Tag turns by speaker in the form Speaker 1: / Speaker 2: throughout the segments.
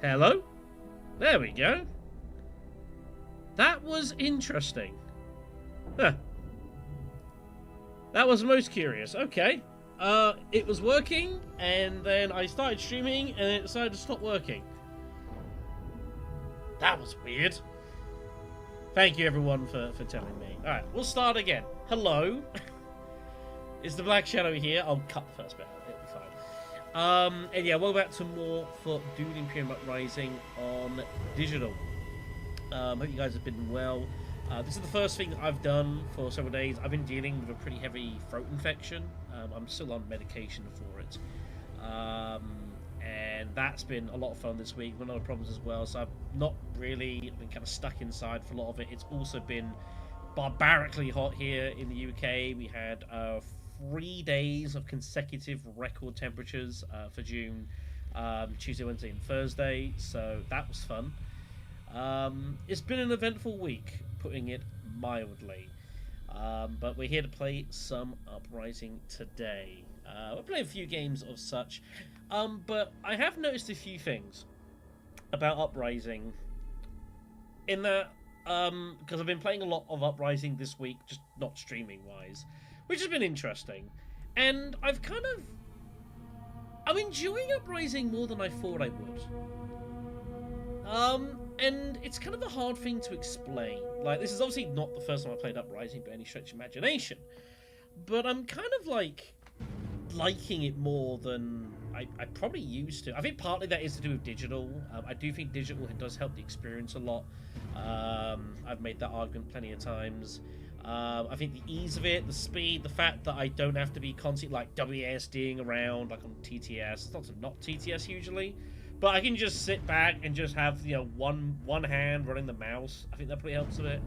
Speaker 1: Hello? There we go. That was interesting. Huh. That was most curious. Okay. It was working, and then I started streaming, and it decided to stop working. That was weird. Thank you, everyone, for telling me. Alright, we'll start again. Hello. It's the Black Shadow here. I'll cut the first bit out. It'll be fine. And yeah, welcome back to more for Dune Imperium Uprising on digital. Hope you guys have been well. This is the first thing I've done for several days. I've been dealing with a pretty heavy throat infection. I'm still on medication for it. And that's been a lot of fun this week. One other problems as well. So I've not really been kind of stuck inside for a lot of it. It's also been barbarically hot here in the UK. We had 3 days of consecutive record temperatures for June. Tuesday, Wednesday, and Thursday. So that was fun. It's been an eventful week, putting it mildly. But we're here to play some Uprising today. We're playing a few games of such. But I have noticed a few things about Uprising. In that, because I've been playing a lot of Uprising this week, just not streaming-wise, which has been interesting. And I'm enjoying Uprising more than I thought I would. And it's kind of a hard thing to explain. Like, this is obviously not the first time I played Uprising by any stretch of imagination. But I'm kind of, like, liking it more than I probably used to. I think partly that is to do with digital. I do think digital does help the experience a lot. I've made that argument plenty of times. I think the ease of it, the speed, the fact that I don't have to be constantly, like, WASDing around, like on TTS. It's not TTS usually. But I can just sit back and just have, you know, one hand running the mouse. I think that pretty helps a bit.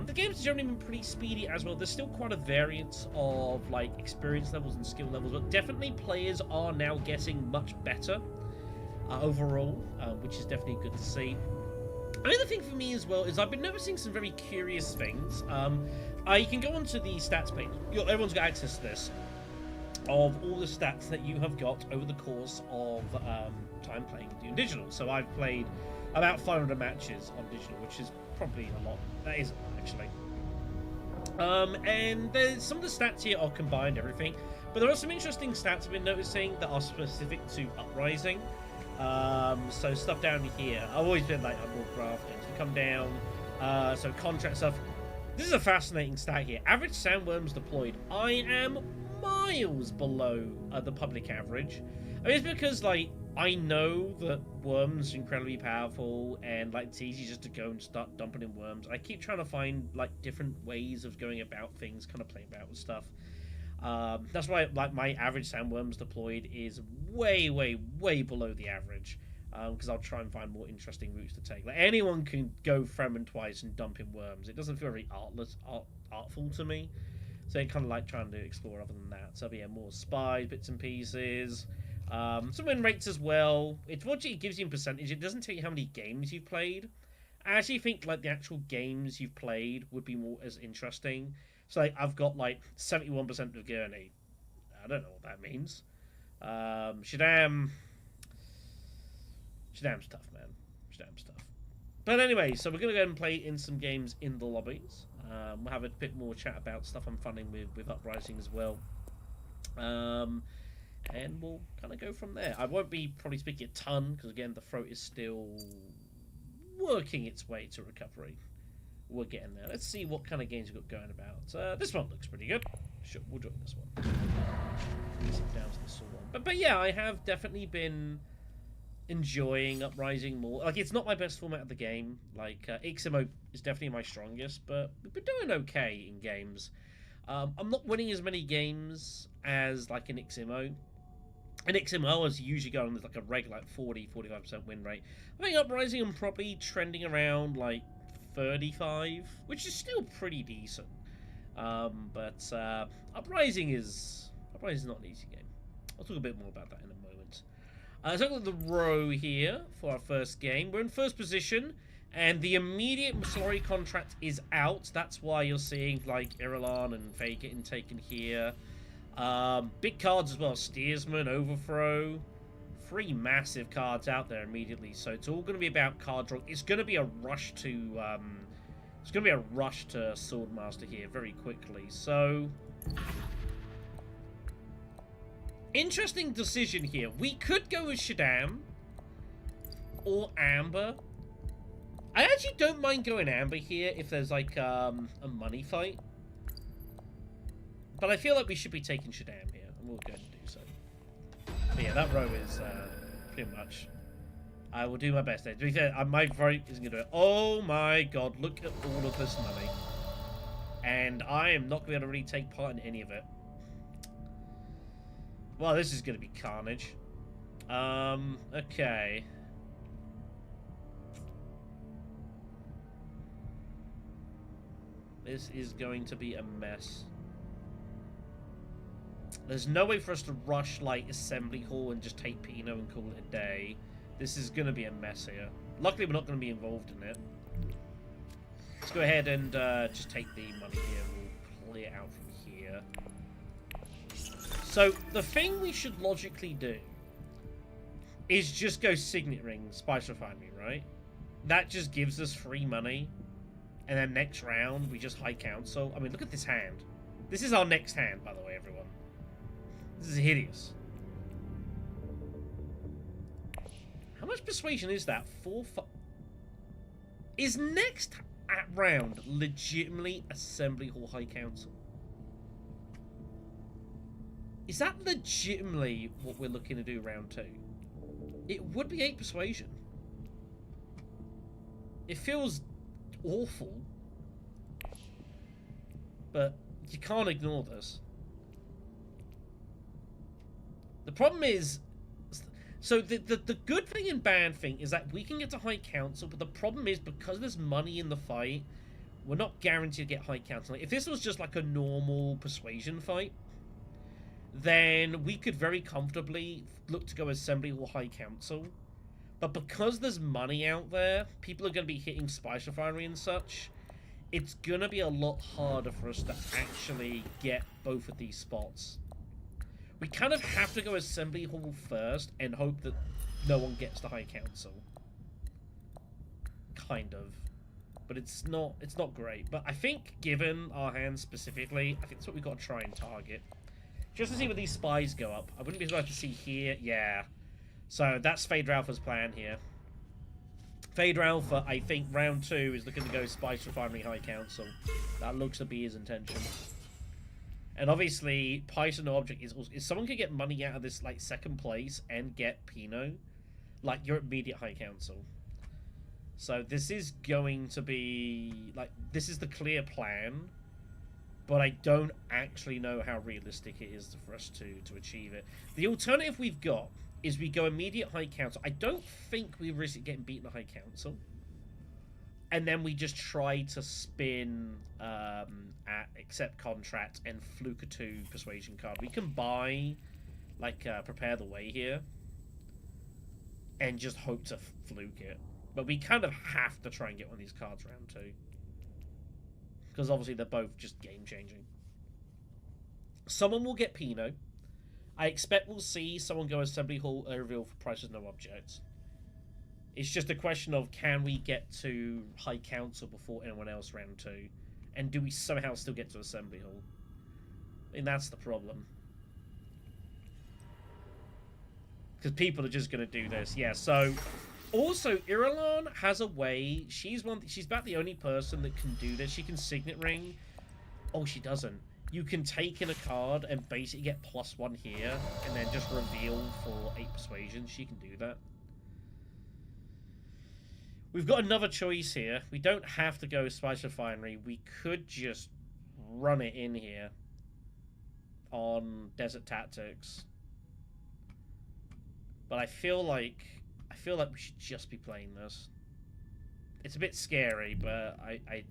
Speaker 1: The game's generally been pretty speedy as well. There's still quite a variance of, like, experience levels and skill levels, but definitely players are now getting much better overall, which is definitely good to see. Another thing for me as well is I've been noticing some very curious things. You can go onto the stats page. Everyone's got access to this, of all the stats that you have got over the course of time playing Dune Digital. So I've played about 500 matches on digital, which is probably a lot. That is, actually. And there's some of the stats here are combined everything, but there are some interesting stats I've been noticing that are specific to Uprising. So stuff down here, I've always been like more crafting. So come down, so contract stuff. This is a fascinating stat here. Average sandworms deployed. I am miles below the public average. I mean, it's because, like, I know that worms are incredibly powerful, and, like, it's easy just to go and start dumping in worms. I keep trying to find, like, different ways of going about things, kind of playing about with stuff. That's why, like, my average sandworms deployed is way, way, way below the average. Because I'll try and find more interesting routes to take. Like, anyone can go Fremen twice and dump in worms. It doesn't feel very artful to me. So I kind of like trying to explore other than that. So yeah, more spies, bits and pieces. Some win rates as well. It gives you a percentage. It doesn't tell you how many games you've played. I actually think like the actual games you've played would be more as interesting. So like, I've got like 71% of Gurney. I don't know what that means. Shaddam's tough, man. Shaddam's tough. But anyway, so we're going to go ahead and play in some games in the lobbies. We'll have a bit more chat about stuff I'm funding with Uprising as well. And we'll kind of go from there. I won't be probably speaking a ton, because again, the throat is still working its way to recovery. We're getting there. Let's see what kind of games we've got going about. This one looks pretty good. Sure, we'll join this one. Down to this one. But yeah, I have definitely been enjoying Uprising more. Like, it's not my best format of the game. Like, XMO is definitely my strongest, but we've been doing okay in games. I'm not winning as many games as, like, an XMO. An XMO is usually going with, like, a regular, like, 40-45% win rate. I think Uprising, I'm probably trending around, like, 35, which is still pretty decent. But Uprising is not an easy game. I'll talk a bit more about that in a moment. So I've got the row here for our first game. We're in first position, and the immediate Maslori contract is out. That's why you're seeing, like, Irulan and Faye getting taken here. Big cards as well. Steersman, Overthrow, three massive cards out there immediately, so it's all going to be about card draw. It's going to be a rush to Swordmaster here very quickly. So interesting decision here. We could go with Shaddam or Amber. I actually don't mind going Amber here if there's like a money fight, but I feel like we should be taking Shaddam here, and we'll go ahead and do so. But yeah, that row is pretty much. I will do my best there. To be fair, my vote isn't going to do it. Oh my god, look at all of this money. And I am not going to be able to really take part in any of it. Well, this is going to be carnage. Okay. This is going to be a mess. There's no way for us to rush, like, Assembly Hall and just take Pino and call it a day. This is going to be a mess here. Luckily, we're not going to be involved in it. Let's go ahead and just take the money here. We'll play it out from here. So, the thing we should logically do is just go Signet Ring, Spice Refinery, right? That just gives us free money. And then next round, we just High Council. I mean, look at this hand. This is our next hand, by the way, everyone. This is hideous. How much persuasion is that? 4, 5... Is next round legitimately Assembly Hall High Council? Is that legitimately what we're looking to do round 2? It would be 8 persuasion. It feels awful, but you can't ignore this. The problem is, so the good thing and bad thing is that we can get to High Council, but the problem is because there's money in the fight, we're not guaranteed to get High Council. If this was just like a normal persuasion fight, then we could very comfortably look to go Assembly Hall High Council. But because there's money out there, people are going to be hitting Spice Refinery and such, it's going to be a lot harder for us to actually get both of these spots. We kind of have to go Assembly Hall first and hope that no one gets to High Council. Kind of. But it's not great. But I think, given our hand specifically, I think that's what we've got to try and target. Just to see where these spies go up. I wouldn't be surprised to see here. Yeah. So that's Fade Ralpha's plan here. Fade Ralpha, I think round 2 is looking to go Spice Refinery High Council. That looks to be his intention. And obviously, Python Object is also, if someone could get money out of this like second place and get Pinot, like you're immediate High Council. So this is going to be like this is the clear plan, but I don't actually know how realistic it is for us to achieve it. The alternative we've got is we go immediate High Council. I don't think we risk getting beaten at High Council. And then we just try to spin at Accept Contract and fluke a 2 Persuasion card. We can buy, like, Prepare the Way here. And just hope to fluke it. But we kind of have to try and get one of these cards round 2. Because obviously they're both just game-changing. Someone will get Pinot. I expect we'll see someone go Assembly Hall reveal for Prices No Objects. It's just a question of can we get to High Council before anyone else round 2? And do we somehow still get to Assembly Hall? And that's the problem. Because people are just going to do this. Yeah, so... Also, Irulan has a way... She's about the only person that can do this. She can Signet Ring. Oh, she doesn't. You can take in a card and basically get +1 here, and then just reveal for 8 Persuasion. She can do that. We've got another choice here. We don't have to go Spice Refinery. We could just run it in here on Desert Tactics. But I feel like we should just be playing this. It's a bit scary, but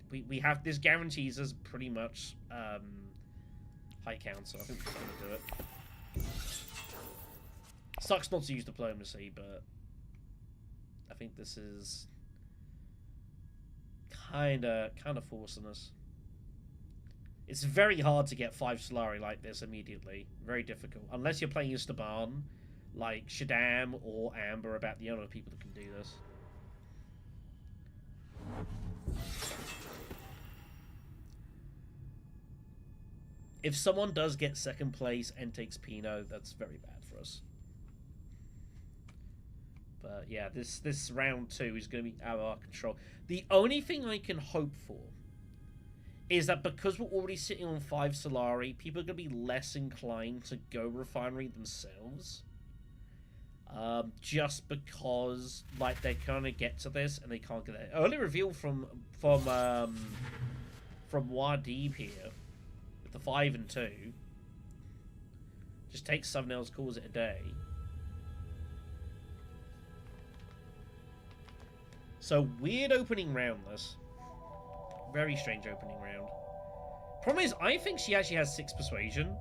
Speaker 1: we have this guarantees us pretty much High Council. I think we're going to do it. Sucks not to use Diplomacy, but I think this is kind of forcing us. It's very hard to get 5 Solari like this immediately. Very difficult. Unless you're playing Esteban, like Shaddam or Amber about the other people that can do this. If someone does get second place and takes Pinot, that's very bad for us. But yeah, this round 2 is going to be out of our control. The only thing I can hope for is that because we're already sitting on 5 Solari, people are going to be less inclined to go refinery themselves. Just because, like, they kind of get to this and they can't get it. Early reveal from Wadib here with the 5 and 2. Just takes someone else, calls it a day. So weird opening round. This very strange opening round. Problem is, I think she actually has 6 persuasion.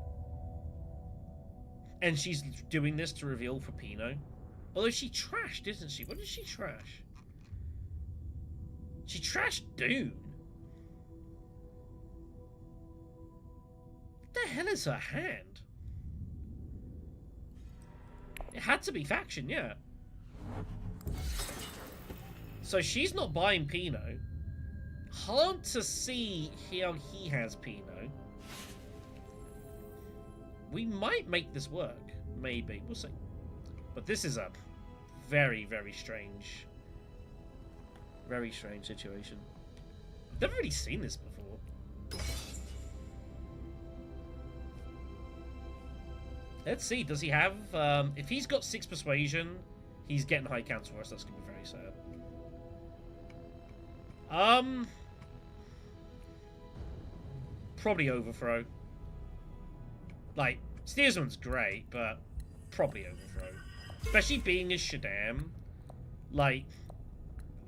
Speaker 1: And she's doing this to reveal for Pinot. Although she trashed, isn't she? What did she trash? She trashed Dune. What the hell is her hand? It had to be faction, yeah. So she's not buying Pinot. Hard to see how he has Pinot. We might make this work. Maybe. We'll see. But this is a very, very strange situation. I've never really seen this before. Let's see. Does he have... if he's got 6 persuasion, he's getting high counts for us. That's going to be very sad. Probably overthrow. Like, Steersman's great, but probably overthrow. Especially being a Shaddam. Like,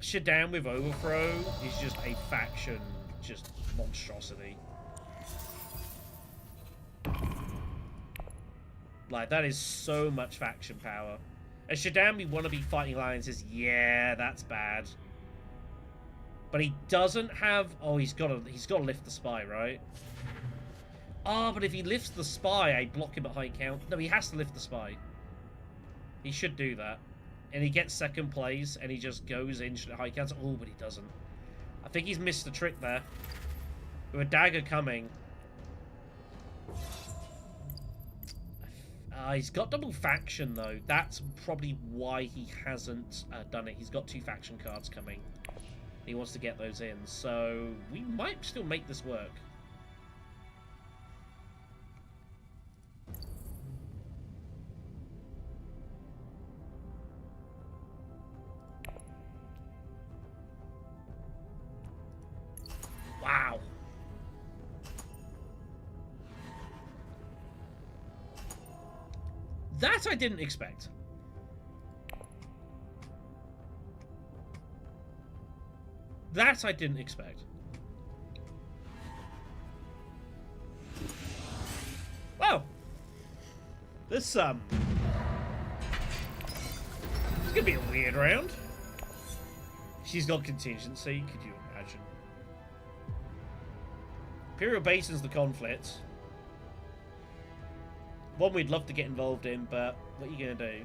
Speaker 1: Shaddam with overthrow is just a faction, just monstrosity. Like, that is so much faction power. As Shaddam, we want to be fighting alliances. Yeah, that's bad. But he doesn't have... Oh, he's got to lift the spy, right? Ah, but if he lifts the spy, I block him at high count. No, he has to lift the spy. He should do that. And he gets second place, and he just goes in at high count. Oh, but he doesn't. I think he's missed the trick there. With a dagger coming. He's got double faction, though. That's probably why he hasn't done it. He's got 2 faction cards coming. He wants to get those in. So, we might still make this work. Wow. That I didn't expect. That I didn't expect. Well, this it's gonna be a weird round. She's got contingency, could you imagine? Imperial Basin's the conflict. One we'd love to get involved in, but what are you gonna do?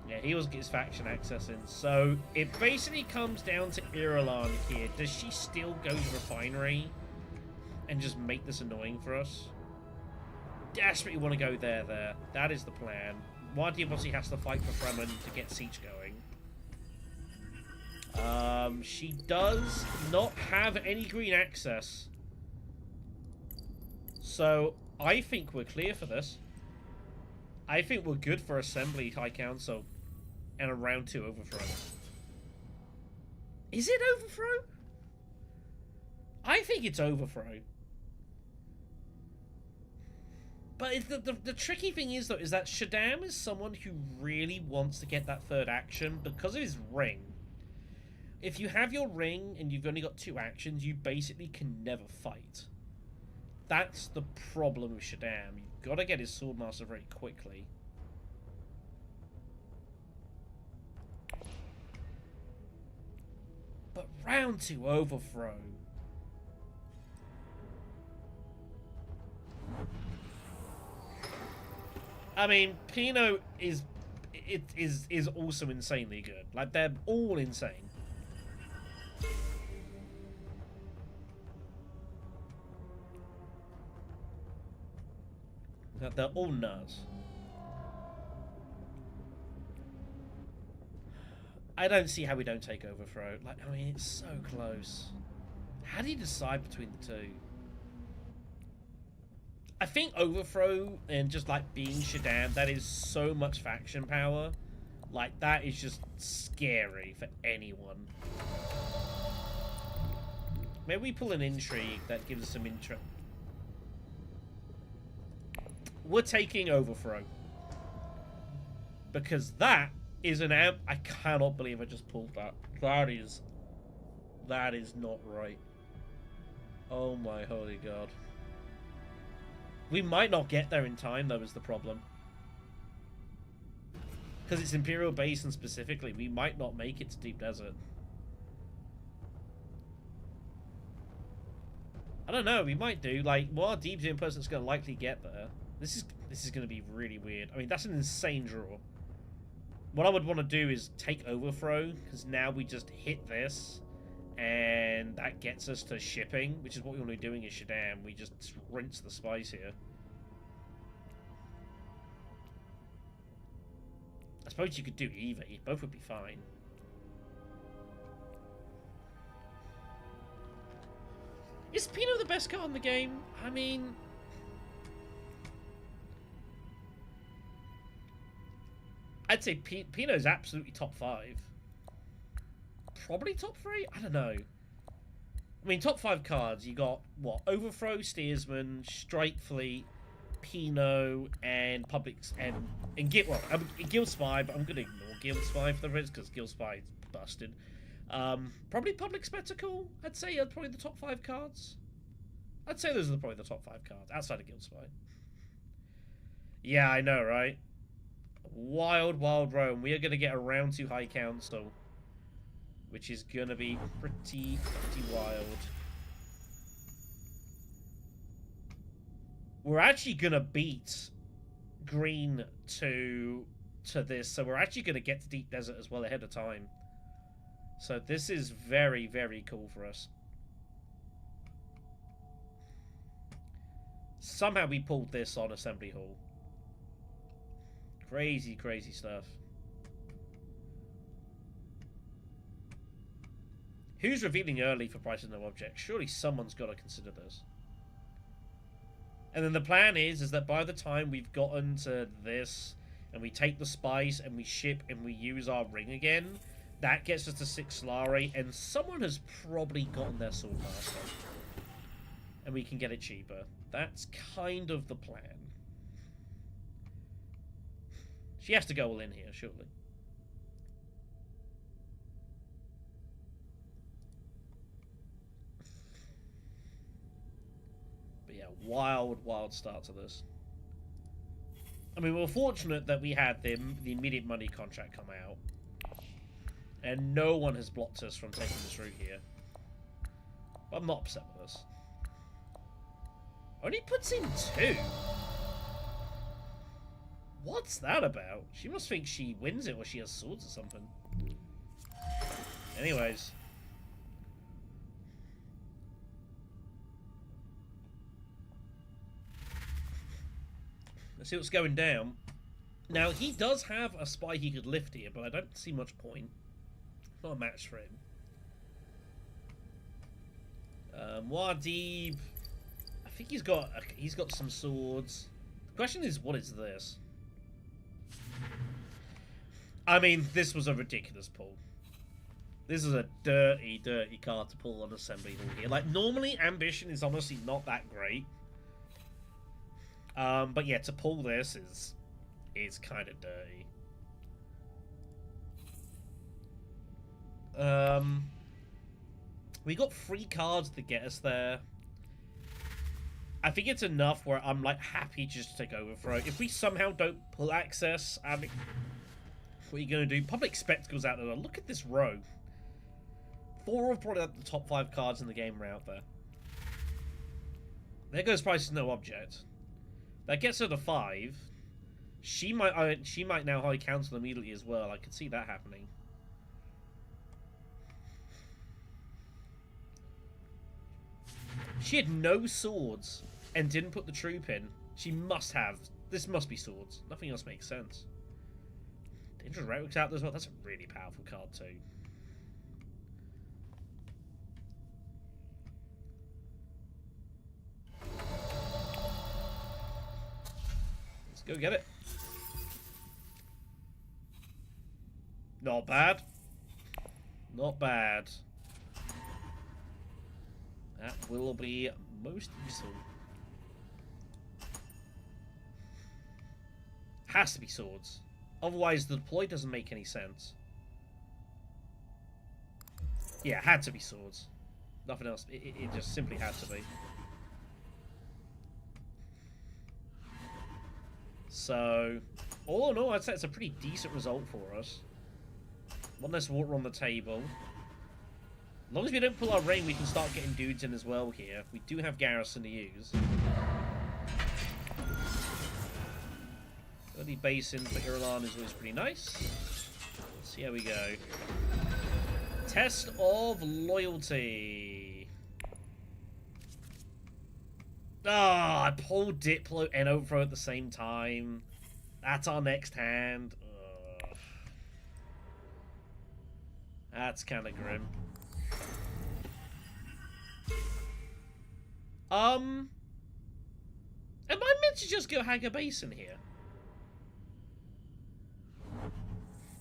Speaker 1: Yeah, he always gets faction access in. So it basically comes down to Irulan here. Does she still go to refinery and just make this annoying for us? Desperately want to go there. That is the plan. Wadi obviously has to fight for Fremen to get siege going. She does not have any green access. So I think we're clear for this. I think we're good for Assembly, High Council, and a round 2 overthrow. Is it overthrow? I think it's overthrow. But it's the tricky thing is, though, is that Shaddam is someone who really wants to get that 3rd action because of his ring. If you have your ring and you've only got 2 actions, you basically can never fight. That's the problem with Shaddam. You've got to get his Swordmaster very quickly. But round 2 overthrow. I mean, Pinot is also insanely good. Like, they're all insane. They're all nuts. I don't see how we don't take Overthrow. Like, I mean, it's so close. How do you decide between the two? I think Overthrow and just, like, being Shadan, that is so much faction power. Like, that is just scary for anyone. Maybe we pull an Intrigue that gives us some interest. We're taking Overthrow. Because that is an amp. I cannot believe I just pulled that. That is not right. Oh my holy god. We might not get there in time, though, is the problem. Because it's Imperial Basin specifically, we might not make it to Deep Desert. I don't know, we might do. Like, what our Deep Desert person's going to likely get there? This is going to be really weird. I mean, that's an insane draw. What I would want to do is take Overthrow, because now we just hit this, and that gets us to shipping, which is what we want to be doing in Shaddam. We just rinse the spice here. I suppose you could do either. Both would be fine. Is Pinot the best card in the game? I mean... I'd say Pinot's absolutely top 5. Probably top 3? I don't know. I mean, top 5 cards, you got, what? Overthrow, Steersman, Strike Fleet, Pinot, and Guild Spy, but I'm going to ignore Guild Spy for the rest, because Guild Spy is busted. Probably Public Spectacle, I'd say, are probably the top 5 cards. I'd say those are probably the top 5 cards, outside of Guild Spy. Yeah, I know, right? Wild, wild roam. We are going to get a round 2 High Council, which is going to be pretty wild. We're actually going to beat green to this, so we're actually going to get to Deep Desert as well ahead of time. So this is very, very cool for us. Somehow we pulled this on Assembly Hall. Crazy, crazy stuff. Who's revealing early for price of no object? Surely someone's got to consider this. And then the plan is that by the time we've gotten to this, and we take the spice, and we ship, and we use our ring again, that gets us to 6 Solari, and someone has probably gotten their Swordmaster. And we can get it cheaper. That's kind of the plan. She has to go all in here, surely. But yeah, wild, wild start to this. I mean, we're fortunate that we had the immediate money contract come out. And no one has blocked us from taking this route here. But I'm not upset with this. Only puts in 2. What's that about? She must think she wins it or she has swords or something. Anyways. Let's see what's going down. Now, he does have a spy he could lift here, but I don't see much point. It's not a match for him. Muad'Dib. I think he's got some swords. The question is, what is this? I mean, this was a ridiculous pull. This is a dirty, dirty card to pull on Assembly Hall here. Like, normally Ambition is honestly not that great. But yeah, to pull this is kind of dirty. We got 3 cards to get us there. I think it's enough where I'm like happy just to take Overthrow. If we somehow don't pull access, I mean, what are you going to do? Public Spectacle's out there. Look at this row. 4 of probably the top 5 cards in the game are out there. There goes price is no object. That gets her to 5. She might now high council immediately as well. I could see that happening. She had no swords and didn't put the troop in. She must have. This must be swords. Nothing else makes sense. Dangerous Rhetoric's out there as well. That's a really powerful card too. Let's go get it. Not bad. Not bad. That will be most useful. Has to be swords. Otherwise, the deploy doesn't make any sense. Yeah, it had to be swords. Nothing else. It just simply had to be. So, all in all, I'd say it's a pretty decent result for us. One less water on the table. As long as we don't pull our ring, we can start getting dudes in as well here. We do have garrison to use. Early basin for Irulan is always pretty nice. Let's see how we go. Test of loyalty. Ah, I pulled Diplo and Overthrow at the same time. That's our next hand. Ugh. That's kind of grim. Am I meant to just go hang a basin here?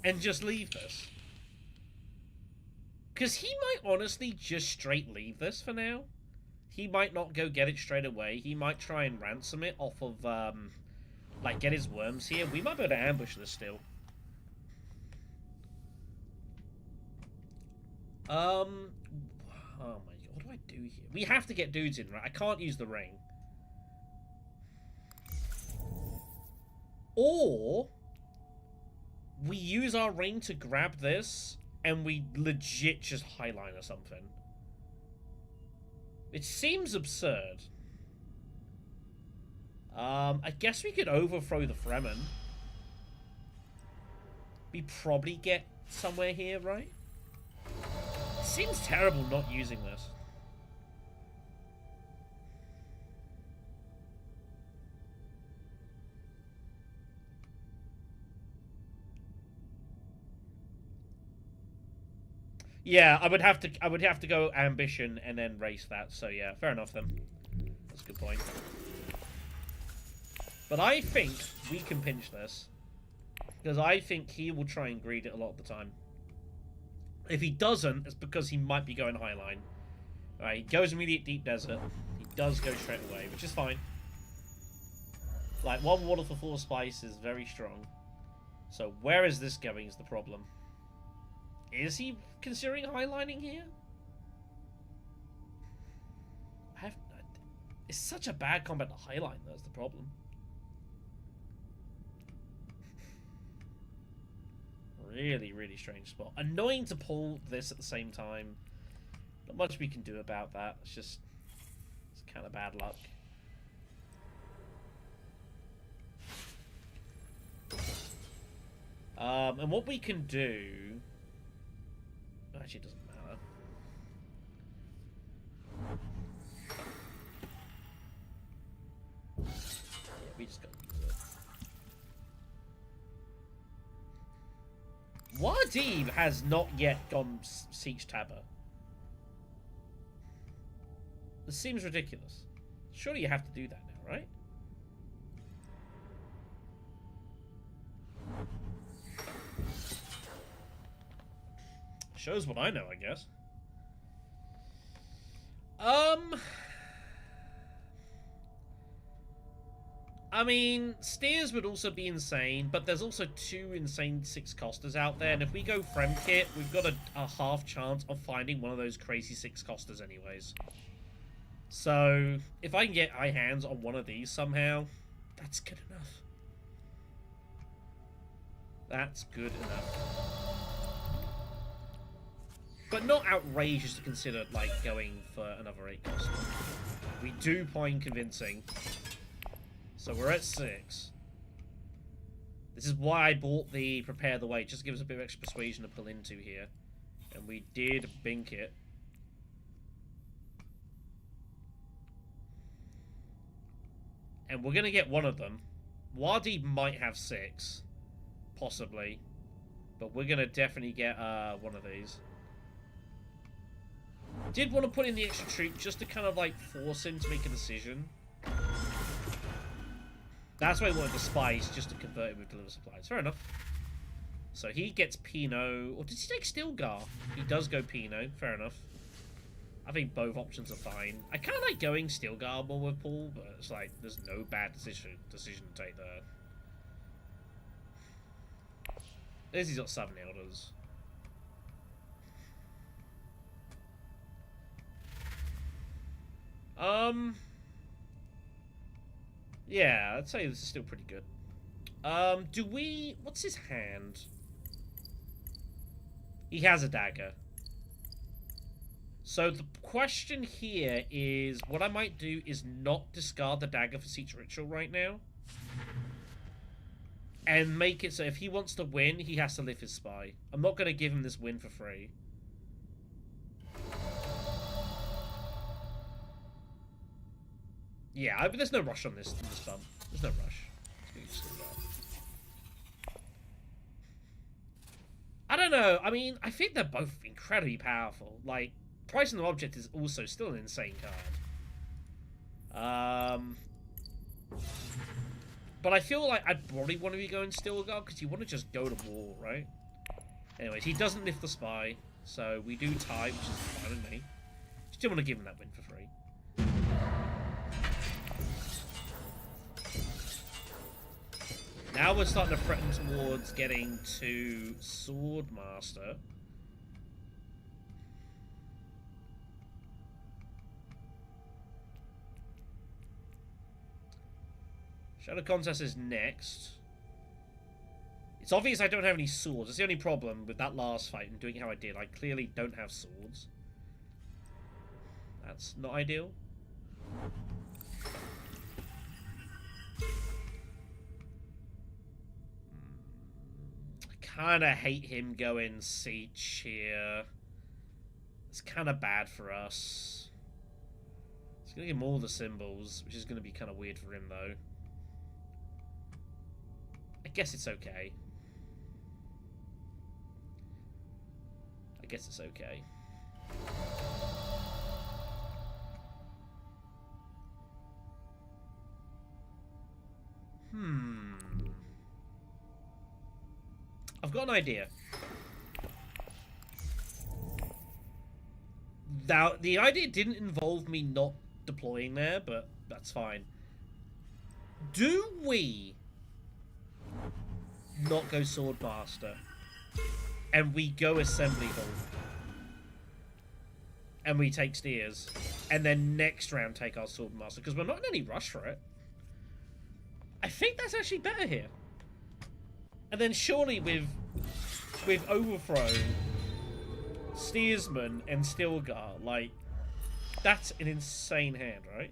Speaker 1: And just leave this? Because he might honestly just straight leave this for now. He might not go get it straight away. He might try and ransom it off of, like, get his worms here. We might be able to ambush this still. Oh my god, what do I do here? We have to get dudes in, right? I can't use the ring. Or we use our ring to grab this, and we legit just highline or something. It seems absurd. I guess we could overthrow the Fremen. We probably get somewhere here, right? It seems terrible not using this. Yeah, I would have to go ambition and then race that. So yeah, fair enough then. That's a good point. But I think we can pinch this. Because I think he will try and greed it a lot of the time. If he doesn't, it's because he might be going highline. Alright, he goes immediate deep desert. He does go straight away, which is fine. Like, 1 water for 4 spice is very strong. So where is this going is the problem. Is he considering highlining here? It's such a bad combat to highline, that's the problem. Really, really strange spot. Annoying to pull this at the same time. Not much we can do about that. It's kind of bad luck. And what we can do... Actually, it doesn't matter. Yeah, we just got to use it. Muad'Dib has not yet gone Siege Tabber. This seems ridiculous. Surely you have to do that now, right? Shows what I know, I guess. I mean, Steers would also be insane, but there's also 2 insane 6-costers out there, and if we go Fremkit, we've got a half chance of finding one of those crazy 6-costers anyways. So, if I can get eye hands on one of these somehow, that's good enough. That's good enough. But not outrageous to consider, like, going for another 8-coster. We do find convincing. So we're at 6. This is why I bought the Prepare the Way. Just to give us a bit of extra persuasion to pull into here. And we did bink it. And we're going to get one of them. Wadi might have 6. Possibly. But we're going to definitely get one of these. Did want to put in the extra troop just to kind of like force him to make a decision. That's why I wanted the spice, just to convert him with deliver supplies. Fair enough. So he gets Pinot. Or does he take Stilgar? He does go Pinot. Fair enough. I think both options are fine. I kind of like going Stilgar more with Paul, but it's like there's no bad decision to take there. There's he's got 7 elders. Yeah, I'd say this is still pretty good. Do we... What's his hand? He has a dagger. So the question here is, what I might do is not discard the dagger for Siege Ritual right now. And make it so if he wants to win, he has to lift his spy. I'm not going to give him this win for free. Yeah, there's no rush on this bump. There's no rush. I don't know. I mean, I think they're both incredibly powerful. Like, Pricing the Object is also still an insane card. But I feel like I'd probably want to be going Stilgar because you want to just go to war, right? Anyways, he doesn't lift the spy, so we do tie, which is fine with me. Still want to give him that win for free. Now we're starting to threaten towards getting to Swordmaster. Shadow Contest is next. It's obvious I don't have any swords. That's the only problem with that last fight and doing how I did. I clearly don't have swords. That's not ideal. Kind of hate him going Siege here. It's kind of bad for us. It's going to give him all the symbols, which is going to be kind of weird for him, though. I guess it's okay. I guess it's okay. I've got an idea. Now, the idea didn't involve me not deploying there, but that's fine. Do we not go Swordmaster and we go Assembly Hall and we take Steers and then next round take our Swordmaster because we're not in any rush for it? I think that's actually better here. And then surely with Overthrow, Steersman, and Stilgar, like, that's an insane hand, right?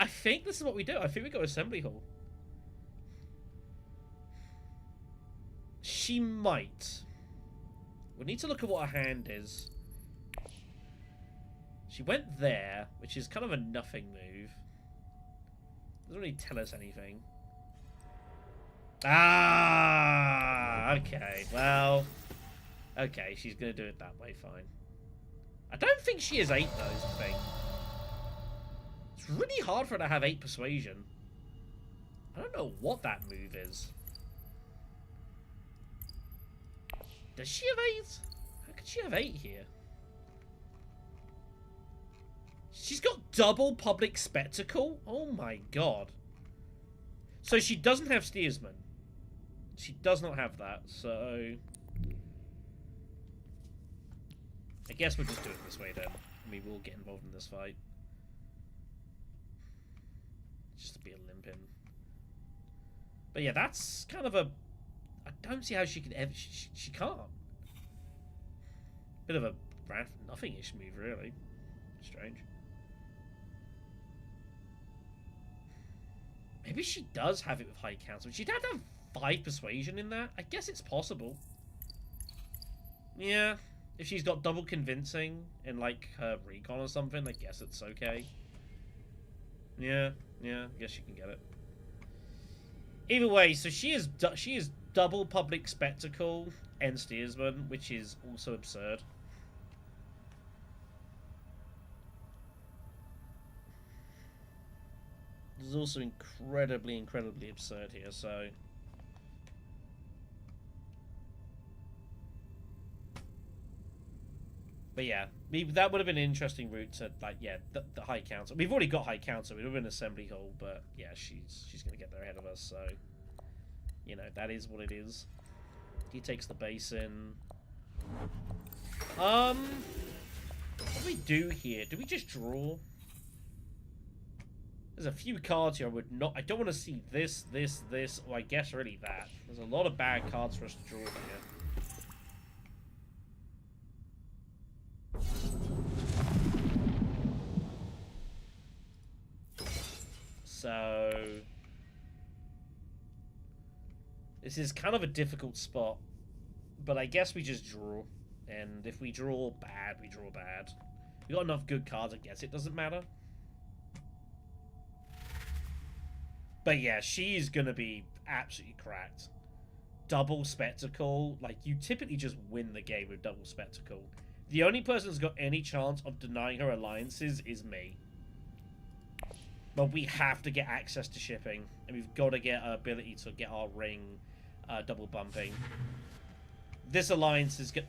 Speaker 1: I think this is what we do. I think we go Assembly Hall. She might. We need to look at what her hand is. She went there, which is kind of a nothing move. Doesn't really tell us anything. Ah, okay, well, okay, she's going to do it that way, fine. I don't think she has 8, though, is the thing. It's really hard for her to have 8 persuasion. I don't know what that move is. Does she have 8? How could she have 8 here? She's got double Public Spectacle? Oh my god. So she doesn't have Steersman. She does not have that, so... I guess we'll just do it this way then. We will get involved in this fight. Just to be a limping. But yeah, that's kind of a... I don't see how she can ever... She can't. Bit of a nothing-ish move, really. Strange. Maybe she does have it with high council. She'd have to have 5 persuasion in that. I guess it's possible. Yeah. If she's got double convincing in, like, her recon or something, I guess it's okay. Yeah, I guess she can get it. Either way, so she is double public spectacle and steersman, which is also absurd. This is also incredibly absurd here, so... But yeah, that would have been an interesting route to, like, yeah, the High Council. We've already got High Council. It would have been Assembly Hall, but yeah, she's going to get there ahead of us, so... You know, that is what it is. He takes the basin. What do we do here? Do we just draw? There's a few cards here I don't want to see this, or I guess really that. There's a lot of bad cards for us to draw here. So... This is kind of a difficult spot, but I guess we just draw. And if we draw bad, we draw bad. We got enough good cards, I guess it doesn't matter. But yeah, she's gonna be absolutely cracked. Double Spectacle, like, you typically just win the game with Double Spectacle. The only person that's got any chance of denying her alliances is me. But we have to get access to shipping, and we've got to get our ability to get our ring double bumping. This alliance is good.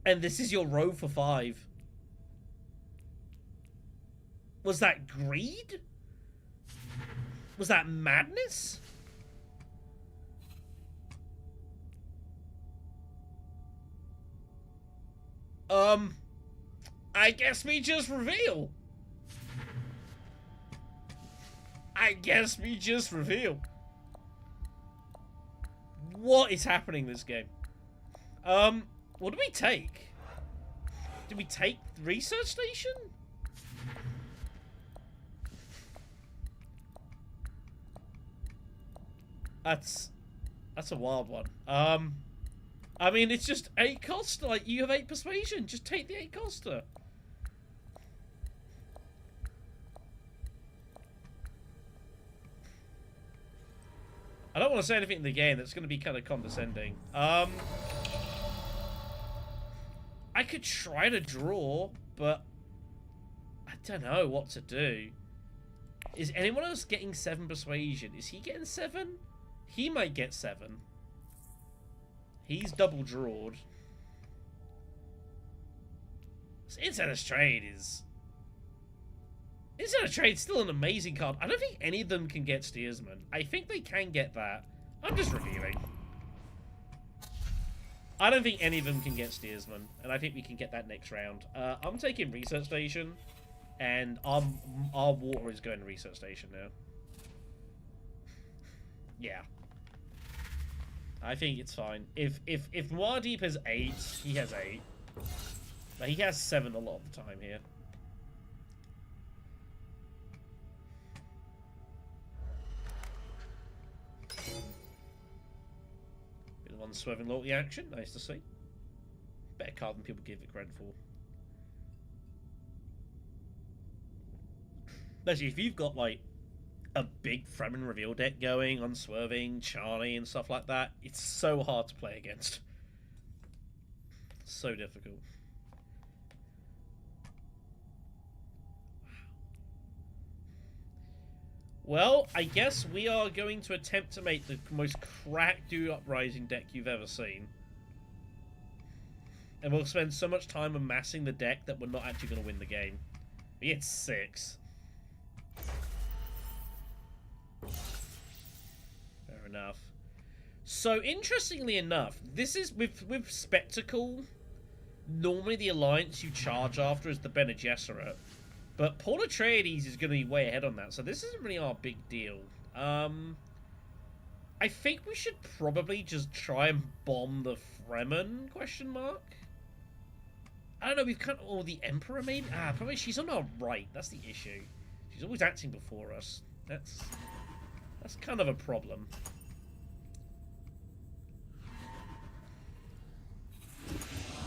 Speaker 1: And this is your row for 5. Was that greed? Was that madness? I guess we just reveal. What is happening this game? What do we take? Did we take the research station? That's a wild one. I mean, it's just 8 cost. Like, you have 8 persuasion. Just take the 8 coster. I don't want to say anything in the game that's going to be kind of condescending. I could try to draw, but I don't know what to do. Is anyone else getting 7 persuasion? Is he getting 7? He might get 7. He's double drawed. So Insider's Trade is... Insider's Trade's still an amazing card. I don't think any of them can get Steersman. I think they can get that. I'm just reviewing. I don't think any of them can get Steersman, and I think we can get that next round. I'm taking Research Station, and our water is going to Research Station now. Yeah. I think it's fine. If Muad'Dib has 8, he has 8. But he has 7 a lot of the time here. Bit of unswerving loyalty action, nice to see. Better card than people give it credit for. Actually, if you've got like a big Fremen reveal deck going, unswerving, Charlie and stuff like that, it's so hard to play against. So difficult. Well, I guess we are going to attempt to make the most cracked Uprising deck you've ever seen. And we'll spend so much time amassing the deck that we're not actually going to win the game. We hit 6. Fair enough. So, interestingly enough, this is with Spectacle. Normally, the alliance you charge after is the Bene Gesserit, but Paul Atreides is going to be way ahead on that. So, this isn't really our big deal. I think we should probably just try and bomb the Fremen, question mark? I don't know, we've kind of... Or the Emperor, maybe? Ah, probably she's on our right. That's the issue. She's always acting before us. That's kind of a problem.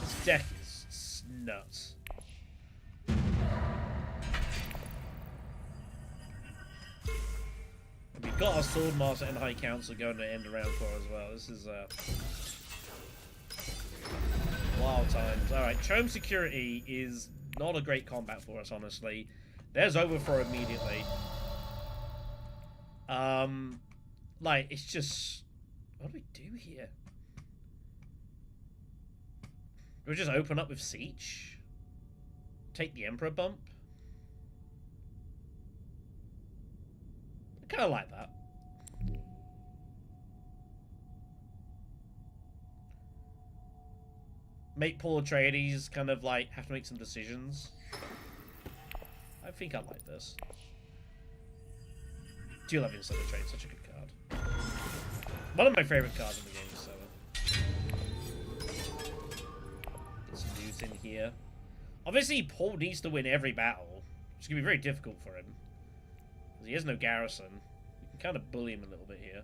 Speaker 1: This deck is nuts. We've got our Swordmaster and High Council going to end around for as well. This is wild times. Alright, Chome Security is not a great combat for us, honestly. There's Overthrow immediately. Like, it's just... What do we do here? Do we just open up with Siege? Take the Emperor bump? I kind of like that. Make Paul Atreides kind of like have to make some decisions. I think I like this. Do love Inside the Trade, such a good card. One of my favorite cards in the game, so. Get some dudes in here. Obviously, Paul needs to win every battle, which is going to be very difficult for him. Because he has no garrison. We can kind of bully him a little bit here.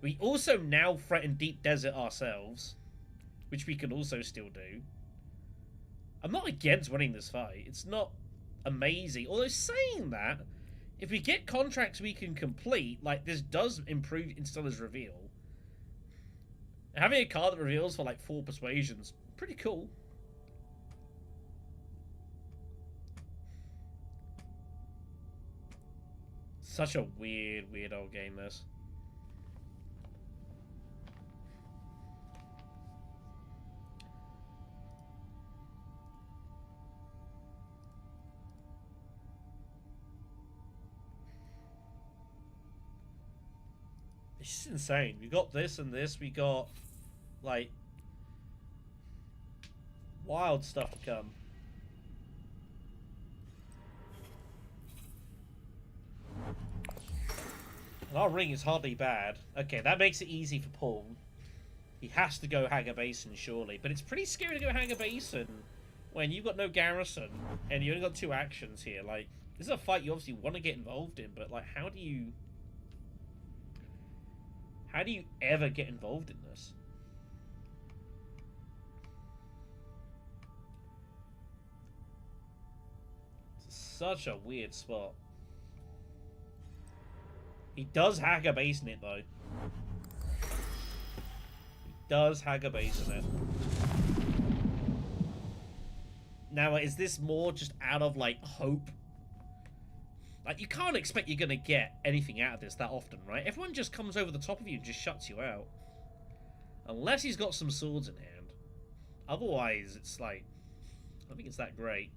Speaker 1: We also now threaten Deep Desert ourselves, which we can also still do. I'm not against winning this fight. It's not amazing. Although saying that, if we get contracts we can complete, like, this does improve Installa's reveal. Having a card that reveals for, like, 4 persuasions, pretty cool. Such a weird old game, this. It's just insane. We got this and this. We got, like, wild stuff to come. And our ring is hardly bad. Okay, that makes it easy for Paul. He has to go Haga Basin, surely. But it's pretty scary to go Haga Basin when you've got no garrison and you only got 2 actions here. Like, this is a fight you obviously want to get involved in, but, like, how do you ever get involved in this? It's such a weird spot. He does Haga Basin it, though. He does Haga Basin it. Now, is this more just out of, like, hope? Like, you can't expect you're going to get anything out of this that often, right? Everyone just comes over the top of you and just shuts you out. Unless he's got some swords in hand. Otherwise, it's like... I don't think it's that great.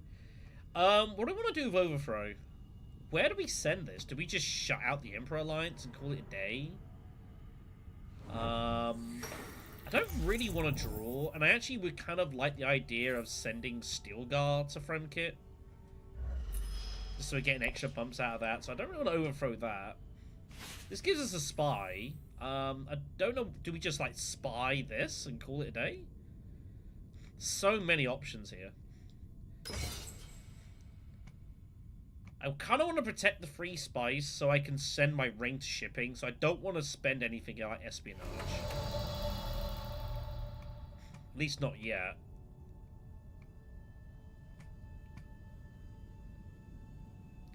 Speaker 1: What do I want to do with Overthrow? Where do we send this? Do we just shut out the Emperor Alliance and call it a day? I don't really want to draw. And I actually would kind of like the idea of sending Steelguard to Fremkit. Just so we're getting extra bumps out of that. So I don't really want to overthrow that. This gives us a spy. I don't know. Do we just, like, spy this and call it a day? So many options here. I kind of want to protect the free spice so I can send my ring to shipping. So I don't want to spend anything like espionage. At least not yet.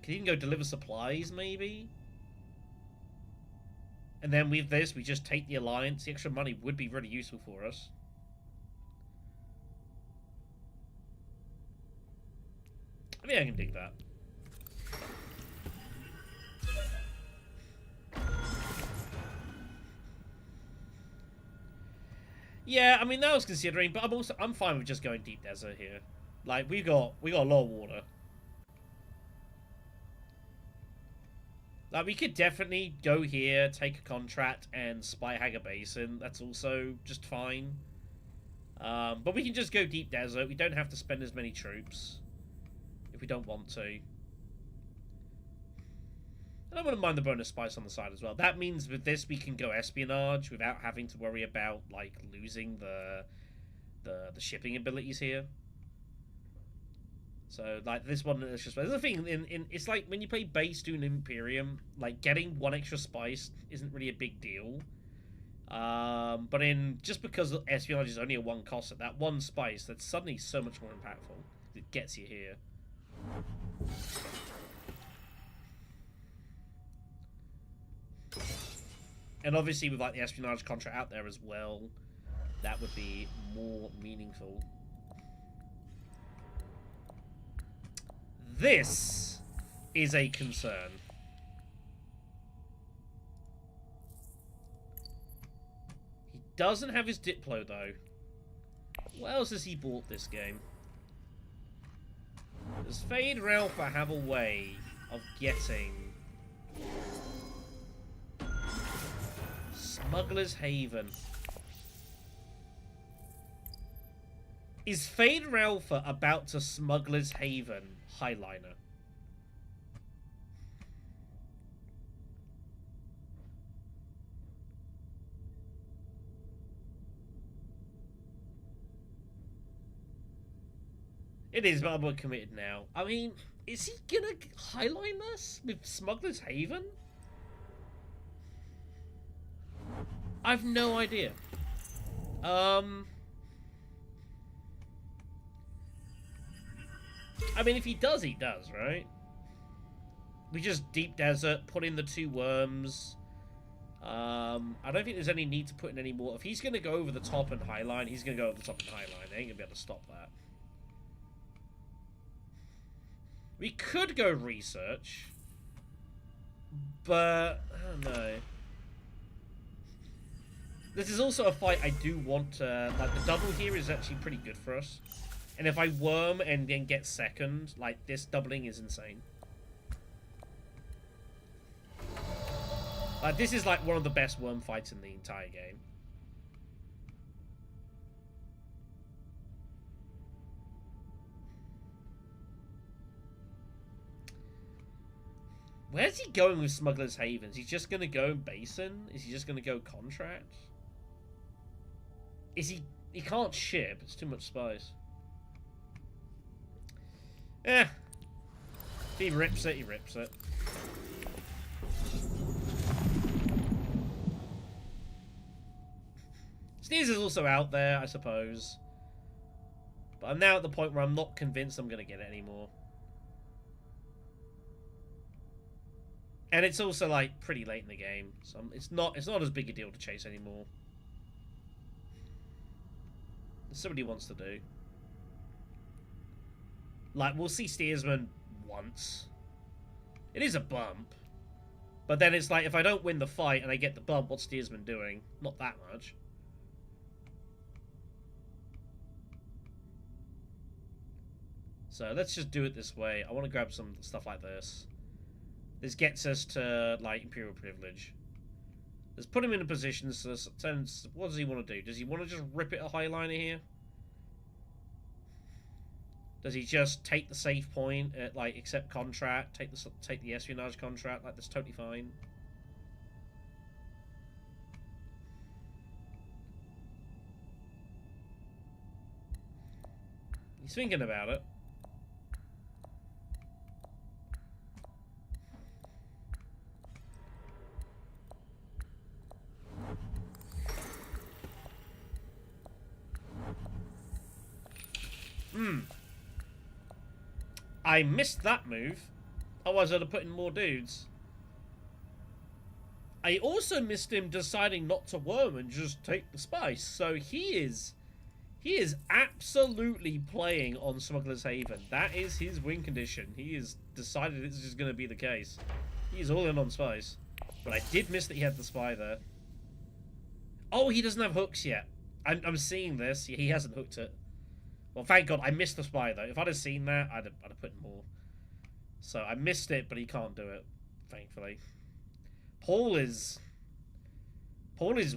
Speaker 1: Can even go deliver supplies, maybe? And then with this, we just take the alliance. The extra money would be really useful for us. I mean, I can dig that. Yeah, I mean, that was considering, but I'm fine with just going Deep Desert here. Like, we got a lot of water. Like, we could definitely go here, take a contract, and spy Haga Basin. That's also just fine. But we can just go Deep Desert. We don't have to spend as many troops if we don't want to. And I wouldn't mind the bonus spice on the side as well. That means with this we can go espionage without having to worry about like losing the shipping abilities here. So like this one is just there's a thing in it's like when you play base Dune Imperium, like getting one extra spice isn't really a big deal. But in just because espionage is only a 1 cost at that 1 spice, that's suddenly so much more impactful. It gets you here. And obviously with like the espionage contract out there as well, that would be more meaningful. This is a concern. He doesn't have his Diplo though. What else has he bought this game? Does Fade Ralpha have a way of getting Smuggler's Haven? Is Fade Ralpha about to Smuggler's Haven Highliner? It is, but I'm committed now. I mean, is he gonna Highline us with Smuggler's Haven? I've no idea. I mean, if he does, right? We just Deep Desert, put in the 2 worms. I don't think there's any need to put in any more. If he's going to go over the top and Highline, he's going to go over the top and Highline. They ain't going to be able to stop that. We could go research, but I don't know. This is also a fight I do want to... Like, the double here is actually pretty good for us. And if I worm and then get second, like, this doubling is insane. Like, this is, like, one of the best worm fights in the entire game. Where's he going with Smuggler's Haven? Is he just going to go Basin? Is he just going to go Contract? Is he... He can't ship. It's too much spice. Eh. If he rips it, he rips it. Sneeze is also out there, I suppose. But I'm now at the point where I'm not convinced I'm going to get it anymore. And it's also, like, pretty late in the game. So it's not as big a deal to chase anymore. Somebody wants to do. Like, we'll see Steersman once. It is a bump. But then it's like, if I don't win the fight and I get the bump, what's Steersman doing? Not that much. So let's just do it this way. I want to grab some stuff like this. This gets us to, like, Imperial Privilege. Let's put him in a position, so what does he want to do? Does he want to just rip it a Highliner here? Does he just take the safe point, like, accept contract, take the espionage contract? Like, that's totally fine. He's thinking about it. I missed that move. Otherwise, I'd have put in more dudes. I also missed him deciding not to worm and just take the spice. So he is absolutely playing on Smuggler's Haven. That is his win condition. He has decided this is going to be the case. He's all in on spice. But I did miss that he had the spy there. Oh, he doesn't have hooks yet. I'm seeing this. He hasn't hooked it. Well, thank God, I missed the spy, though. If I'd have seen that, I'd have put more. So, I missed it, but he can't do it, thankfully. Paul is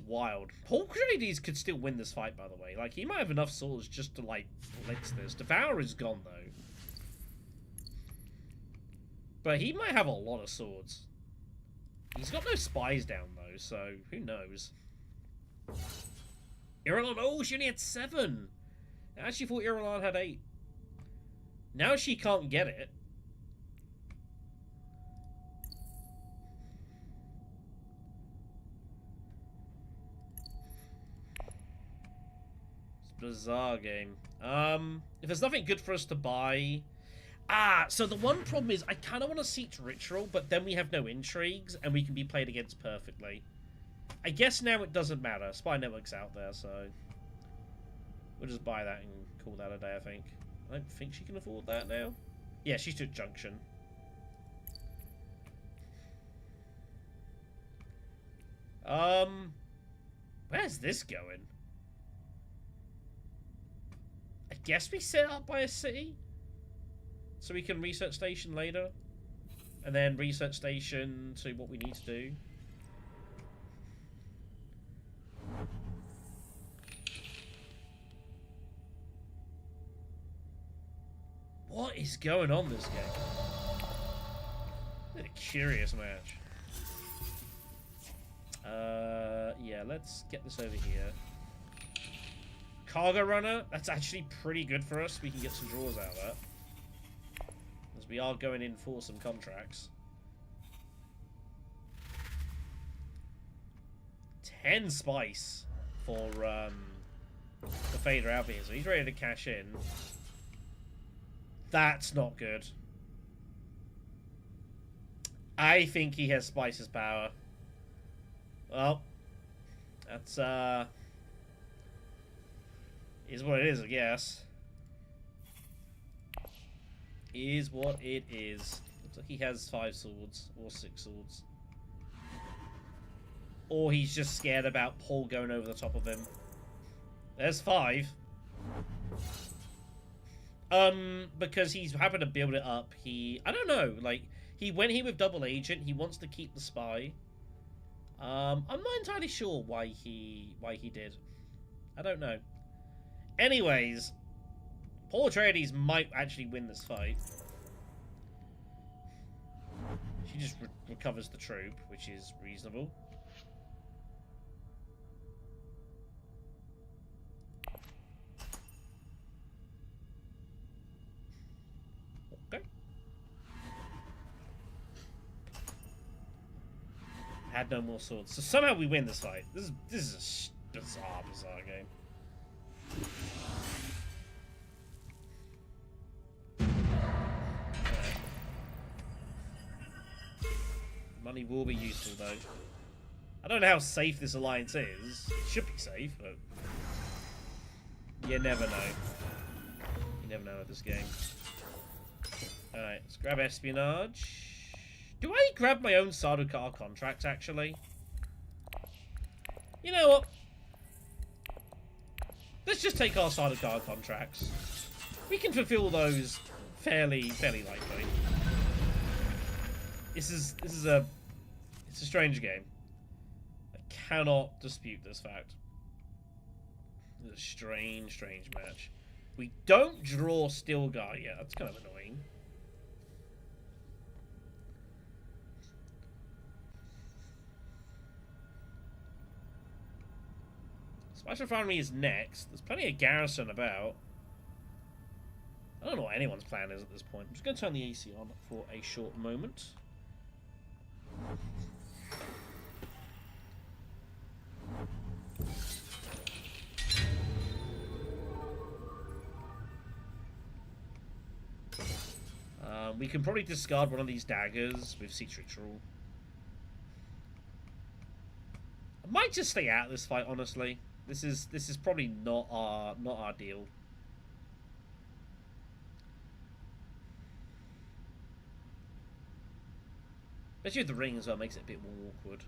Speaker 1: wild. Paul Gradies could still win this fight, by the way. Like, he might have enough swords just to, like, blitz this. Devour is gone, though. But he might have a lot of swords. He's got no spies down, though, so who knows? Irulan, oh, she only had 7! I actually thought Irulan had 8. Now she can't get it. It's a bizarre game. If there's nothing good for us to buy... Ah, so the one problem is I kind of want to Siege Ritual, but then we have no intrigues, and we can be played against perfectly. I guess now it doesn't matter. Spy Network's out there, so... We'll just buy that and call that a day, I think. I don't think she can afford that now. Yeah, she's to Junction. Where's this going? I guess we set up by a city? So we can research station later? And then research station to what we need to do? What is going on this game? It's a curious match. Yeah, let's get this over here. Cargo Runner, that's actually pretty good for us. We can get some draws out of that. As we are going in for some contracts. 10 spice for Fader out here, so he's ready to cash in. That's not good. I think he has Spice's power. Well, that's, is what it is, I guess. Is what it is. Looks like he has 5 swords, or 6 swords. Or he's just scared about Paul going over the top of him. There's 5. Because he's happened to build it up. I don't know, like, he went here with double agent. He wants to keep the spy. I'm not entirely sure why he did. I don't know. Anyways, Paul Atreides might actually win this fight. She just recovers the troop, which is reasonable. Okay. Had no more swords. So somehow we win this fight. This is a bizarre game. Money will be useful, though. I don't know how safe this alliance is. It should be safe, but... you never know. You never know with this game. Alright, let's grab espionage. Do I grab my own Sardaukar contract, actually? You know what? Let's just take our Sardaukar contracts. We can fulfill those fairly likely. It's a strange game. I cannot dispute this fact. It's a strange match. We don't draw Stilgar yet. That's kind of annoying. Special Refinery is next. There's plenty of garrison about. I don't know what anyone's plan is at this point. I'm just going to turn the AC on for a short moment. We can probably discard one of these daggers with Siege Ritual. I might just stay out of this fight, honestly. This is probably not our deal. Especially with the ring as well, makes it a bit more awkward.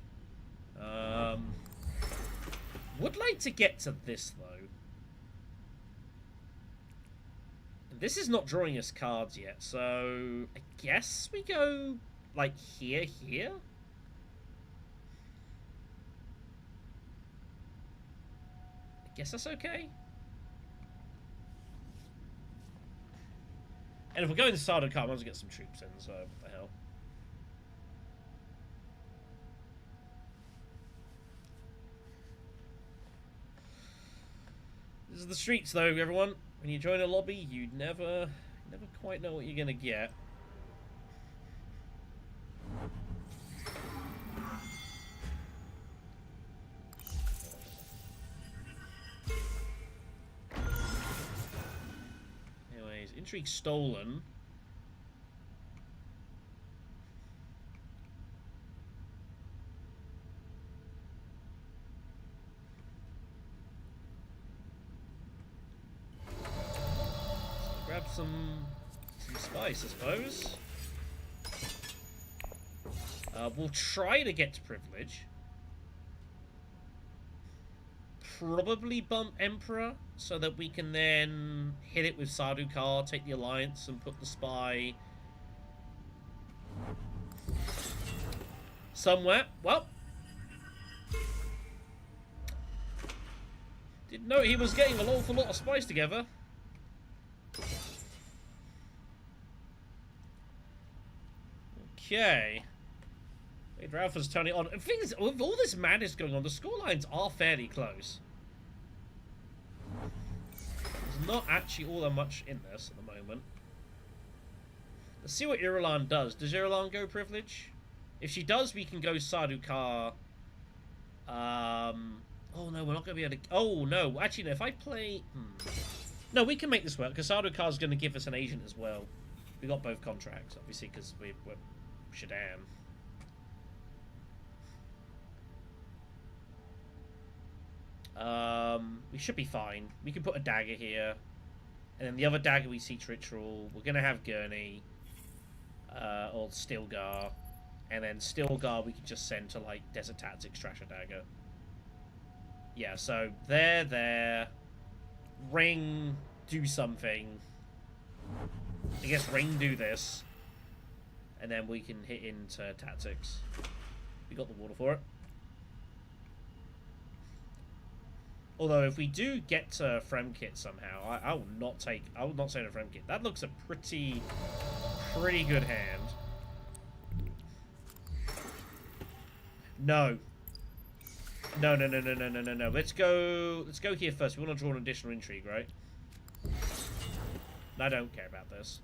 Speaker 1: Would like to get to this, though. This is not drawing us cards yet, so I guess we go, like, here. I guess that's okay. And if we're going to Sardaukar, I want to get some troops in, so what the hell. This is the streets, though, everyone. When you join a lobby, you never quite know what you're gonna get. Anyways, intrigue stolen. Grab some spice, I suppose. We'll try to get to privilege. Probably bump Emperor, so that we can then hit it with Sardaukar, take the Alliance, and put the spy somewhere. Well, didn't know he was getting an awful lot of spice together. Okay. Wait, Ralph's turning on. The thing is, with all this madness going on, the scorelines are fairly close. There's not actually all that much in this at the moment. Let's see what Irulan does. Does Irulan go privilege? If she does, we can go Sardaukar. Oh no, we're not going to be able to... Oh no, actually no, if I play... No, we can make this work, because Sardaukar's going to give us an agent as well. We got both contracts, obviously, because we're Shadan. We should be fine. We can put a dagger here. And then the other dagger we Siege Ritual. We're going to have Gurney. Or Stilgar. And then Stilgar we can just send to, like, Desert Tactics, Trasher Dagger. Yeah, so there. Ring, do something. I guess Ring do this. And then we can hit into Tactics. We got the water for it. Although if we do get to Fremkit somehow, I will not say no Fremkit. That looks a pretty good hand. No. No. Let's go here first. We want to draw an additional intrigue, right? I don't care about this.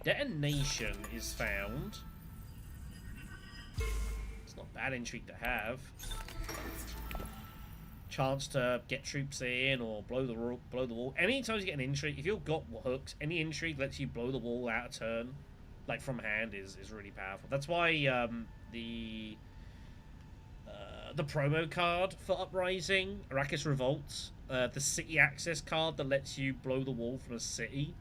Speaker 1: Detonation is found. It's not bad intrigue to have. Chance to get troops in or blow the wall. Anytime you get an intrigue, if you've got hooks, any intrigue lets you blow the wall out of turn, like from hand, is really powerful. That's why the promo card for Uprising, Arrakis Revolts, the city access card that lets you blow the wall from a city,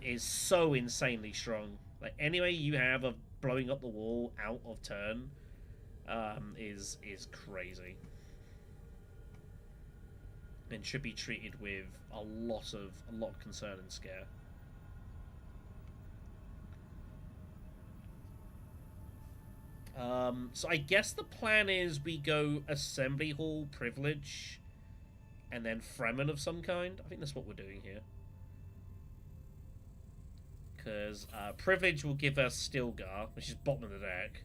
Speaker 1: is so insanely strong. Like, any way you have of blowing up the wall out of turn is crazy. And should be treated with a lot of concern and scare. So I guess the plan is we go Assembly Hall, Privilege, and then Fremen of some kind. I think that's what we're doing here. Because Privilege will give us Stilgar, which is bottom of the deck.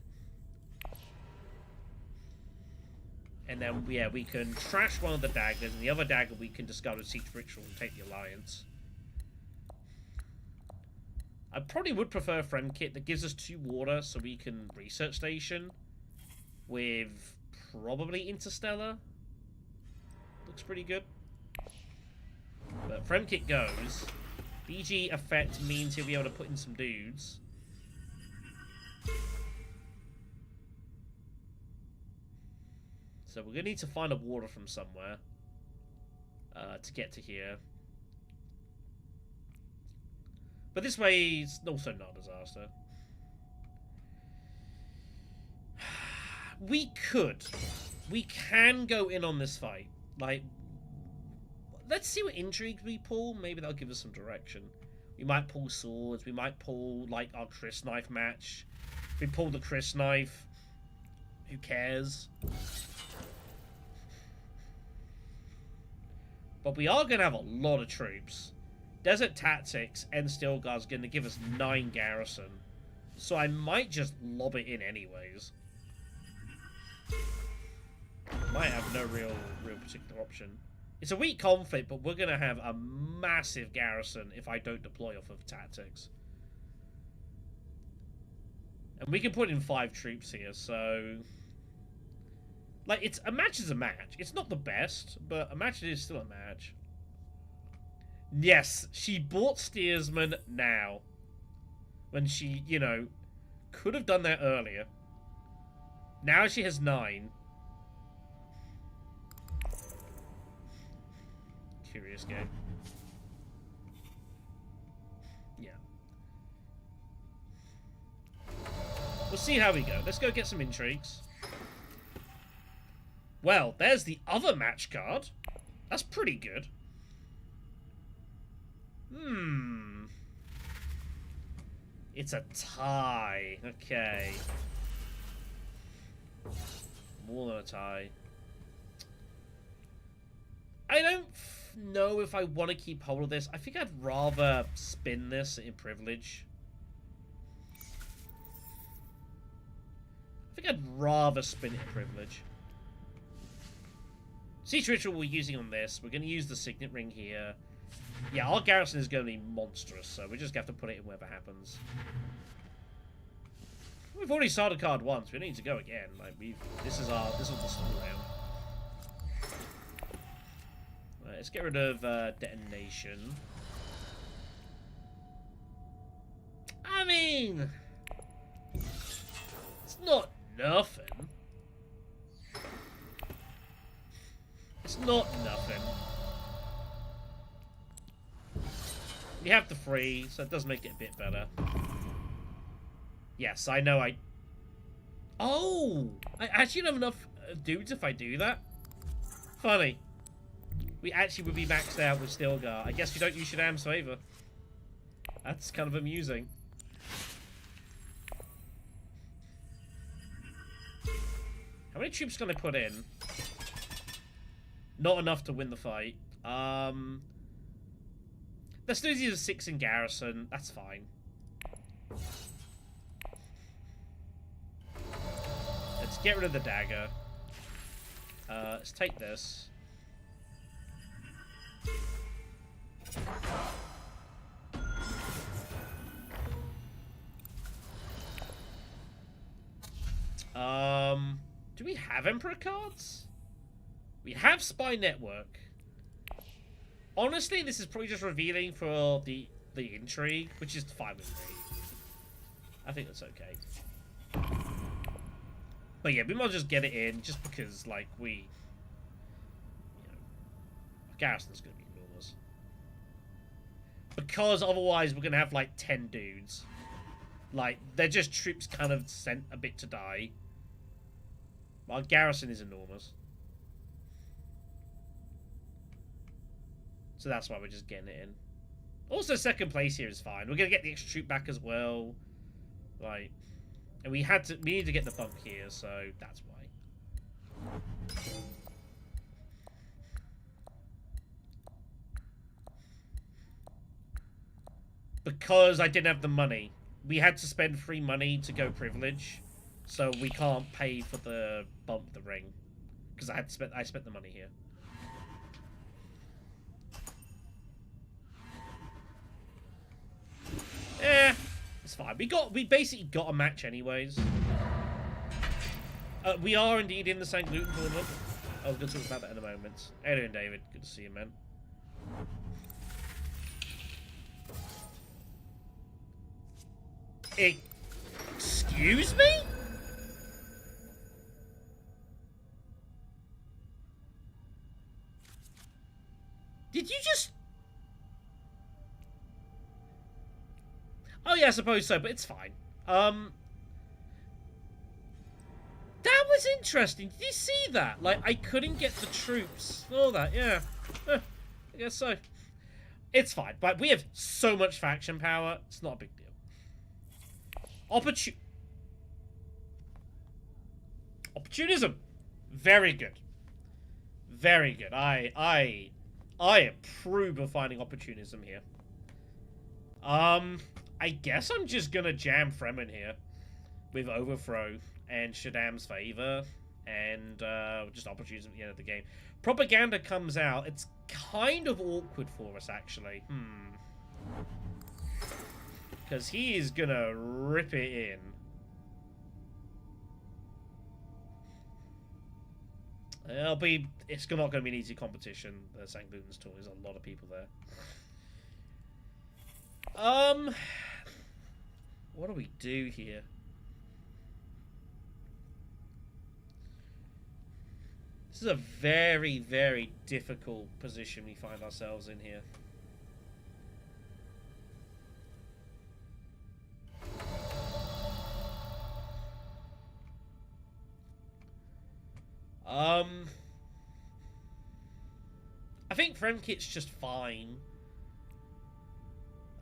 Speaker 1: And then, yeah, we can trash one of the daggers, and the other dagger we can discard a Siege Ritual and take the Alliance. I probably would prefer a Friend Kit that gives us 2 water, so we can Research Station with probably Interstellar. Looks pretty good. But Friend Kit goes. BG effect means he'll be able to put in some dudes. So we're going to need to find a water from somewhere to get to here. But this way is also not a disaster. We can go in on this fight. Like, let's see what intrigues we pull. Maybe that'll give us some direction. We might pull swords. We might pull, like, our Chris Knife match. If we pull the Chris Knife, who cares? But we are going to have a lot of troops. Desert Tactics and Stilgar's going to give us 9 garrison. So I might just lob it in anyways. Might have no real particular option. It's a weak conflict, but we're going to have a massive garrison if I don't deploy off of tactics. And we can put in 5 troops here, so... Like, it's a match is a match. It's not the best, but a match is still a match. Yes, she bought steersman now. When she, you know, could have done that earlier. Now she has 9. Curious game. Yeah. We'll see how we go. Let's go get some intrigues. Well, there's the other match card. That's pretty good. It's a tie. Okay. More than a tie. I don't know if I want to keep hold of this. I think I'd rather spin this in privilege. I think I'd rather spin it in privilege. Siege Ritual we're using on this. We're going to use the Signet Ring here. Yeah, our garrison is going to be monstrous, so we just have to put it in wherever happens. We've already started card once. We need to go again. Like this is the stall round. Right, let's get rid of detonation. I mean, it's not nothing. It's not nothing. We have the 3, so it does make it a bit better. Yes, I know Oh! I actually don't have enough dudes if I do that. Funny. We actually would be maxed out with Stilgar. I guess we don't use Shaddam's favor. That's kind of amusing. How many troops can I put in? Not enough to win the fight. Let's do these as 6 in garrison. That's fine. Let's get rid of the dagger. Let's take this. Do we have Emperor cards? We have Spy Network. Honestly, this is probably just revealing for the intrigue, which is fine with me. I think that's okay. But yeah, we might just get it in, just because, like, our garrison's going to be enormous. Because otherwise we're going to have, like, 10 dudes. Like, they're just troops kind of sent a bit to die. Our garrison is enormous. So that's why we're just getting it in. Also, second place here is fine. We're going to get the extra troop back as well. Like, and we need to get the bump here, so that's why. Because I didn't have the money. We had to spend free money to go privilege, so we can't pay for the bump the ring. Because I spent the money here. It's fine. We basically got a match anyways. We are indeed in the St. Luton tournament. I was going to talk about that in a moment. How you doing, David? Good to see you, man. Excuse me? Did you just... Oh yeah, I suppose so, but it's fine. That was interesting. Did you see that? Like, I couldn't get the troops. All that, yeah. I guess so. It's fine. But we have so much faction power. It's not a big deal. Opportunism. Very good. Very good. I approve of finding opportunism here. I guess I'm just gonna jam Fremen here with Overthrow and Shaddam's favor and just opportunism at the end of the game. Propaganda comes out. It's kind of awkward for us, actually. Because he is gonna rip it in. It's not going to be an easy competition. The St. Luton's tour. There's a lot of people there. What do we do here? This is a very, very difficult position we find ourselves in here. I think Fremkit's just fine.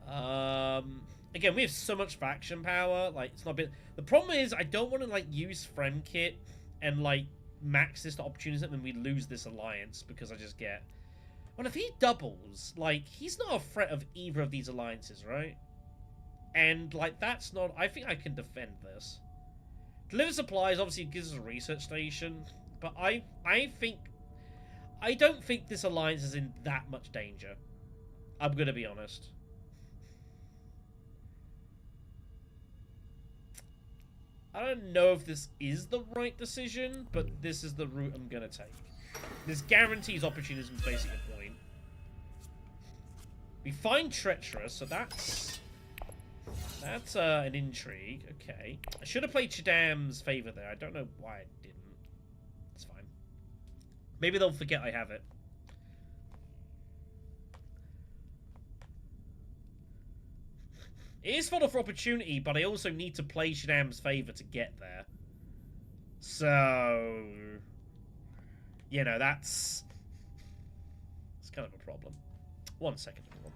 Speaker 1: Again, we have so much faction power. Like, it's not a bit. The problem is, I don't want to like use Fremkit and like max this to opportunism, and we lose this alliance because I just get. Well, if he doubles, like, he's not a threat of either of these alliances, right? And like, that's not. I think I can defend this. Deliver supplies obviously gives us a research station, but I don't think this alliance is in that much danger. I'm gonna be honest. I don't know if this is the right decision, but this is the route I'm gonna take. This guarantees opportunism, is basically the point. We find treacherous, so that's an intrigue. Okay, I should have played Chadam's favor there. I don't know why I didn't. It's fine. Maybe they'll forget I have it. It is fodder for opportunity, but I also need to play Shadam's favor to get there. So, you know, that's kind of a problem. 1 second, everyone.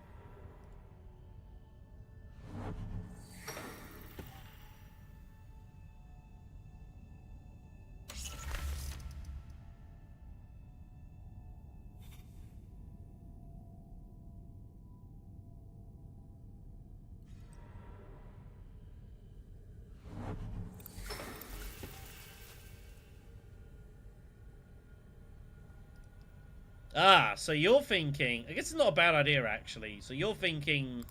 Speaker 1: Ah, so you're thinking... I guess it's not a bad idea, actually. So you're thinking...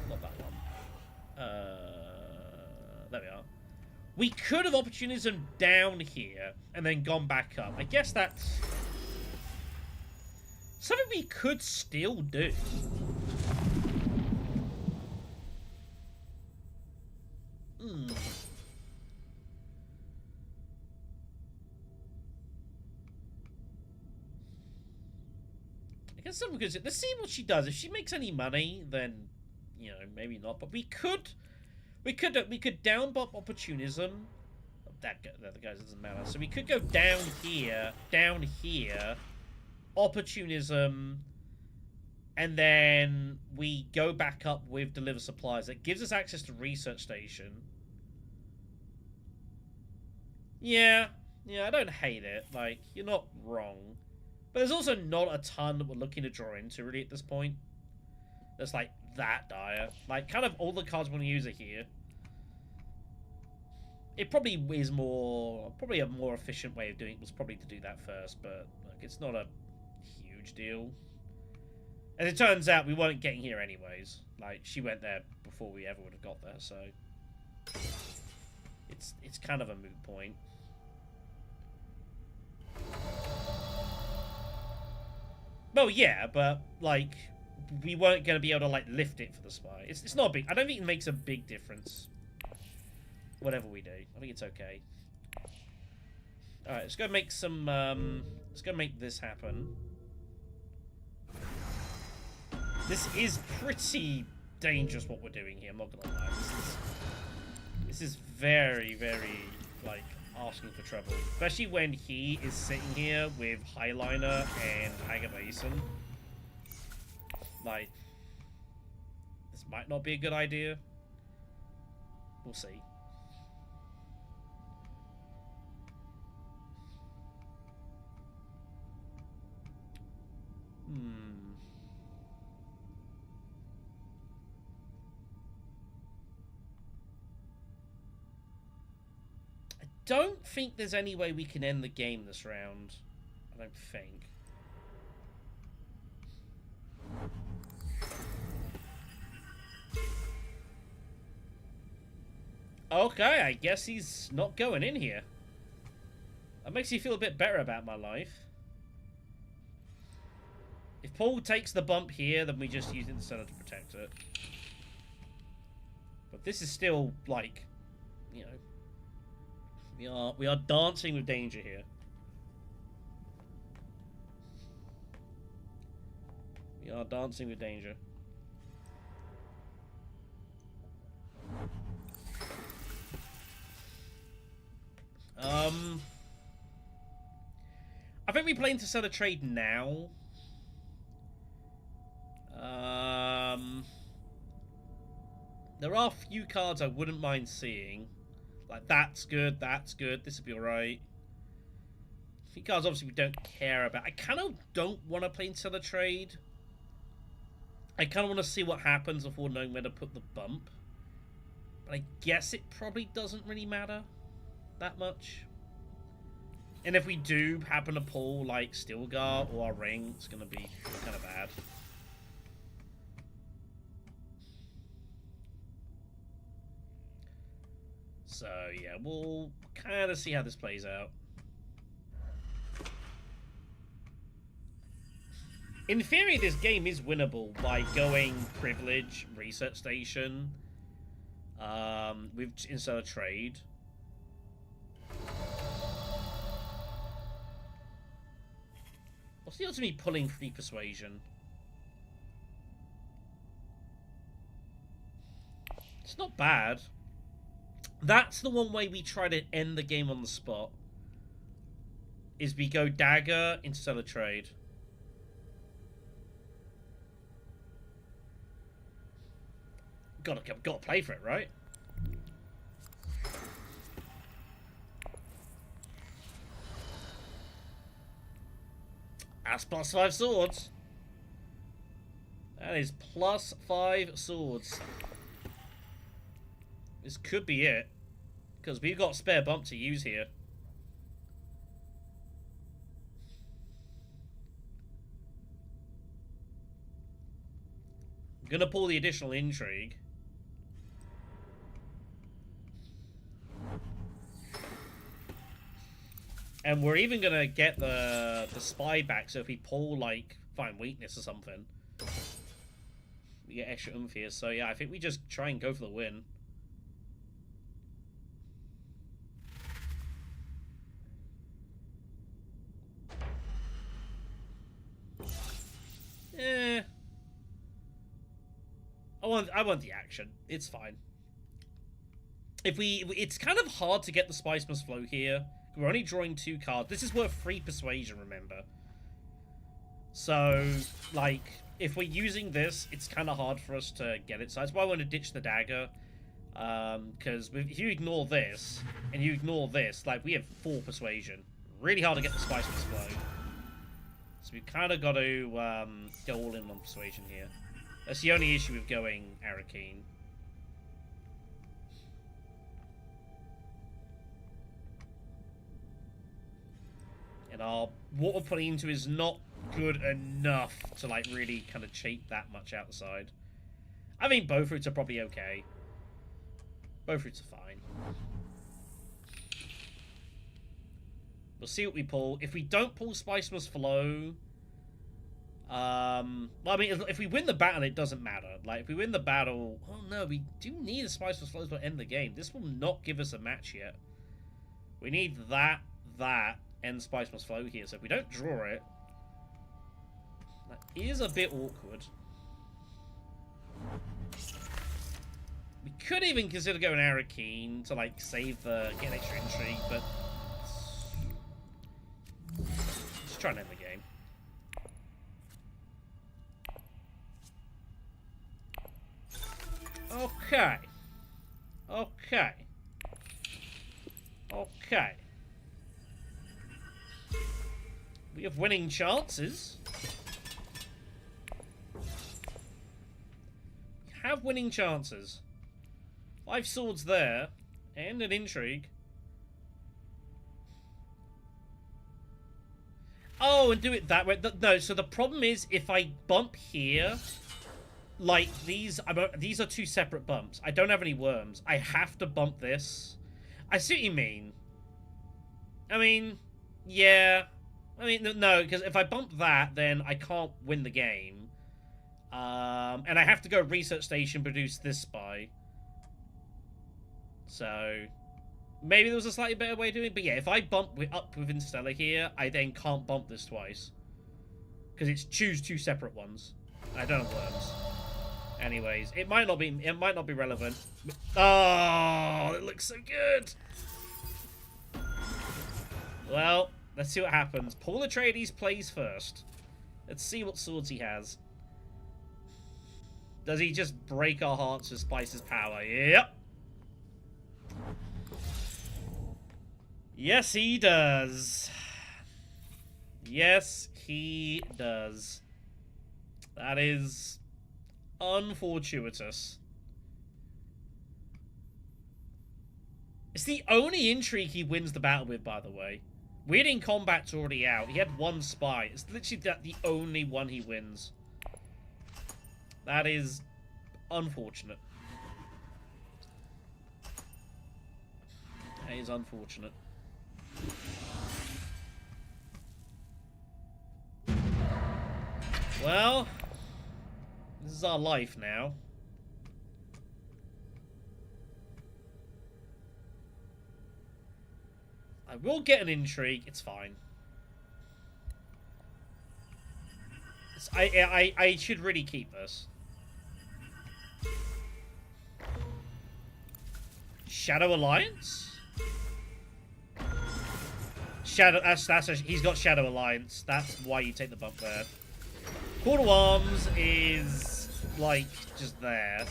Speaker 1: Not that one. There we are. We could have opportunism down here and then gone back up. I guess that's... something we could still do. Because let's see what she does. If she makes any money, then you know, maybe not. But we could down bump opportunism. The guys doesn't matter. So we could go down here, opportunism, and then we go back up with deliver supplies. That gives us access to research station. Yeah, I don't hate it. Like, you're not wrong. But there's also not a ton that we're looking to draw into, really, at this point. That's, like, that dire. Like, kind of all the cards we want to use are here. It probably is more... probably a more efficient way of doing it was probably to do that first, but, look, it's not a huge deal. As it turns out, we weren't getting here anyways. Like, she went there before we ever would have got there, so... It's kind of a moot point. Well, yeah, but, like, we weren't going to be able to, like, lift it for the spy. It's not a big... I don't think it makes a big difference. Whatever we do. I think it's okay. Alright, let's go make some, let's go make this happen. This is pretty dangerous what we're doing here, I'm not gonna lie. This is very, very, like... asking for trouble. Especially when he is sitting here with Highliner and Hager Basin. Like, this might not be a good idea. We'll see. I don't think there's any way we can end the game this round. I don't think. Okay, I guess he's not going in here. That makes me feel a bit better about my life. If Paul takes the bump here, then we just use it instead to protect it. But this is still, like, you know, we are dancing with danger here. We are dancing with danger. I think we play into sell a trade now. There are a few cards I wouldn't mind seeing. Like, that's good, this would be alright. A few cards, obviously, we don't care about. I kind of don't want to play into sell a trade. I kind of want to see what happens before knowing where to put the bump. But I guess it probably doesn't really matter that much. And if we do happen to pull, like, Stilgar or our ring, it's going to be kind of bad. So, yeah, we'll kind of see how this plays out. In theory, this game is winnable by going Privilege, Research Station, with insert a trade. What's the odds of me pulling free Persuasion? It's not bad. That's the one way we try to end the game on the spot. Is we go dagger into sell a trade. Gotta play for it, right? That's +5 swords. That is +5 swords. This could be it. Because we've got spare bump to use here. I'm gonna pull the additional intrigue. And we're even gonna get the spy back, so if we pull, like, find weakness or something, we get extra oomph here. So yeah, I think we just try and go for the win. I want the action. It's fine. It's kind of hard to get the Spice Must Flow here. We're only drawing 2 cards. This is worth 3 Persuasion, remember. So, like, if we're using this, it's kind of hard for us to get it. So that's why I want to ditch the dagger. Because if you ignore this, and you ignore this, like, we have 4 Persuasion. Really hard to get the Spice Must Flow. So we've kind of got to go all in on Persuasion here. That's the only issue with going Arakeen. And our what we're putting into is not good enough to, like, really kind of cheat that much outside. I think both routes are probably okay. Both routes are fine. We'll see what we pull. If we don't pull Spice Must Flow... well, I mean, if we win the battle, it doesn't matter. Like, if we win the battle... Oh, no, we do need a Spice Must Flow to end the game. This will not give us a match yet. We need that, and Spice Must Flow here. So if we don't draw it... That is a bit awkward. We could even consider going Arakeen to, like, save the... get extra intrigue, but... Just try and end the game. Okay. Okay. Okay. We have winning chances. We have winning chances. 5 swords there, and an intrigue. Oh, and do it that way. No, so the problem is if I bump here, like these are two separate bumps. I don't have any worms. I have to bump this. I see what you mean. I mean, yeah. I mean, no, because if I bump that, then I can't win the game. And I have to go research station, produce this spy. So, maybe there was a slightly better way of doing it. But yeah, if I bump up with Interstellar here, I then can't bump this twice. Because it's choose two separate ones. I don't have worms. Anyways, it might not be relevant. Oh, it looks so good. Well, let's see what happens. Paul Atreides plays first. Let's see what swords he has. Does he just break our hearts with Spice's power? Yep. Yes, he does. Yes, he does. That is unfortuitous. It's the only intrigue he wins the battle with, by the way. Weird in Combat's already out. He had one spy. It's literally the only one he wins. That is unfortunate. That is unfortunate. Well, this is our life now. I will get an intrigue. It's fine. I should really keep this. Shadow Alliance? He's got Shadow Alliance. That's why you take the bump there. Call to Arms is like just there.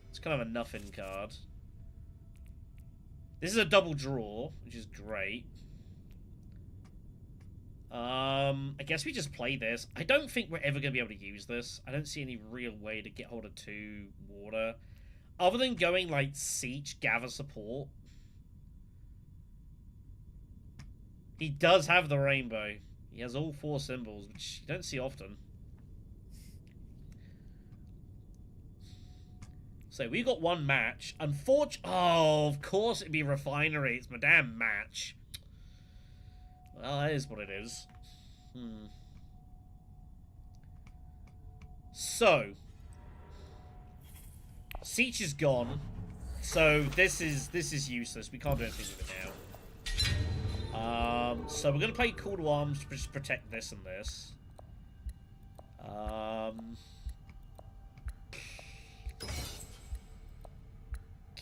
Speaker 1: It's kind of a nothing card. This is a double draw, which is great. I guess we just play this. I don't think we're ever going to be able to use this. I don't see any real way to get hold of 2 water. Other than going, like, Siege, gather support. He does have the rainbow. He has all 4 symbols, which you don't see often. So, we got 1 match. Oh, of course it'd be Refinery. It's my damn match. Well, that is what it is. So, Siege is gone. So this is useless. We can't do anything with it now. So we're gonna play Call to Arms to just protect this and this.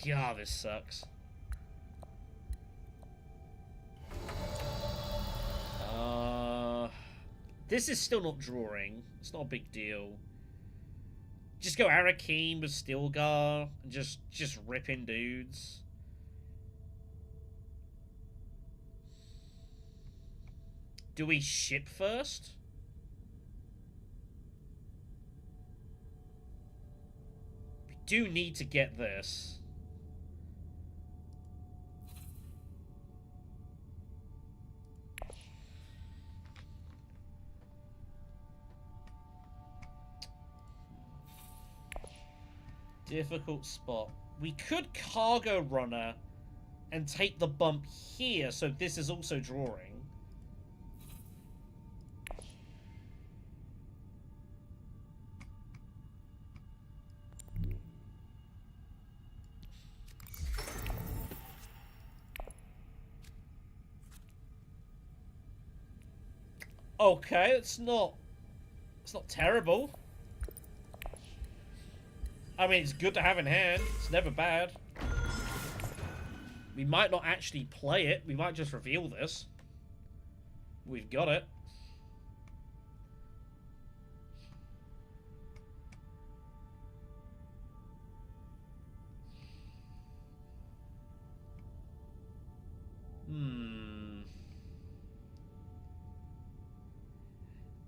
Speaker 1: God, this sucks. This is still not drawing. It's not a big deal. Just go Arakim with Stilgar and just ripping dudes. Do we ship first? We do need to get this. Difficult spot. We could Cargo Runner and take the bump here, so this is also drawing. Okay, it's not terrible. I mean, it's good to have in hand. It's never bad. We might not actually play it. We might just reveal this. We've got it.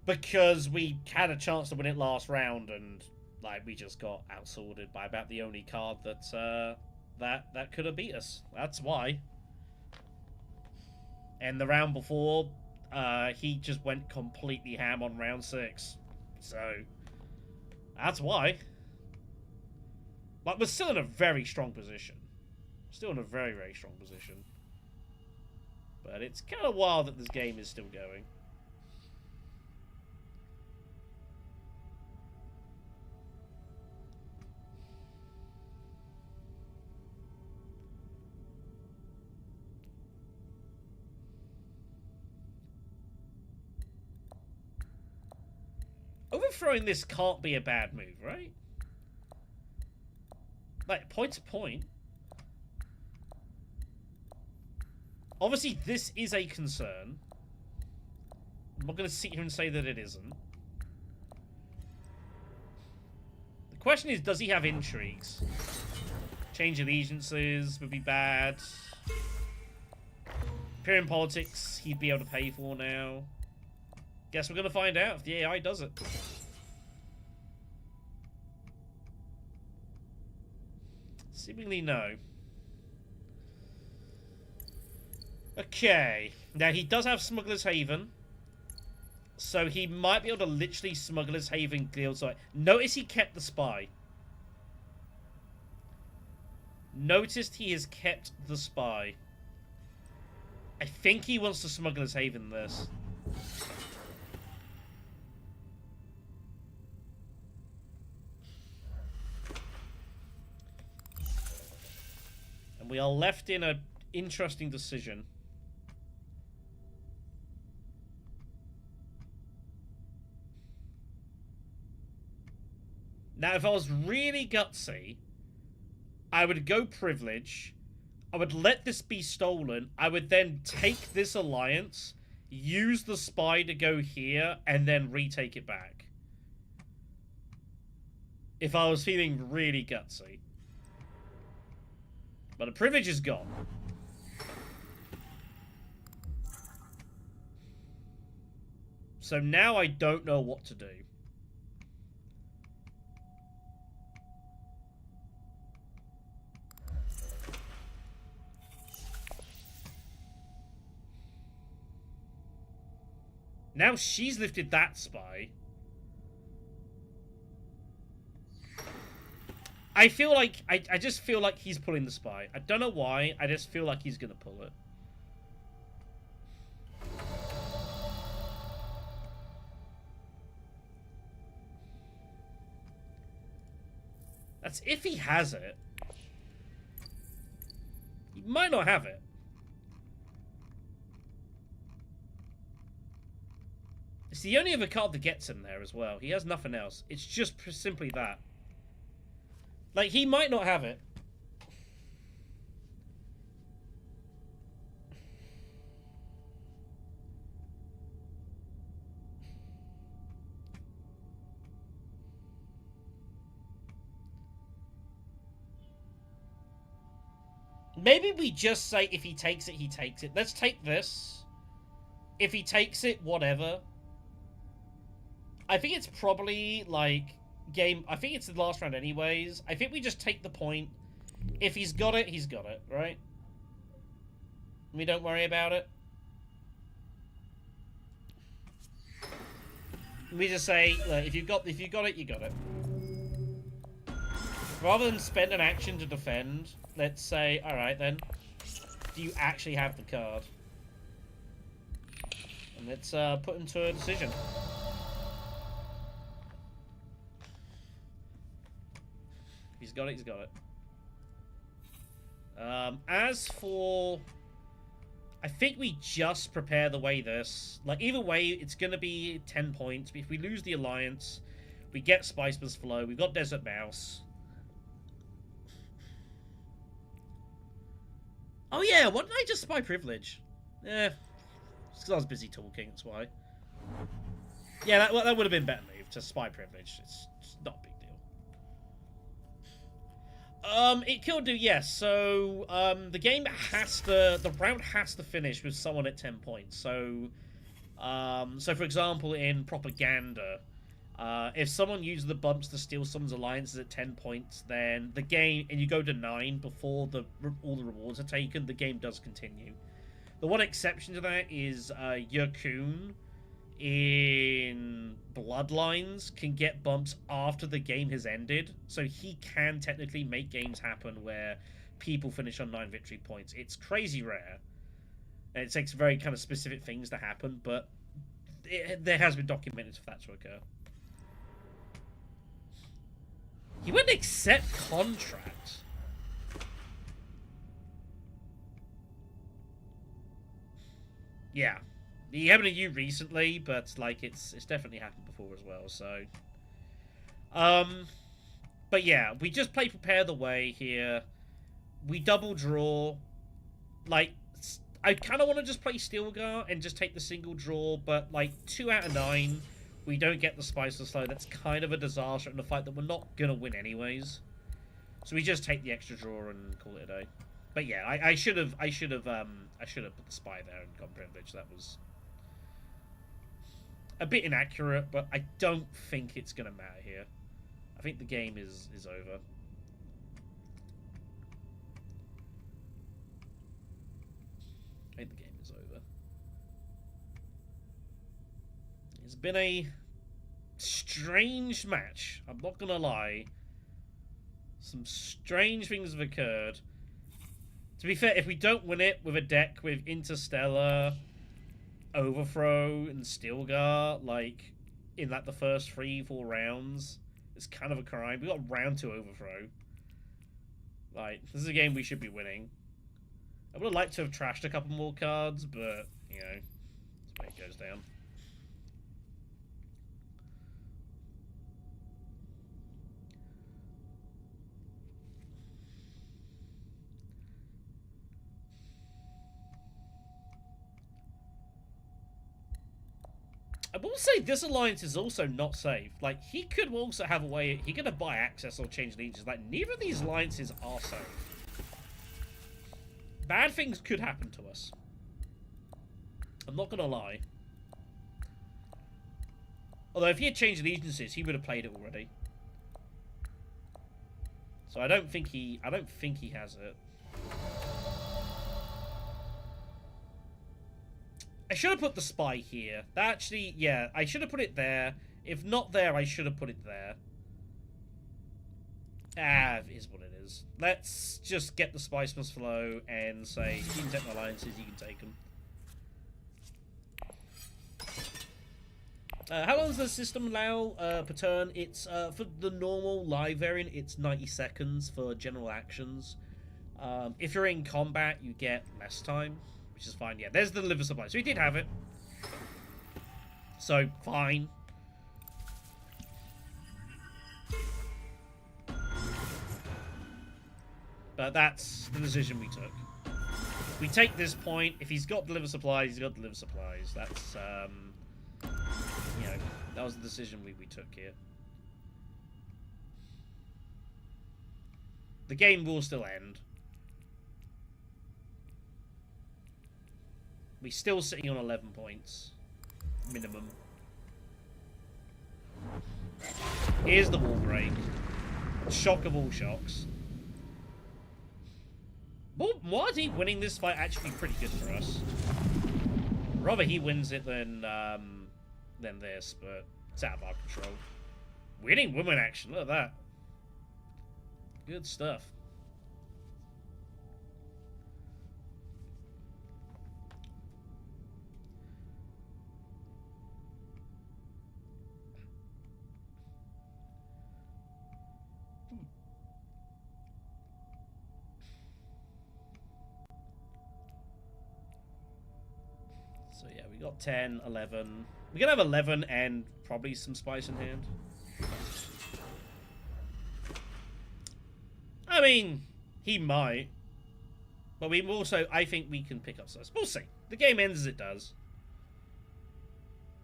Speaker 1: Because we had a chance to win it last round, and like we just got outsorted by about the only card that that could have beat us. That's why. And the round before, he just went completely ham on round 6. So, that's why. Like, we're still in a very strong position. Still in a very, very strong position. But it's kind of wild that this game is still going. Overthrowing this can't be a bad move, right? Like, point to point. Obviously, this is a concern. I'm not going to sit here and say that it isn't. The question is, does he have intrigues? Change allegiances would be bad. Imperial politics, he'd be able to pay for now. Guess we're going to find out if the AI does it. Seemingly no. Okay. Now, he does have Smuggler's Haven. So he might be able to literally Smuggler's Haven Guildside. Notice he kept the spy. Noticed he has kept the spy. I think he wants to Smuggler's Haven this. And we are left in an interesting decision. Now, if I was really gutsy, I would go privilege. I would let this be stolen. I would then take this alliance, use the spy to go here, and then retake it back. If I was feeling really gutsy. But the privilege is gone. So now I don't know what to do. Now she's lifted that spy. I feel like... I just feel like he's pulling the spy. I don't know why. I just feel like he's going to pull it. That's if he has it. He might not have it. It's the only other card that gets him there as well. He has nothing else. It's just simply that. Like, he might not have it. Maybe we just say if he takes it, he takes it. Let's take this. If he takes it, whatever. I think it's probably, like, game... I think it's the last round anyways. I think we just take the point. If he's got it, he's got it, right? We don't worry about it. We just say, look, if you got it, you got it. Rather than spend an action to defend, let's say, alright then, do you actually have the card? And let's put him to a decision. He's got it, he's got it. As for... I think we just prepare the way this. Like, either way, it's going to be 10 points. If we lose the Alliance, we get Spiceman's Flow. We've got Desert Mouse. Oh, yeah, why didn't I just spy Privilege? Eh, because I was busy talking, that's why. Yeah, that would have been a better move, to spy Privilege. It's not a big deal. It could do, yes. So, the game has to... The round has to finish with someone at 10 points. So, for example, in Propaganda, if someone uses the bumps to steal someone's alliances at 10 points, then the game... And you go to 9 before all the rewards are taken, the game does continue. The one exception to that is Yukun in Bloodlines can get bumps after the game has ended, so he can technically make games happen where people finish on 9 victory points. It's crazy rare, and it takes very kind of specific things to happen, but there has been documented for that to occur. He wouldn't accept contract. Yeah. He happened to you recently, but like it's definitely happened before as well, so but yeah, we just play Prepare the Way here. We double draw. Like, I kind of want to just play Stilgar and just take the single draw, but like 2 out of 9, we don't get the Spice or Slow. That's kind of a disaster in a fight that we're not gonna win anyways. So we just take the extra draw and call it a day. But yeah, I should have put the Spy there and got Privilege. That was a bit inaccurate, but I don't think it's gonna matter here. I think the game is over. I think the game is over. It's been a strange match. I'm not gonna lie. Some strange things have occurred. To be fair, if we don't win it with a deck with Interstellar, Overthrow, and Stilgar, like, in like the first 3-4 rounds, it's kind of a crime. We got round 2 Overthrow. Like, this is a game we should be winning. I would have liked to have trashed a couple more cards, but, you know, that's the way it goes down. I will say this alliance is also not safe. Like, he could also have a way... He could have buy access or change legions. Like, neither of these alliances are safe. Bad things could happen to us. I'm not gonna lie. Although, if he had changed allegiances, he would have played it already. So I don't think he has it. I should have put the Spy here. That actually, yeah, I should have put it there. If not there, I should have put it there. Ah, it is what it is. Let's just get the Spice must flow and say, you can take my alliances, you can take them. How long does the system allow per turn? It's, for the normal live variant, it's 90 seconds for general actions. If you're in combat, you get less time, which is fine. Yeah, there's the liver supply. So he did have it. So, fine. But that's the decision we took. We take this point. If he's got deliver supplies, he's got deliver supplies. That's, you know, that was the decision we took here. The game will still end. We're still sitting on 11 points. Minimum. Here's the wall break. Shock of all shocks. Marty winning this fight actually pretty good for us. Rather he wins it than this, but it's out of our control. Winning woman action, look at that. Good stuff. So yeah, we got 10, 11. We're gonna have 11 and probably some spice in hand. I mean, he might. But we also, I think we can pick up some. We'll see. The game ends as it does.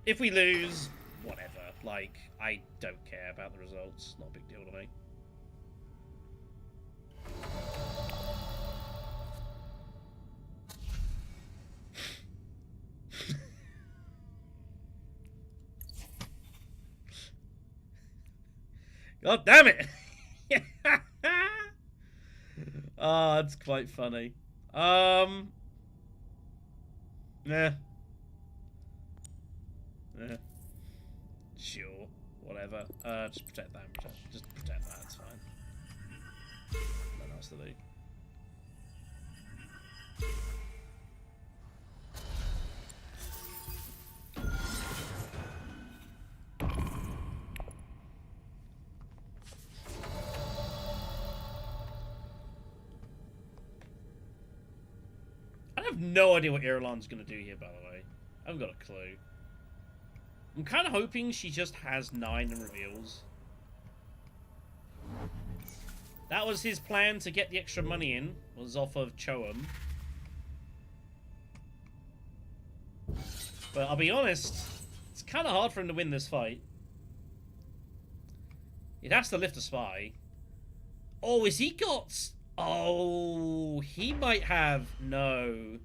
Speaker 1: If we lose, whatever. Like, I don't care about the results. Not a big deal to me. God damn it! Oh, that's quite funny. Yeah. Yeah. Sure. Whatever. Just protect that. Just protect that. It's fine. Nothing else to do. I have no idea what Irulan's going to do here, by the way. I haven't got a clue. I'm kind of hoping she just has 9 and reveals. That was his plan to get the extra money in, was off of Cho'um. But I'll be honest, it's kind of hard for him to win this fight. It has to lift a spy. Oh, is he got... Oh, he might have... No.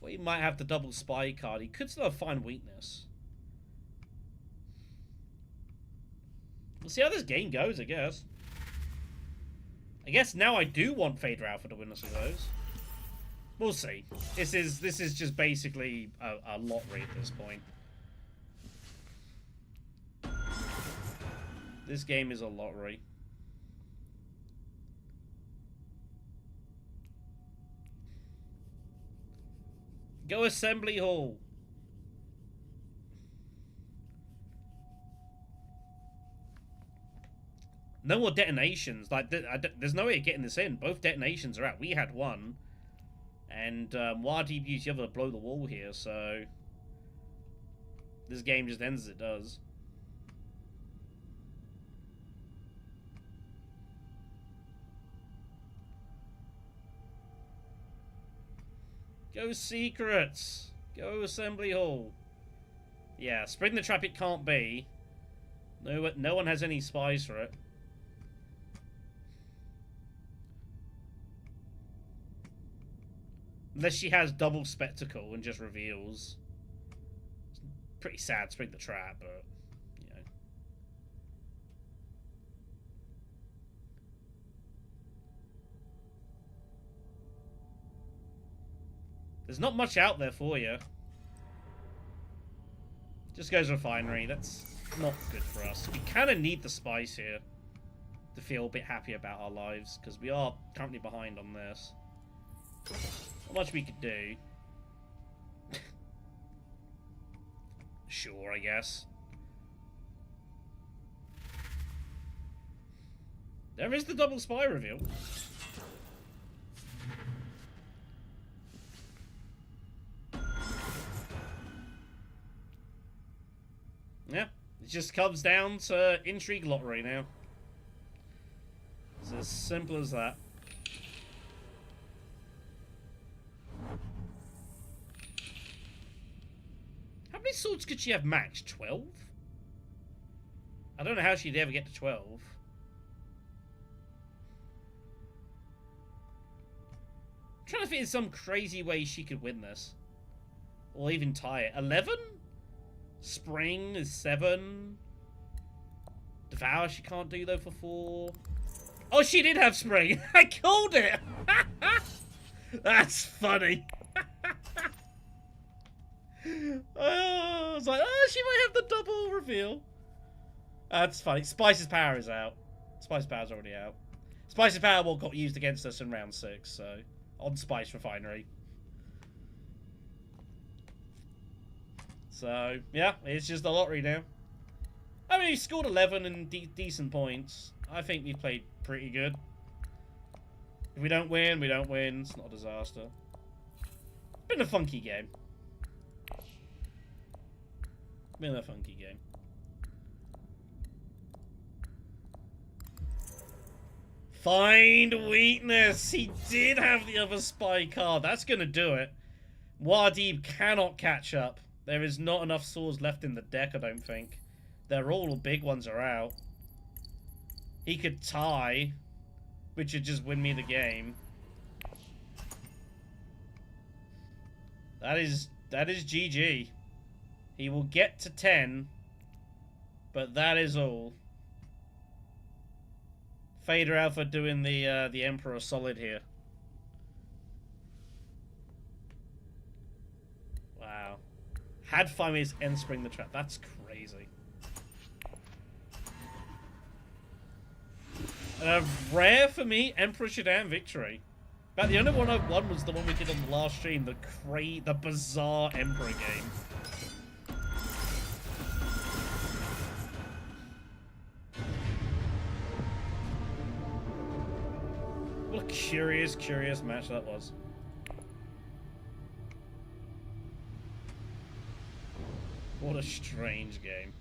Speaker 1: Well, he might have the double spy card. He could still have Find Weakness. We'll see how this game goes, I guess. I guess now I do want Fader Alpha to win us of those. We'll see. This is just basically a lottery at this point. This game is a lottery. Go Assembly Hall. No more detonations. Like, there's no way of getting this in. Both detonations are out. We had one. And Wadi used the other to blow the wall here, so... This game just ends as it does. Go Secrets! Go Assembly Hall! Yeah, Spring the Trap it can't be. No one has any spies for it. Unless she has double spectacle and just reveals. It's pretty sad, Spring the Trap, but, you know. There's not much out there for you. Just goes Refinery. That's not good for us. We kind of need the spice here to feel a bit happy about our lives, because we are currently behind on this. Not much we could do. Sure, I guess. There is the double spy reveal. Yeah, it just comes down to Intrigue Lottery now. It's as simple as that. How many swords could she have matched? 12? I don't know how she'd ever get to 12. I'm trying to think of some crazy way she could win this. Or even tie it. 11? Spring is 7. Devour she can't do though for 4. Oh, she did have Spring! I called it! That's funny. I was like, oh, she might have the double reveal. That's funny. Spice's Power is out. Spice's Power's already out. Spice's Power got used against us in round 6, so... On Spice Refinery. So, yeah, it's just a lottery now. I mean, we scored 11 and decent points. I think we played pretty good. If we don't win, we don't win. It's not a disaster. Been a funky game. Been a funky game. Find Weakness! He did have the other spy card. That's going to do it. Wadib cannot catch up. There is not enough swords left in the deck, I don't think. They're all the big ones are out. He could tie, which would just win me the game. That is GG. He will get to 10, but that is all. Fader Alpha doing the Emperor solid here. Had 5 minutes and spring the trap. That's crazy. And a rare for me, Emperor Shadan victory. But the only one I won was the one we did on the last stream, the bizarre Emperor game. What a curious, curious match that was. What a strange game.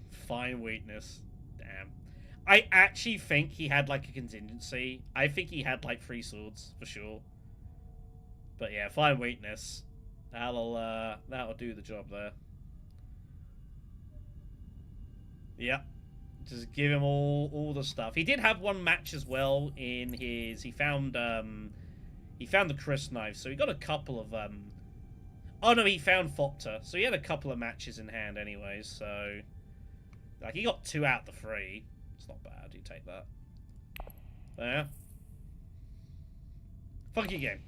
Speaker 1: Fine weakness. Damn. I actually think he had like a contingency. I think he had like 3 swords for sure. But yeah, fine weakness. That'll do the job there. Yep. Just give him all the stuff. He did have one match as well in his. He found the Chris knife, so he got a couple of Oh no, he found Fopter, so he had a couple of matches in hand, anyways. So like he got 2 out of the 3. It's not bad. You take that. Yeah. Funky game.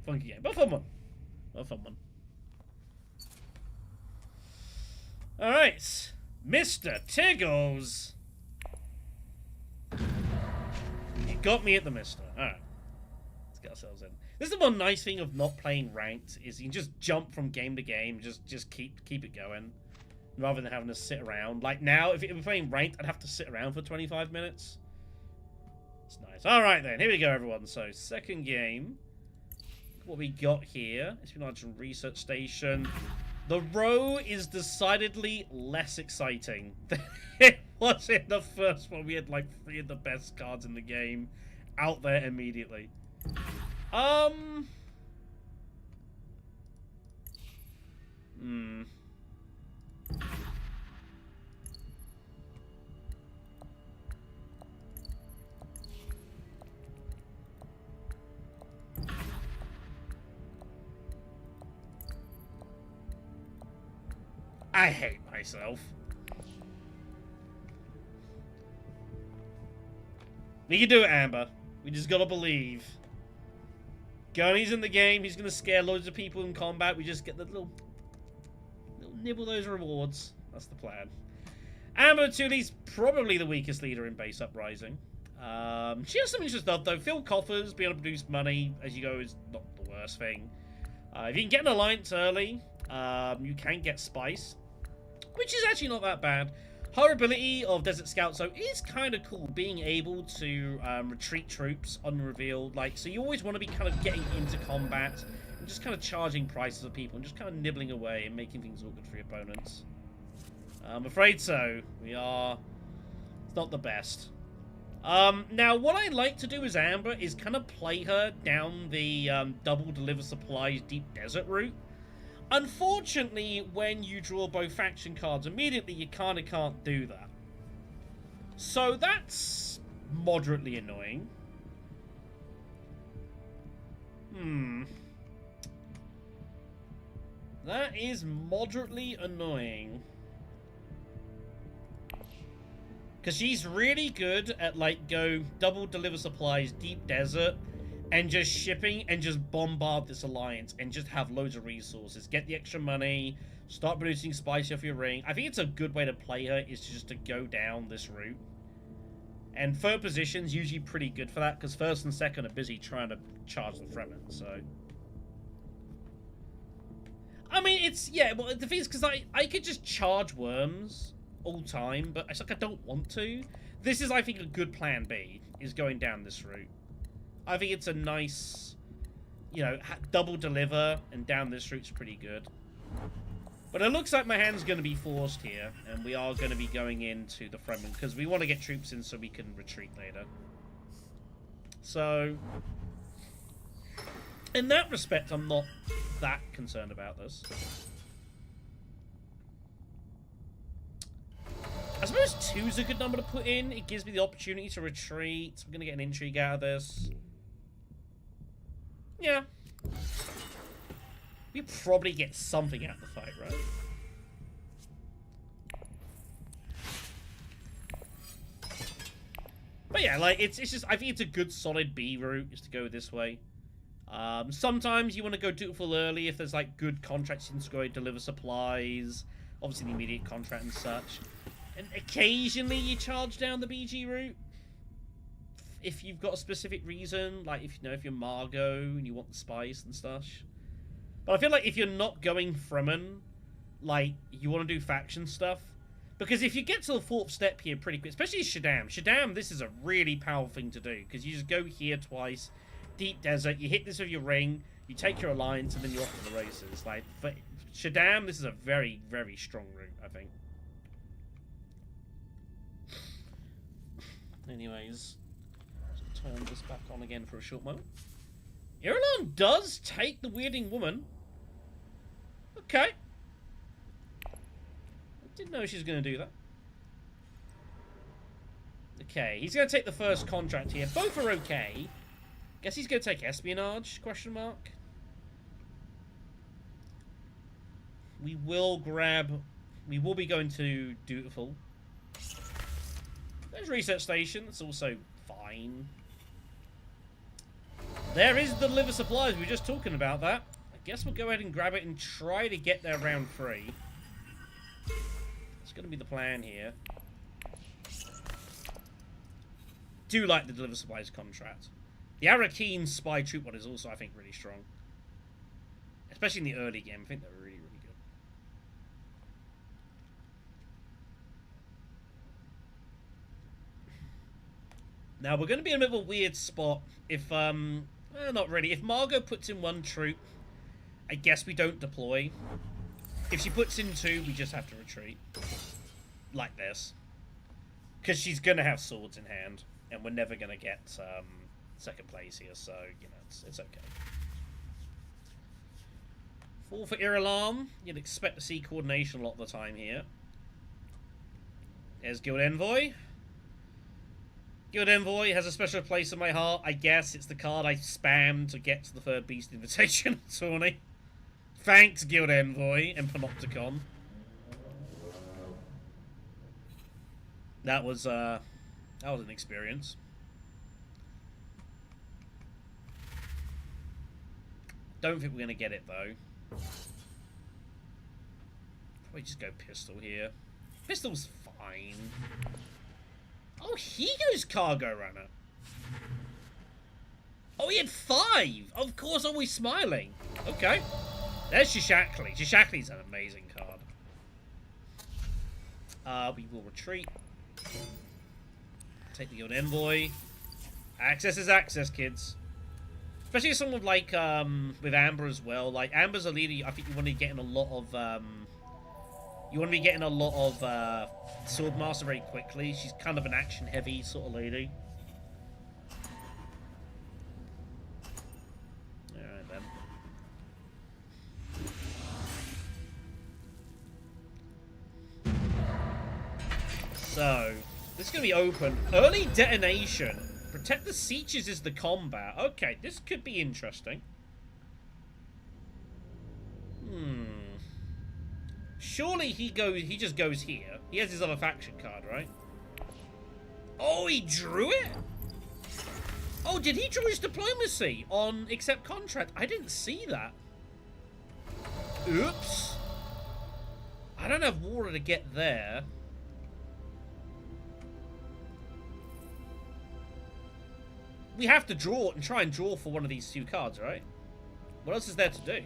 Speaker 1: Funky game, but fun one. A fun one. All right. Mr. Tiggles! You got me at the mister. Alright. Let's get ourselves in. This is the one nice thing of not playing ranked, is you can just jump from game to game, just keep it going. Rather than having to sit around. Like now, if we're playing ranked, I'd have to sit around for 25 minutes. It's nice. Alright then, here we go everyone. So, second game. What we got here. Espionage and Research Station. The row is decidedly less exciting than it was in the first one. We had like 3 of the best cards in the game out there immediately. I hate myself. We can do it, Amber. We just gotta believe. Gurney's in the game. He's gonna scare loads of people in combat. We just get the little nibble those rewards. That's the plan. Amber Tooley's probably the weakest leader in base Uprising. She has some interesting stuff though. Fill coffers, be able to produce money as you go is not the worst thing. If you can get an alliance early, you can get spice. Which is actually not that bad. Her ability of Desert Scout so is kind of cool, being able to retreat troops unrevealed. Like, so you always want to be kind of getting into combat and just kind of charging prices of people and just kind of nibbling away and making things all good for your opponents. I'm afraid so. It's not the best. Now, what I like to do as Amber is kind of play her down the double deliver supplies deep desert route. Unfortunately, when you draw both faction cards immediately, you kind of can't do that. So that's moderately annoying. That is moderately annoying. Because she's really good at, like, go double deliver supplies, deep desert, and just shipping and just bombard this alliance and just have loads of resources. Get the extra money, start producing spice off your ring. I think it's a good way to play her is just to go down this route. And third position's usually pretty good for that because first and second are busy trying to charge the Fremen, so... I mean, it's... Yeah, well, the thing is, because I could just charge worms all time, but it's like I don't want to. This is, I think, a good plan B, is going down this route. I think it's a nice, you know, double deliver and down this route's pretty good. But it looks like my hand's going to be forced here, and we are going to be going into the Fremen, because we want to get troops in so we can retreat later. So, in that respect, I'm not that concerned about this. I suppose 2's a good number to put in. It gives me the opportunity to retreat. We're going to get an intrigue out of this. Yeah. We probably get something out of the fight, right? But yeah, like, it's just, I think it's a good solid B route, is to go this way. Sometimes you want to go dutiful early if there's like good contracts you can go deliver supplies, obviously the immediate contract and such. And occasionally you charge down the BG route if you've got a specific reason, like if you know if you're Margot and you want the spice and stuff. But I feel like if you're not going Fremen, like you want to do faction stuff, because if you get to the 4th step here pretty quick, especially Shaddam. Shaddam, this is a really powerful thing to do because you just go here twice. Deep desert, you hit this with your ring, you take your alliance, and then you're off to the races. Like, for Shaddam, this is a very, very strong route, I think. Anyways, turn this back on again for a short moment. Irulan does take the Weirding Woman. Okay. I didn't know she was going to do that. Okay, he's going to take the first contract here. Both are okay. Guess he's going to take espionage, question mark. We will be going to dutiful. There's research station, that's also fine. There is the liver supplies, we were just talking about that. I guess we'll go ahead and grab it and try to get there round 3. It's going to be the plan here. Do like the deliver supplies contract. The Arakeen spy troop one is also, I think, really strong. Especially in the early game. I think they're really, really good. Now, we're going to be in a bit of a weird spot if, not really. If Margot puts in 1 troop, I guess we don't deploy. If she puts in 2, we just have to retreat. Like this. Because she's going to have swords in hand. And we're never going to get, second place here, so, you know, it's okay. 4 for Irulan. You'd expect to see coordination a lot of the time here. There's Guild Envoy. Guild Envoy has a special place in my heart. I guess it's the card I spammed to get to the 3rd Beast Invitation tourney. Thanks, Guild Envoy and Panopticon. That was an experience. Don't think we're going to get it, though. Probably just go pistol here. Pistol's fine. Oh, he goes cargo runner. Oh, he had 5. Of course, always smiling. Okay. There's Shishakli. Shishakli's an amazing card. We will retreat. Take the Guild Envoy. Access is access, kids. Especially someone like with Amber as well. Like Amber's a leader. I think you want to be getting a lot of Swordmaster very quickly. She's kind of an action-heavy sort of lady. All right then. So this is gonna be open. Early detonation. Protect the Sieges is the combat. Okay, this could be interesting. Surely he just goes here. He has his other faction card, right? Oh, he drew it? Oh, did he draw his diplomacy on accept contract? I didn't see that. Oops. I don't have water to get there. We have to draw and try and draw for one of these 2 cards, right? What else is there to do?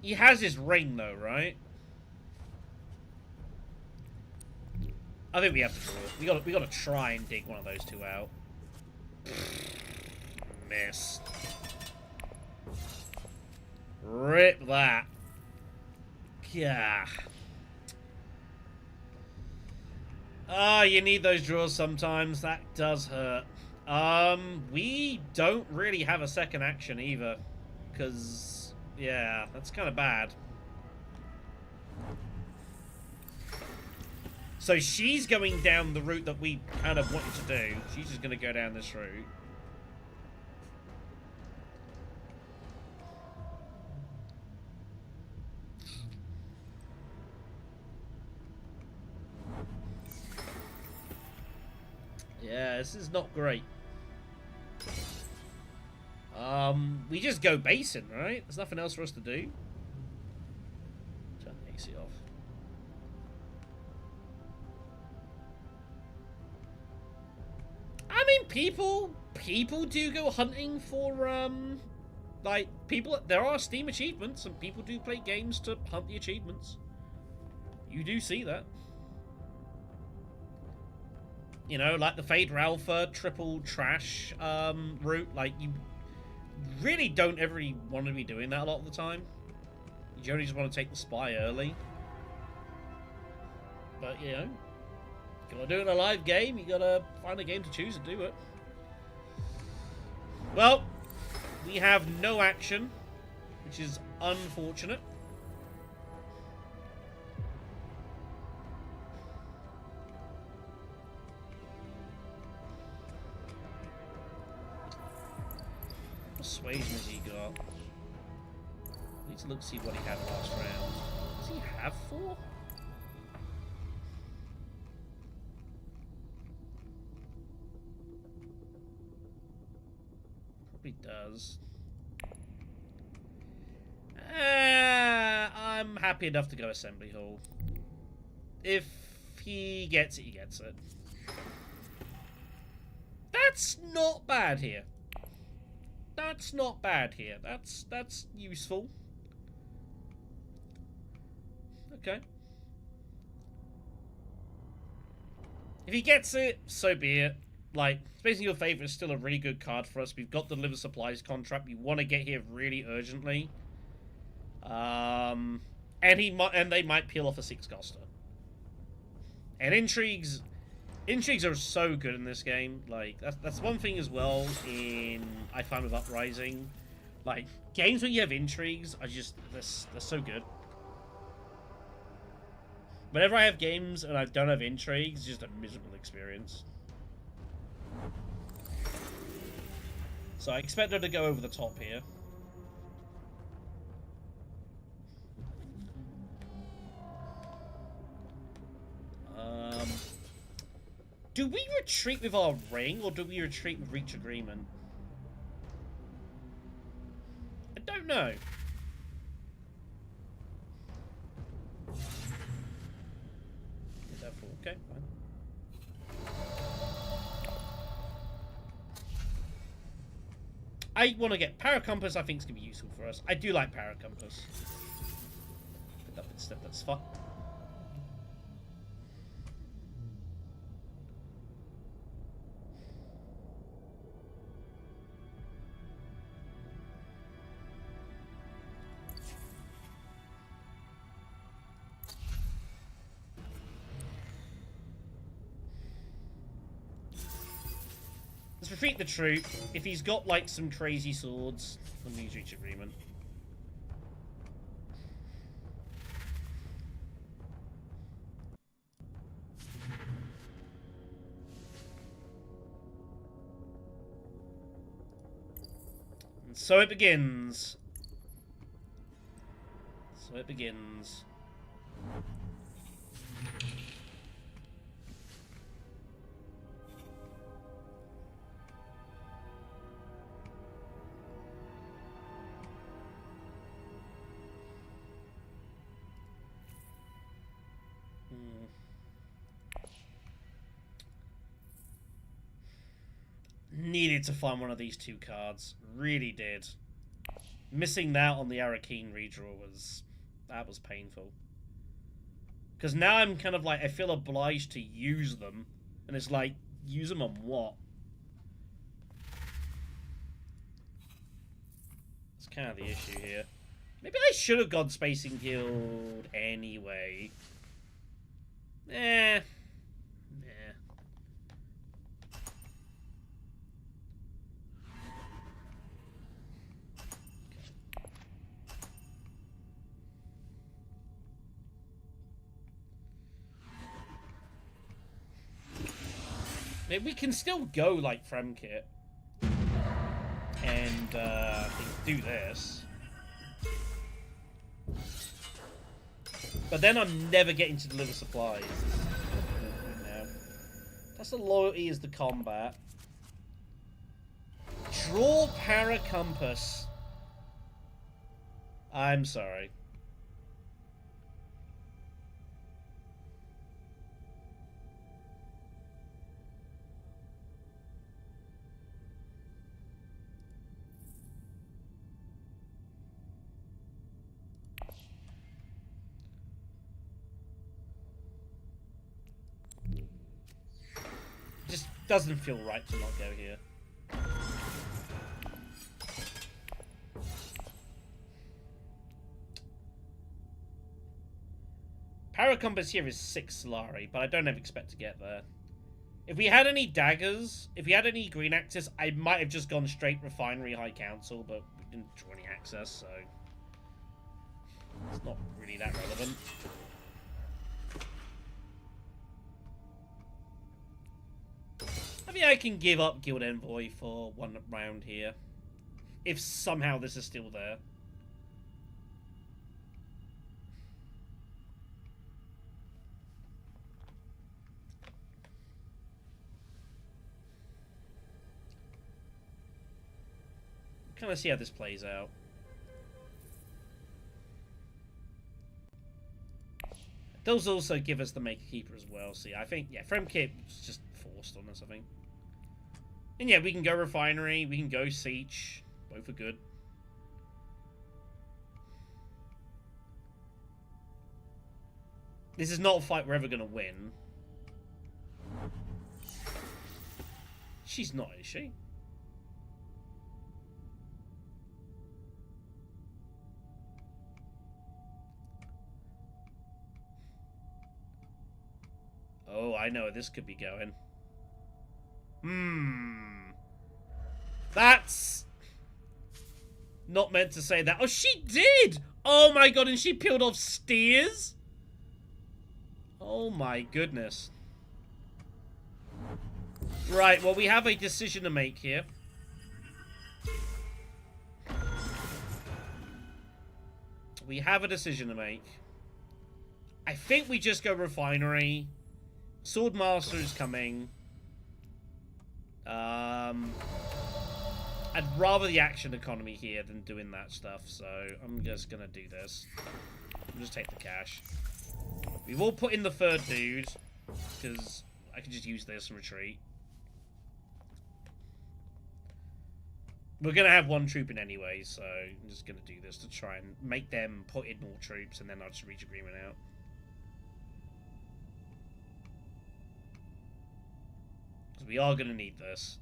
Speaker 1: He has his ring, though, right? I think we have to draw. We gotta try and dig one of those 2 out. Miss. Rip that. Yeah. Ah, you need those draws sometimes. That does hurt. We don't really have a second action either. Because, yeah, that's kind of bad. So she's going down the route that we kind of wanted to do. She's just going to go down this route. this is not great. We just go basing, right? There's nothing else for us to do. Turn the AC off. I mean, people do go hunting for, like, there are Steam achievements, and people do play games to hunt the achievements. You do see that. You know, like the Fade Alpha triple trash route, like, you really don't ever want to be doing that a lot of the time. You generally just want to take the spy early. But, you know, you gotta do it in a live game, you gotta find a game to choose and do it. Well, we have no action, which is unfortunate. What persuasion has he got? I need to look see what he had last round. Does he have 4? Probably does. I'm happy enough to go Assembly Hall. If he gets it, he gets it. That's not bad here. That's not bad here. That's useful. Okay. If he gets it, so be it. Like, Space in Your Favor is still a really good card for us. We've got the Deliver Supplies contract. We want to get here really urgently. And they might peel off a 6-coster. And Intrigues are so good in this game. Like, that's one thing as well I find with Uprising. Like, games where you have Intrigues are just, they're so good. Whenever I have games and I don't have Intrigues, it's just a miserable experience. So I expect her to go over the top here. Do we retreat with our ring, or do we retreat with Reach Agreement? I don't know. Okay, fine. I want to get Paracompass. I think it's going to be useful for us. I do like Paracompass. Put that instead, that's fun. Let's retreat the troop. If he's got, like, some crazy swords, then we use Reach Agreement. And so it begins. So it begins. Needed to find one of these 2 cards. Really did. Missing that on the Arakeen redraw was painful. Because now I'm kind of like, I feel obliged to use them. And it's like, use them on what? That's kind of the issue here. Maybe I should have gone Spacing Guild anyway. Maybe we can still go like Fremkit and do this. But then I'm never getting to deliver supplies. Now. That's the loyalty is the combat. Draw para compass. I'm sorry. Just doesn't feel right to not go here. Para compass here is 6 Solari, but I don't ever expect to get there. If we had any daggers, if we had any green access, I might have just gone straight Refinery High Council, but we didn't draw any access, so it's not really that relevant. I mean, I can give up Guild Envoy for one round here, if somehow this is still there. Kind of see how this plays out. Those also give us the Maker Keeper as well. See, I think, yeah, Fremkit was just forced on us, I think. And yeah, we can go Refinery, we can go Siege. Both are good. This is not a fight we're ever going to win. She's not, is she? Oh, I know where this could be going. That's not meant to say that. Oh, she did! Oh my god, and she peeled off steers? Oh my goodness. Right, well, we have a decision to make here. We have a decision to make. I think we just go Refinery. Swordmaster is coming. I'd rather the action economy here than doing that stuff, so I'm just gonna do this. I'll just take the cash. We will put in the third dude, because I can just use this and retreat. We're gonna have one troop in anyway, so I'm just gonna do this to try and make them put in more troops, and then I'll just reach agreement out. We are going to need this.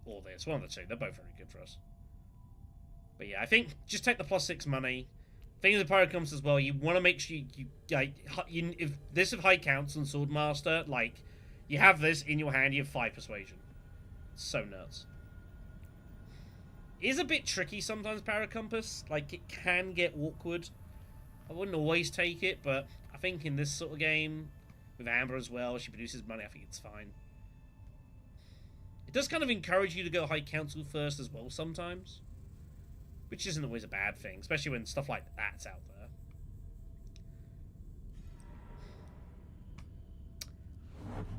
Speaker 1: Or this. One of the two. They're both very good for us. But yeah, I think just take the +6 money. Thing of the Pyro comes as well, you want to make sure if this of High Council and Swordmaster, like, you have this in your hand, you have 5 Persuasion. It's so nuts. It is a bit tricky sometimes, Paracompass. Like, it can get awkward. I wouldn't always take it, but I think in this sort of game, with Amber as well, she produces money, I think it's fine. It does kind of encourage you to go High Council first as well sometimes. Which isn't always a bad thing, especially when stuff like that's out there.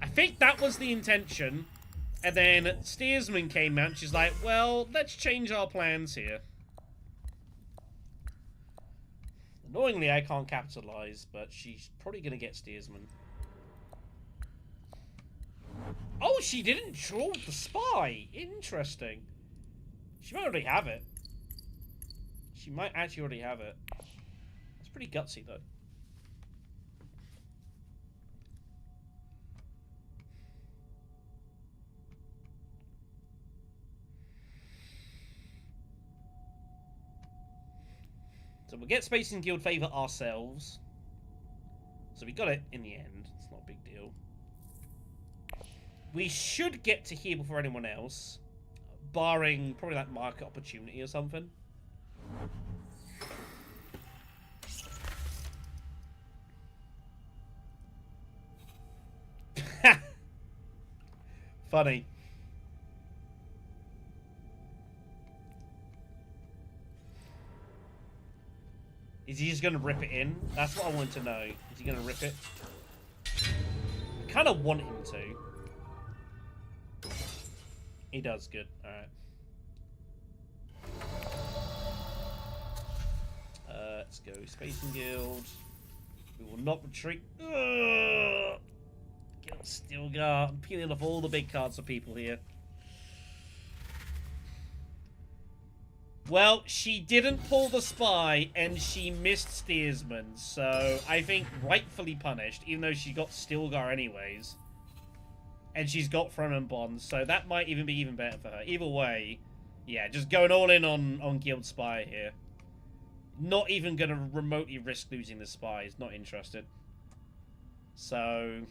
Speaker 1: I think that was the intention. And then Steersman came out and she's like, well, let's change our plans here. Annoyingly, I can't capitalize, but she's probably going to get Steersman. Oh, she didn't draw the spy. Interesting. She might already have it. She might actually already have it. It's pretty gutsy, though. So we'll get Space and Guild Favor ourselves. So we got it in the end. It's not a big deal. We should get to here before anyone else. Barring probably like market opportunity or something. Funny. Is he just going to rip it in? That's what I want to know. Is he going to rip it? Kind of want him to. He does good. Alright. Let's go Spacing Guild. We will not retreat. Ugh! Guild Stilgar. I'm peeling off all the big cards for people here. Well, she didn't pull the spy, and she missed Steersman, so I think rightfully punished, even though she got Stilgar anyways. And she's got Throne and Bond, so that might even be even better for her. Either way, yeah, just going all in on Guild Spy here. Not even going to remotely risk losing the spies. Not interested. So...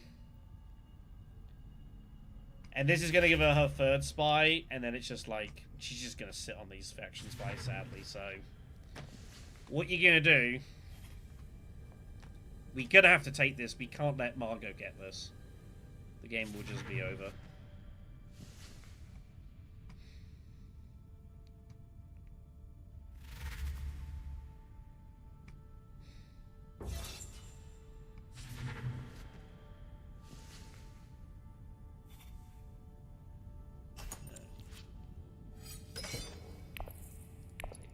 Speaker 1: And this is going to give her her third spy, and then it's just like, she's just going to sit on these faction spies, sadly, so... What you're going to do... We're going to have to take this. We can't let Margot get this. The game will just be over.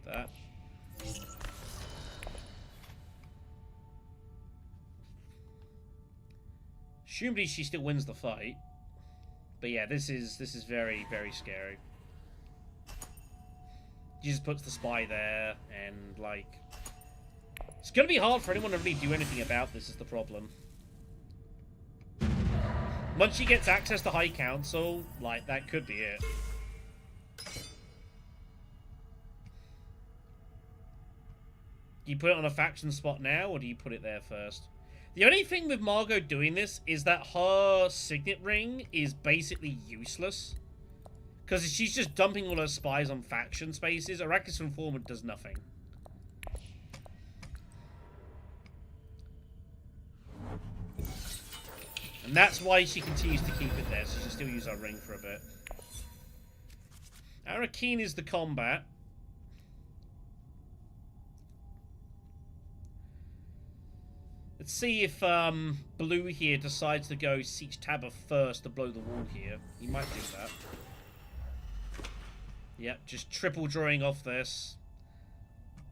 Speaker 1: That. Assumably she still wins the fight. But yeah, this is very, very scary. She just puts the spy there, and like... It's gonna be hard for anyone to really do anything about this, is the problem. Once she gets access to High Council, like, that could be it. Do you put it on a faction spot now, or do you put it there first? The only thing with Margot doing this is that her signet ring is basically useless. Because she's just dumping all her spies on faction spaces. Arrakis Informant does nothing. And that's why she continues to keep it there, so she can still use her ring for a bit. Arakeen is the combat. Let's see if Blue here decides to go Siege Tabber first to blow the wall here. He might do that. Yep, just triple drawing off this.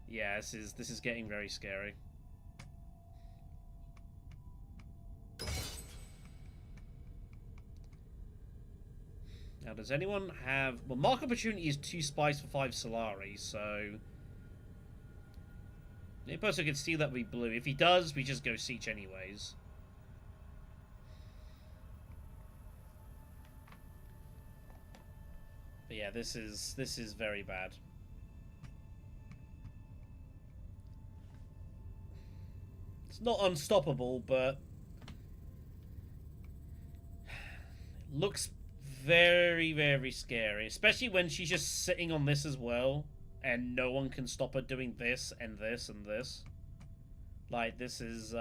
Speaker 1: Yeah, this is getting very scary. Now, does anyone have... Well, Mark Opportunity is 2 spies for 5 Solari, so... The person can steal that with Blue. If he does, we just go Siege anyways. But yeah, this is very bad. It's not unstoppable, but it looks very, very scary. Especially when she's just sitting on this as well. And no one can stop her doing this and this and this. Like, this is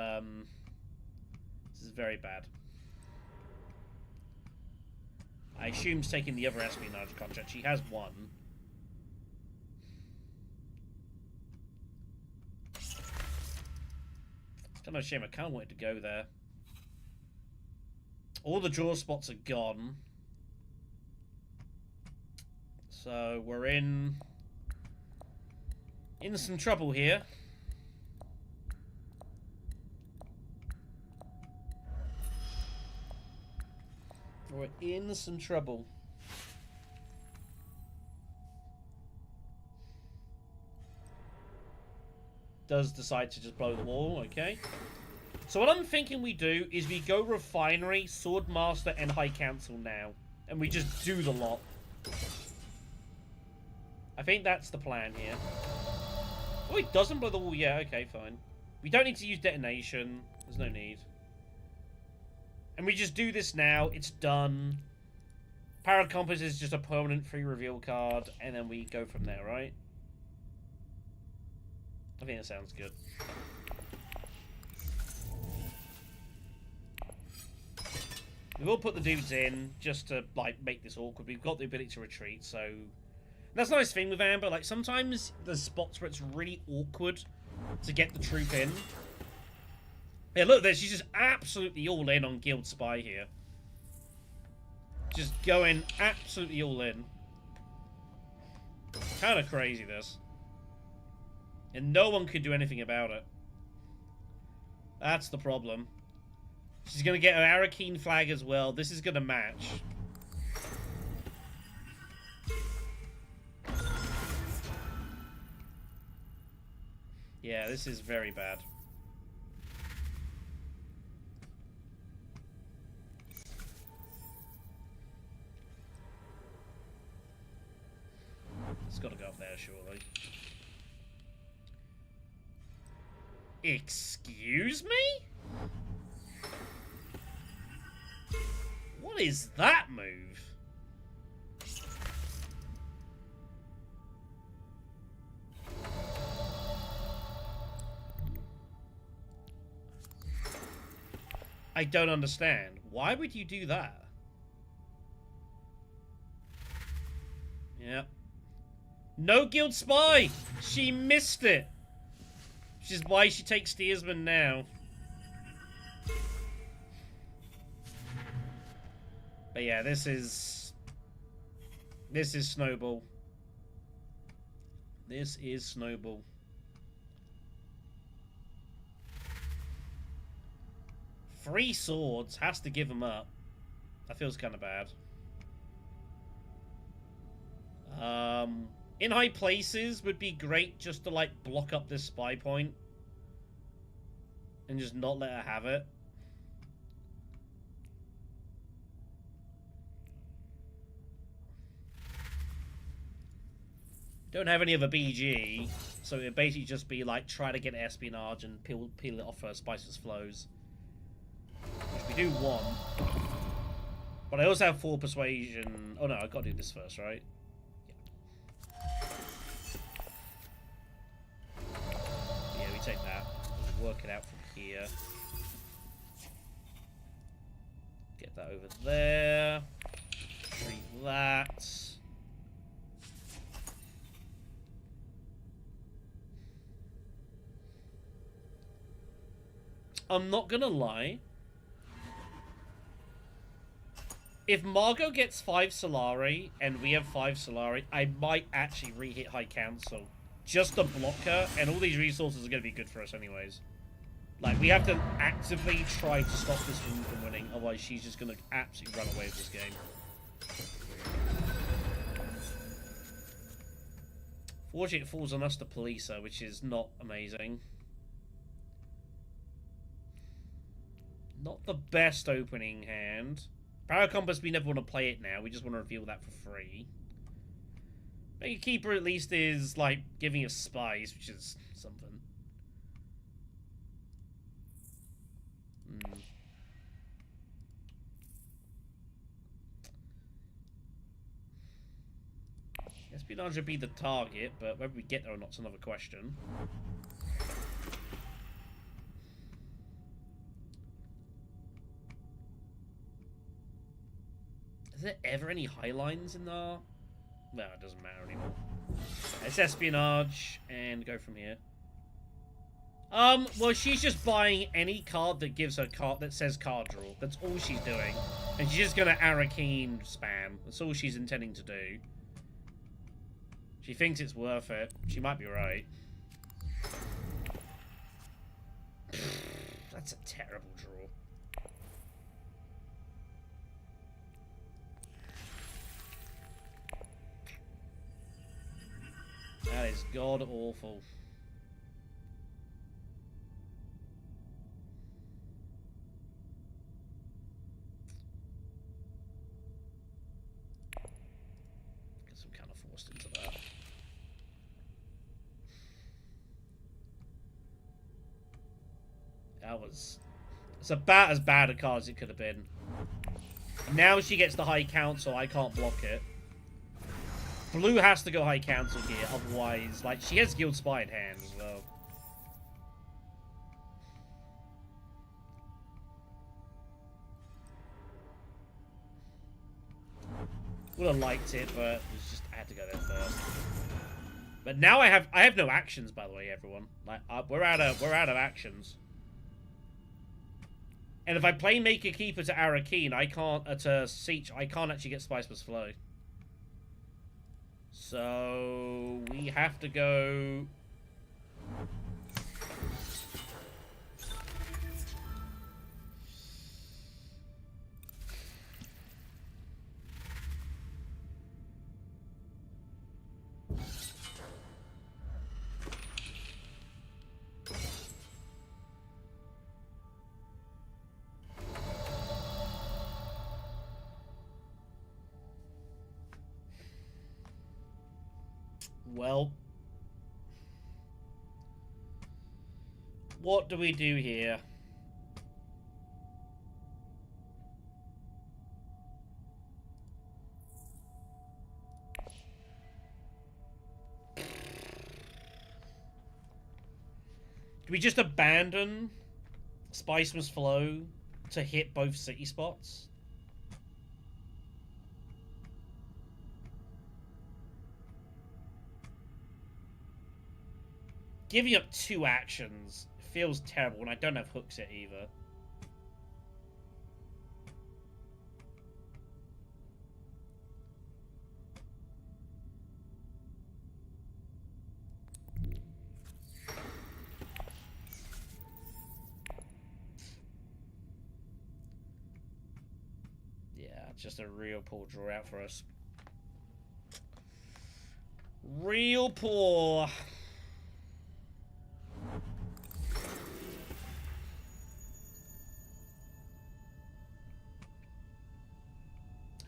Speaker 1: very bad. I assume she's taking the other espionage contract. She has one. It's kind of a shame. I kind of wanted to go there. All the draw spots are gone. So, we're in some trouble here. We're in some trouble. Does decide to just blow the wall, okay. So what I'm thinking we do is we go Refinery, Swordmaster, and High Council now. And we just do the lot. I think that's the plan here. Oh, it doesn't blow the wall. Yeah, okay, fine. We don't need to use detonation. There's no need. And we just do this now. It's done. Paracompass is just a permanent free reveal card. And then we go from there, right? I think that sounds good. We will put the dudes in just to, like, make this awkward. We've got the ability to retreat, so... That's a nice thing with Amber. Like, sometimes there's spots where it's really awkward to get the troop in. Yeah, look there. She's just absolutely all in on Guild Spy here. Just going absolutely all in. Kind of crazy, this. And no one could do anything about it. That's the problem. She's going to get her Arakeen flag as well. This is going to match. Yeah, this is very bad. It's got to go up there, surely. Excuse me? What is that move? I don't understand. Why would you do that? Yeah. No Guild Spy! She missed it! Which is why she takes Steersman now. But yeah, this is Snowball. This is Snowball. Three swords, has to give them up. That feels kind of bad. In high places would be great just to like block up this spy point and just not let her have it. Don't have any other BG, so it'd basically just be like try to get espionage and peel it off her Spice's flows. Which we do want. But I also have 4 persuasion. Oh no, I gotta do this first, right? Yeah, we take that. We'll work it out from here. Get that over there. Treat that. I'm not gonna lie. If Margot gets 5 Solari and we have 5 Solari, I might actually re-hit High Council. Just to block her, and all these resources are going to be good for us anyways. Like, we have to actively try to stop this from winning, otherwise she's just going to absolutely run away with this game. Fortunately, it falls on us to police her, which is not amazing. Not the best opening hand. Power Compass, we never want to play it now. We just want to reveal that for free. Mega Keeper at least is, like, giving us spies, which is something. Espionage would be the target, but whether we get there or not is another question. Is there ever any highlines in there? No, it doesn't matter anymore. It's espionage, and go from here. Well, she's just buying any card that gives her card that says card draw. That's all she's doing. And she's just gonna Arakeen spam. That's all she's intending to do. She thinks it's worth it. She might be right. That's a terrible draw. That is god awful. Guess I'm kind of forced into that. It's about as bad a card as it could have been. Now she gets the High Council, I can't block it. Blue has to go High Council here, otherwise, like, she has Guild Spy in hand as well. Would have liked it, but I had to go there first. But now I have no actions, by the way, everyone. Like, we're out of actions. And if I play Maker Keeper to Arakeen, I can't to Siege. I can't actually get Spice Must Flow. So we have to go. Well, what do we do here? Do we just abandon Spice Must Flow to hit both city spots? Giving up 2 actions feels terrible, and I don't have hooks yet either. Yeah, just a real poor draw out for us. Real poor.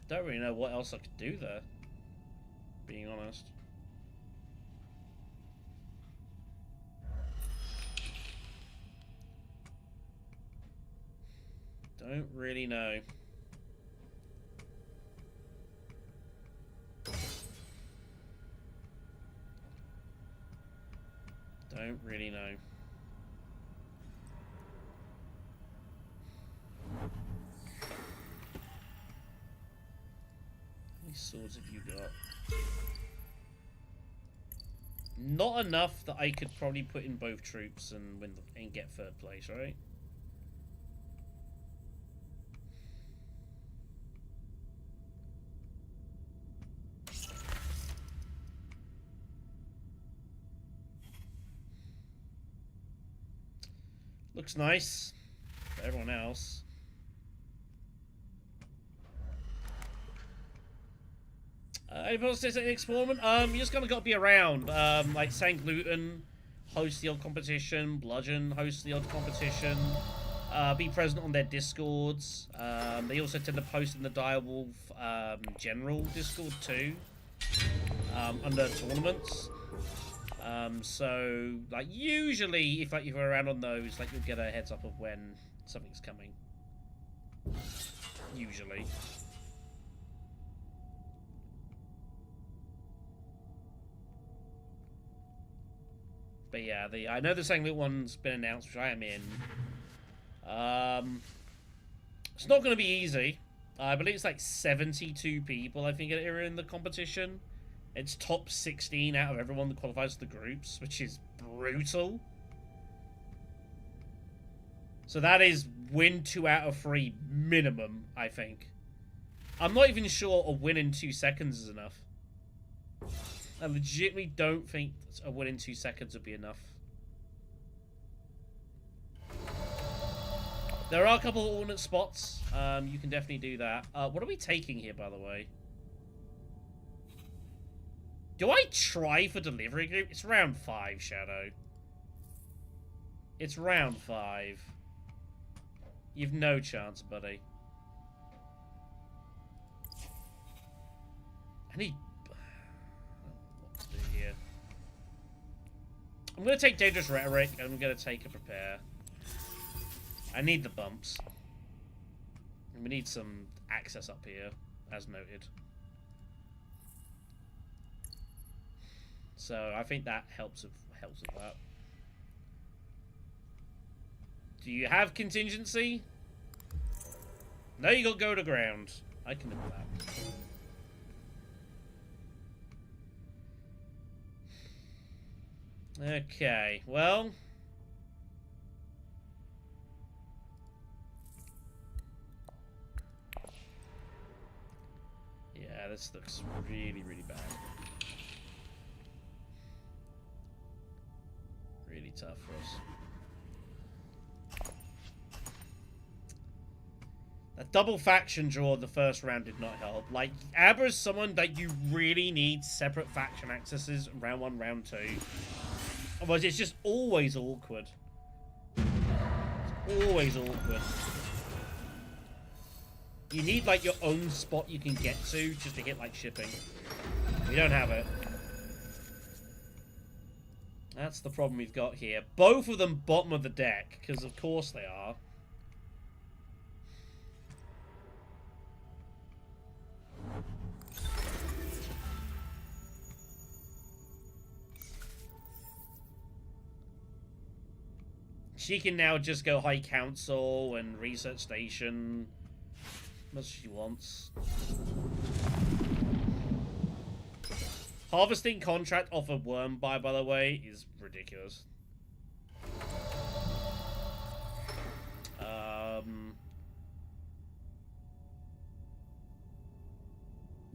Speaker 1: Don't really know what else I could do there, being honest. Don't really know. Don't really know. How many swords have you got? Not enough that I could probably put in both troops and win and get 3rd place, right? Looks nice for everyone else. Anyone else say something experiment? You just kind of got to be around. Like St. Gluten hosts the odd competition, Bludgeon hosts the odd competition. Be present on their discords. They also tend to post in the Direwolf general discord too. Under tournaments. So like usually if you're around on those, like you'll get a heads up of when something's coming. Usually. But yeah, I know the St. Luke one's been announced, which I am in. It's not going to be easy. I believe it's like 72 people, I think, are in the competition. It's top 16 out of everyone that qualifies for the groups, which is brutal. So that is win 2 out of 3 minimum, I think. I'm not even sure a win in 2 seconds is enough. I legitimately don't think a win in 2 seconds would be enough. There are a couple of alternate spots. You can definitely do that. What are we taking here, by the way? Do I try for delivery group? It's round 5, Shadow. It's round 5. You've no chance, buddy. I need... what to do here. I'm going to take Dangerous Rhetoric, and I'm going to take a Prepare. I need the bumps. And we need some access up here, as noted. So I think that helps with that. Do you have contingency? No, you got go to ground. I can live with that. Okay, well. this looks really, really bad. Really tough for us. That double faction draw in the first round did not help. Like, Abra is someone that you really need separate faction accesses in round 1, round 2. Otherwise, it's just always awkward. It's always awkward. You need, like, your own spot you can get to just to hit, like, shipping. We don't have it. That's the problem we've got here. Both of them bottom of the deck, because of course they are. She can now just go High Council and Research Station as much as she wants. Harvesting contract off a worm buy, by the way, is ridiculous.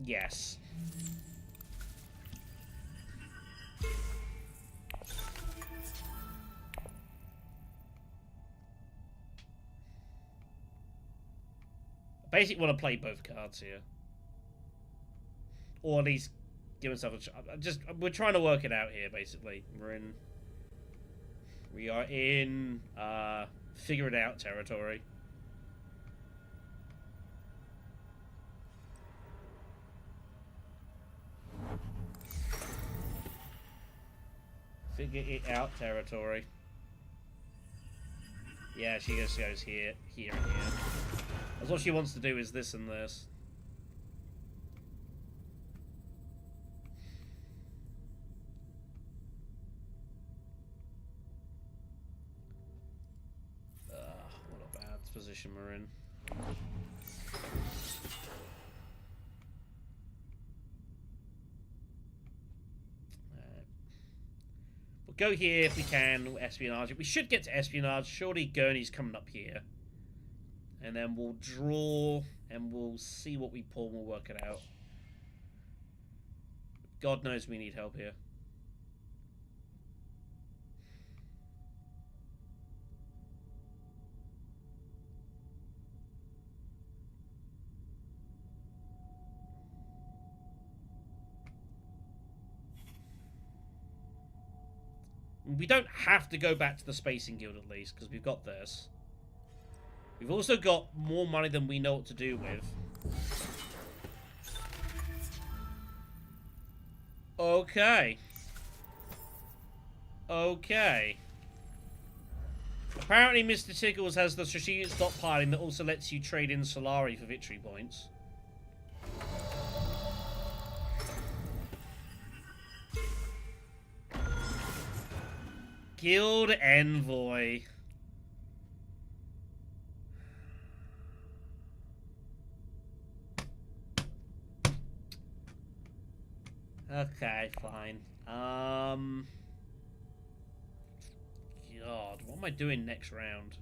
Speaker 1: Yes. I basically want to play both cards here. Or at least give myself a chance. We're trying to work it out here, basically. We are in figure it out territory. Figure it out territory. Yeah, she just goes here, here, and here. That's what she wants to do is this and this. What a bad position we're in. We'll go here if we can. Espionage. We should get to espionage. Surely Gurney's coming up here. And then we'll draw, and we'll see what we pull, and we'll work it out. God knows we need help here. We don't have to go back to the Spacing Guild, at least, because we've got this. We've also got more money than we know what to do with. Okay. Okay. Apparently Mr. Tickles has the strategic stockpiling that also lets you trade in Solari for victory points. Guild Envoy. Okay, fine. God, what am I doing next round?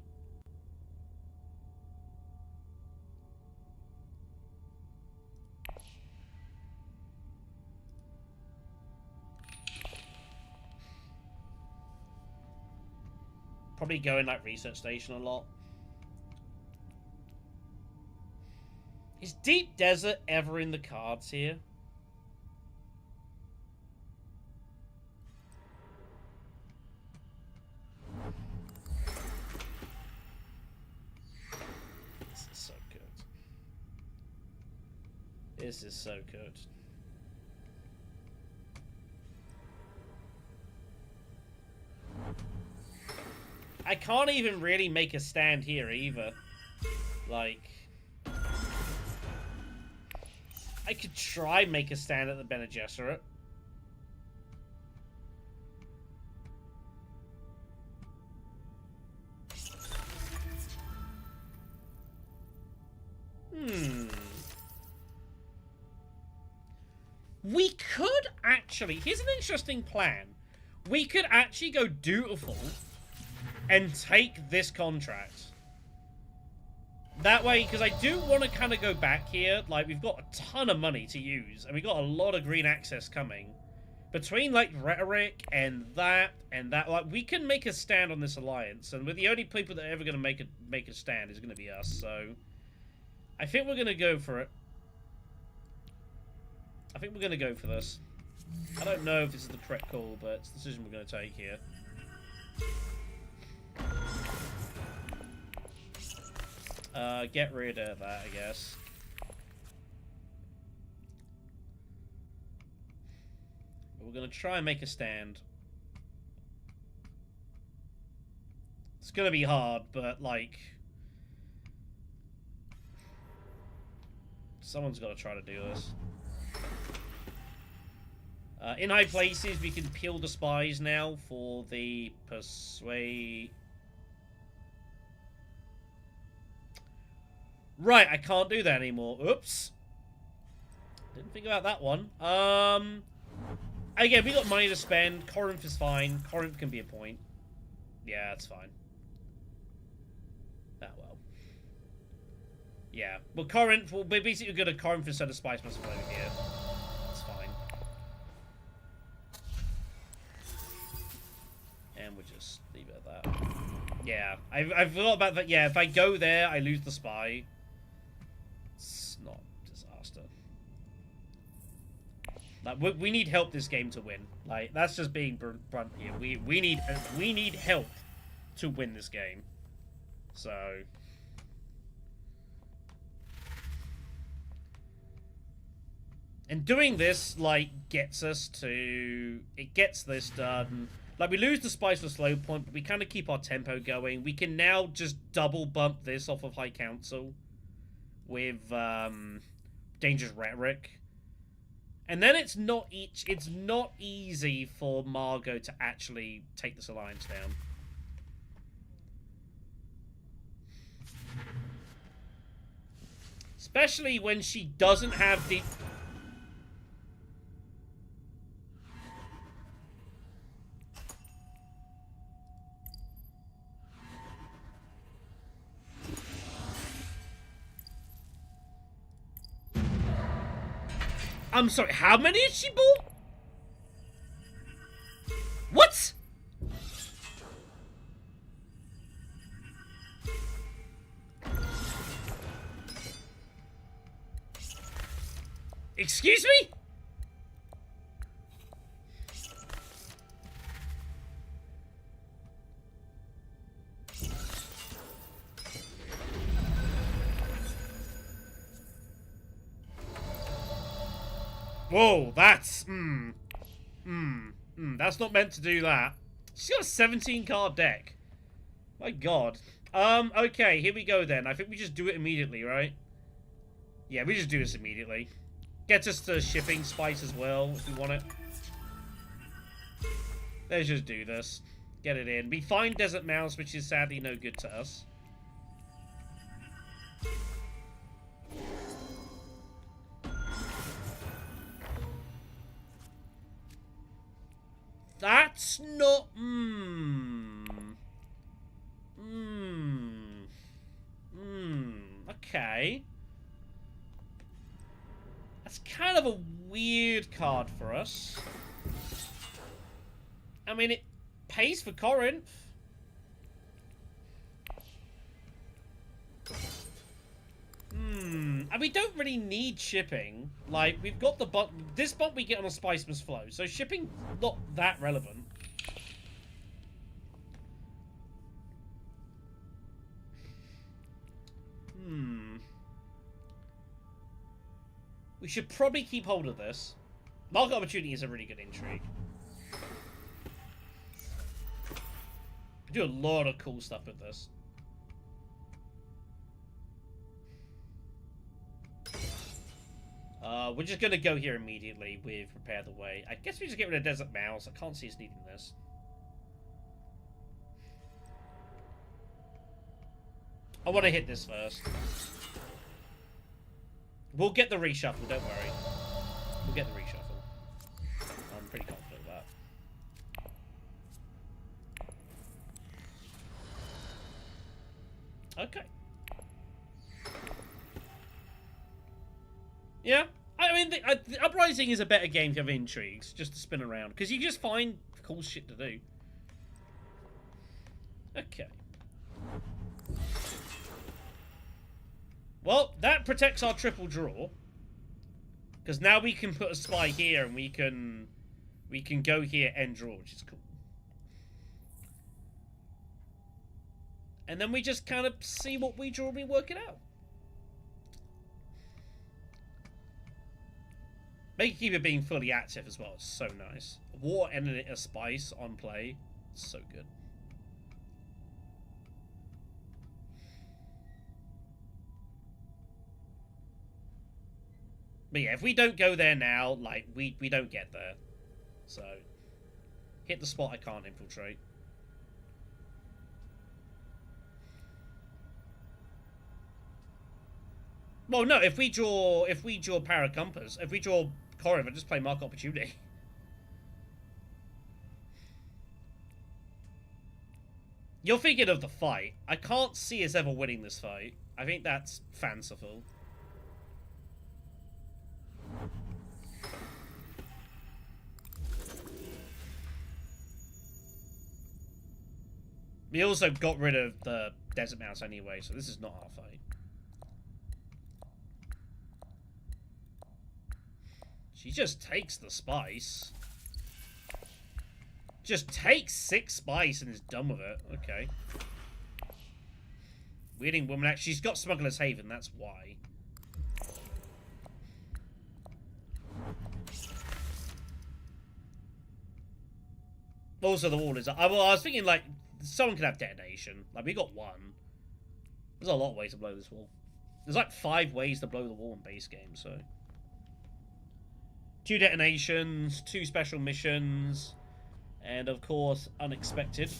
Speaker 1: Probably going like Research Station a lot. Is Deep Desert ever in the cards here? This is so good. This is so good. I can't even really make a stand here either. Like, I could try make a stand at the Bene Gesserit. We could actually... Here's an interesting plan. We could actually go dutiful and take this contract. That way, because I do want to kind of go back here. Like, we've got a ton of money to use, and we got a lot of green access coming. Between, like, rhetoric and that, like, we can make a stand on this alliance, and we're the only people that are ever going to make a stand is going to be us, so... I think we're going to go for it. I think we're going to go for this. I don't know if this is the correct call, but it's the decision we're going to take here. Get rid of that, I guess. We're going to try and make a stand. It's going to be hard, but, like... Someone's got to try to do this. In high places, we can peel the spies now for the persuade... Right, I can't do that anymore. Oops. Didn't think about that one. Again, we got money to spend. Corinth is fine. Corinth can be a point. Yeah, that's fine. Ah, well. Yeah. Well, Corinth, we'll be basically good at Corinth instead of Spice Must Flow here. That's fine. And we'll just leave it at that. Yeah, I forgot about that. Yeah, if I go there, I lose the spy. It's not a disaster. Like, we need help this game to win. Like, that's just being blunt here. We need help to win this game. So, and doing this, like, gets us to... It gets this done. Like, we lose the spice for slow point, but we kind of keep our tempo going. We can now just double bump this off of High Council with Dangerous Rhetoric. And then it's not easy for Margot to actually take this alliance down. Especially when she doesn't have the... I'm sorry, how many did she bought? What? Excuse me? Whoa, that's... that's not meant to do that. She's got a 17-card deck. My god. Okay, here we go then. I think we just do it immediately, right? Yeah, we just do this immediately. Gets us to shipping spice as well, if we want it. Let's just do this. Get it in. We find Desert Mouse, which is sadly no good to us. That's not... Okay. That's kind of a weird card for us. I mean, it pays for Corinth. And we don't really need shipping. Like, we've got the bump. This bump we get on a Spice Must Flow. So shipping, not that relevant. We should probably keep hold of this. Market Opportunity is a really good intrigue. We do a lot of cool stuff with this. We're just going to go here immediately with Prepare the Way. I guess we just get rid of Desert Mouse. I can't see us needing this. I want to hit this first. We'll get the reshuffle, don't worry. We'll get the reshuffle. I'm pretty confident of that. Okay. Yeah. I mean, the Uprising is a better game if you have intrigues, just to spin around. Because you just find cool shit to do. Okay. Well, that protects our triple draw. Because now we can put a spy here and we can go here and draw, which is cool. And then we just kind of see what we draw and we work it out. Make keep it being fully active as well. It's so nice. War and a spice on play. So good. But yeah, if we don't go there now, like, we don't get there. So, hit the spot I can't infiltrate. Well, no, if we draw Paracompass, if we draw Corinth, I just play Mark Opportunity. You're thinking of the fight. I can't see us ever winning this fight. I think that's fanciful. We also got rid of the Desert Mouse anyway, so this is not our fight. She just takes the spice. Just takes 6 spice and is done with it. Okay. Weirding woman. Actually, she's got Smuggler's Haven, that's why. Also, the wall is up. Well, I was thinking, like, someone could have detonation. Like, we got 1. There's a lot of ways to blow this wall. There's like 5 ways to blow the wall in base game, so. 2 detonations, 2 special missions, and of course, unexpected.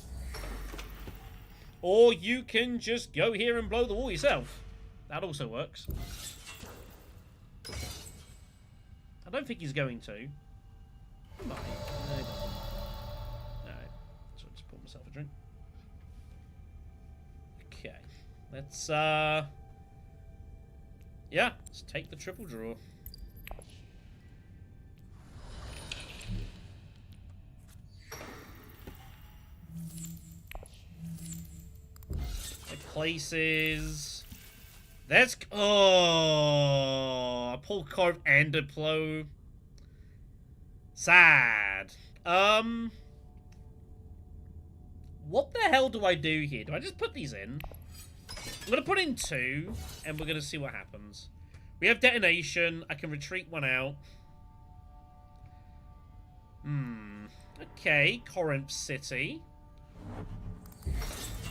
Speaker 1: Or you can just go here and blow the wall yourself. That also works. I don't think he's going to. He might. No, he doesn't. Alright. So I'll just pour myself a drink. Okay. Let's, yeah, let's take the triple draw. Places. That's... Oh, I pulled Corv and Diplo. Sad. What the hell do I do here? Do I just put these in? I'm gonna put in 2, and we're gonna see what happens. We have detonation. I can retreat 1 out. Okay, Corinth City.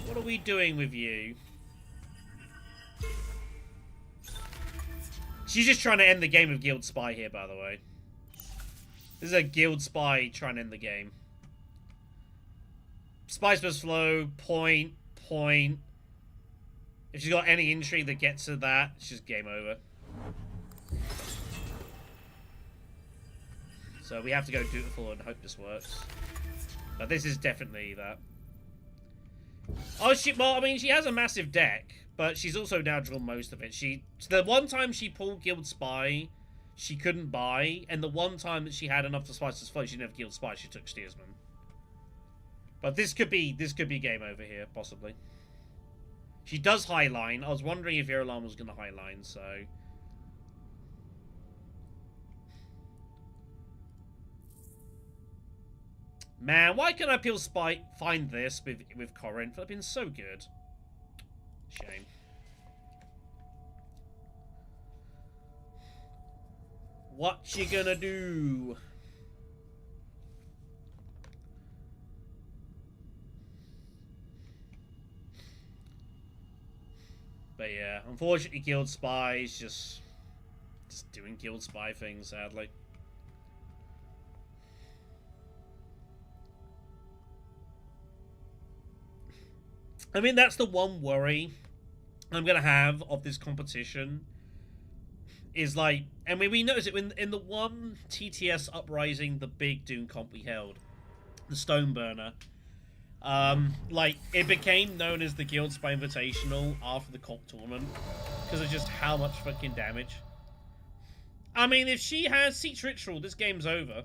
Speaker 1: What are we doing with you? She's just trying to end the game with Guild Spy here, by the way. This is a Guild Spy trying to end the game. Spice must flow, point. If she's got any intrigue that gets to that, it's just game over. So we have to go dutiful and hope this works. But this is definitely that. Oh, well, I mean, she has a massive deck, but she's also now drawn most of it. The one time she pulled Guild Spy, she couldn't buy, and the one time that she had enough to Spice to flow, she didn't have Guild Spy, she took Steersman. But this could be game over here, possibly. She does Highline. I was wondering if Irulan was going to Highline, so... Man, why can't I peel Spy find this with Corinth? They've been so good. Shame. What you gonna do? But yeah, unfortunately Guild Spy is just doing Guild Spy things, sadly. I mean, that's the one worry I'm going to have of this competition. Is like, and we noticed it in the one TTS Uprising, the big Doom comp we held, the Stoneburner. Like, it became known as the Guild Spy Invitational after the comp tournament because of just how much fucking damage. I mean, if she has Seats Ritual, this game's over.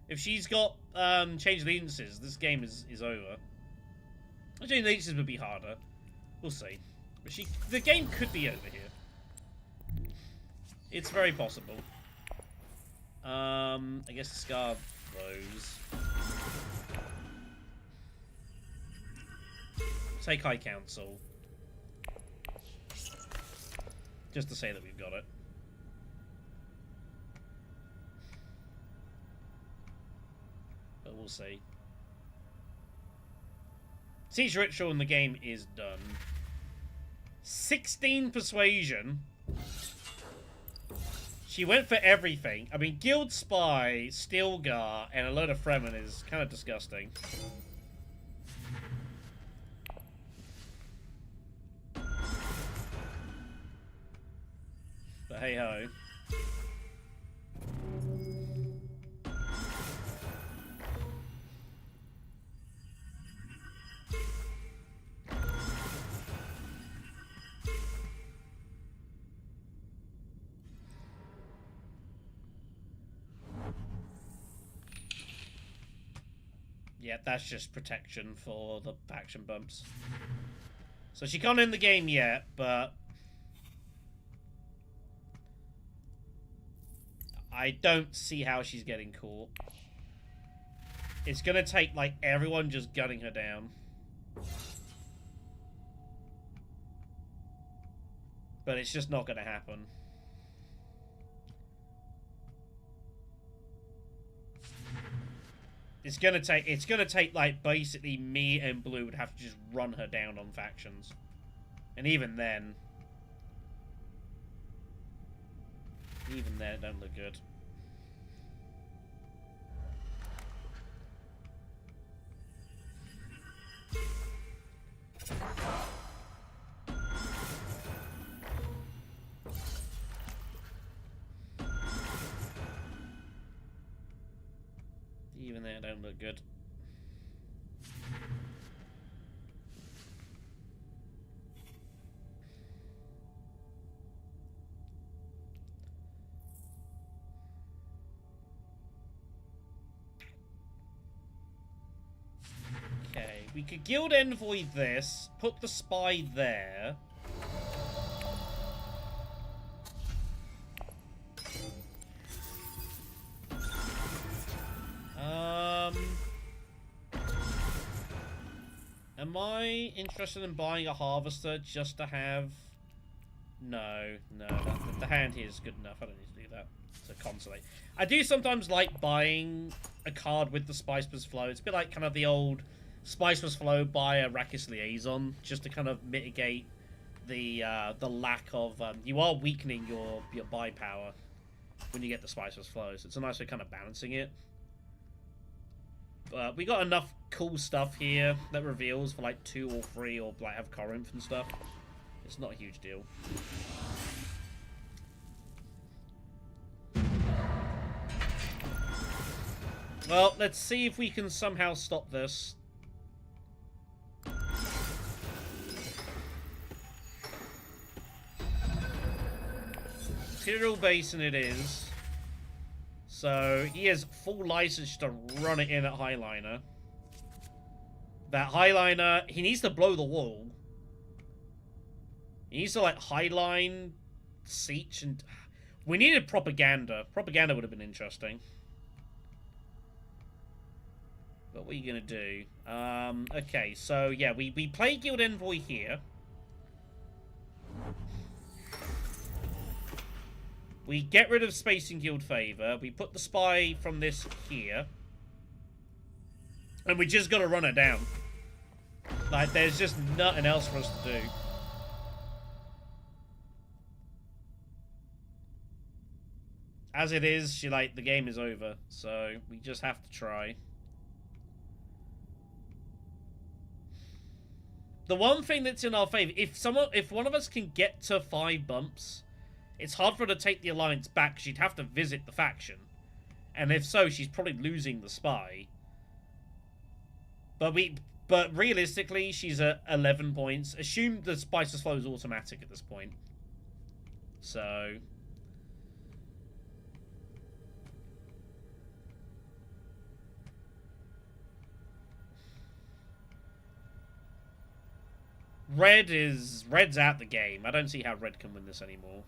Speaker 1: If she's got Change Allegiances, this game is over. Change Allegiances would be harder. We'll see. But the game could be over here. It's very possible. I guess discard those. Take High Council. Just to say that we've got it. But we'll see. Siege Ritual in the game is done. 16 Persuasion. She went for everything. I mean, Guild Spy, Stilgar, and a load of Fremen is kind of disgusting. But hey ho. Yeah, that's just protection for the faction bumps. So she can't end the game yet, but I don't see how she's getting caught. It's gonna take, like, everyone just gunning her down. But it's just not gonna happen. It's gonna take, like, basically me and Blue would have to just run her down on factions. And even then it don't look good. Even there, don't look good. Okay, we could Guild Envoy this, put the spy there. Am I interested in buying a Harvester just to have... No, the hand here is good enough. I don't need to do that to consolate. I do sometimes like buying a card with the Spiceless Flow. It's a bit like kind of the old Spiceless Flow by a Rakis Liaison, just to kind of mitigate the lack of... you are weakening your buy power when you get the Spiceless Flow, so it's a nice way of kind of balancing it. We got enough cool stuff here that reveals for like 2 or 3 or like have Corinth and stuff. It's not a huge deal. Well, let's see if we can somehow stop this. Imperial Basin it is. So, he has full license to run it in at Highliner. That Highliner, he needs to blow the wall. He needs to, like, Highline, Siege, and... We needed Propaganda. Propaganda would have been interesting. But what are you going to do? Okay, so, yeah, we play Guild Envoy here. We get rid of Space and Guild Favor. We put the Spy from this here. And we just gotta run it down. Like, there's just nothing else for us to do. As it is, the game is over. So, we just have to try. The one thing that's in our favor, if one of us can get to 5 bumps... It's hard for her to take the alliance back because she'd have to visit the faction. And if so, she's probably losing the spy. But realistically, she's at 11 points. Assume the Spiceless Flow is automatic at this point. So... Red's out the game. I don't see how red can win this anymore.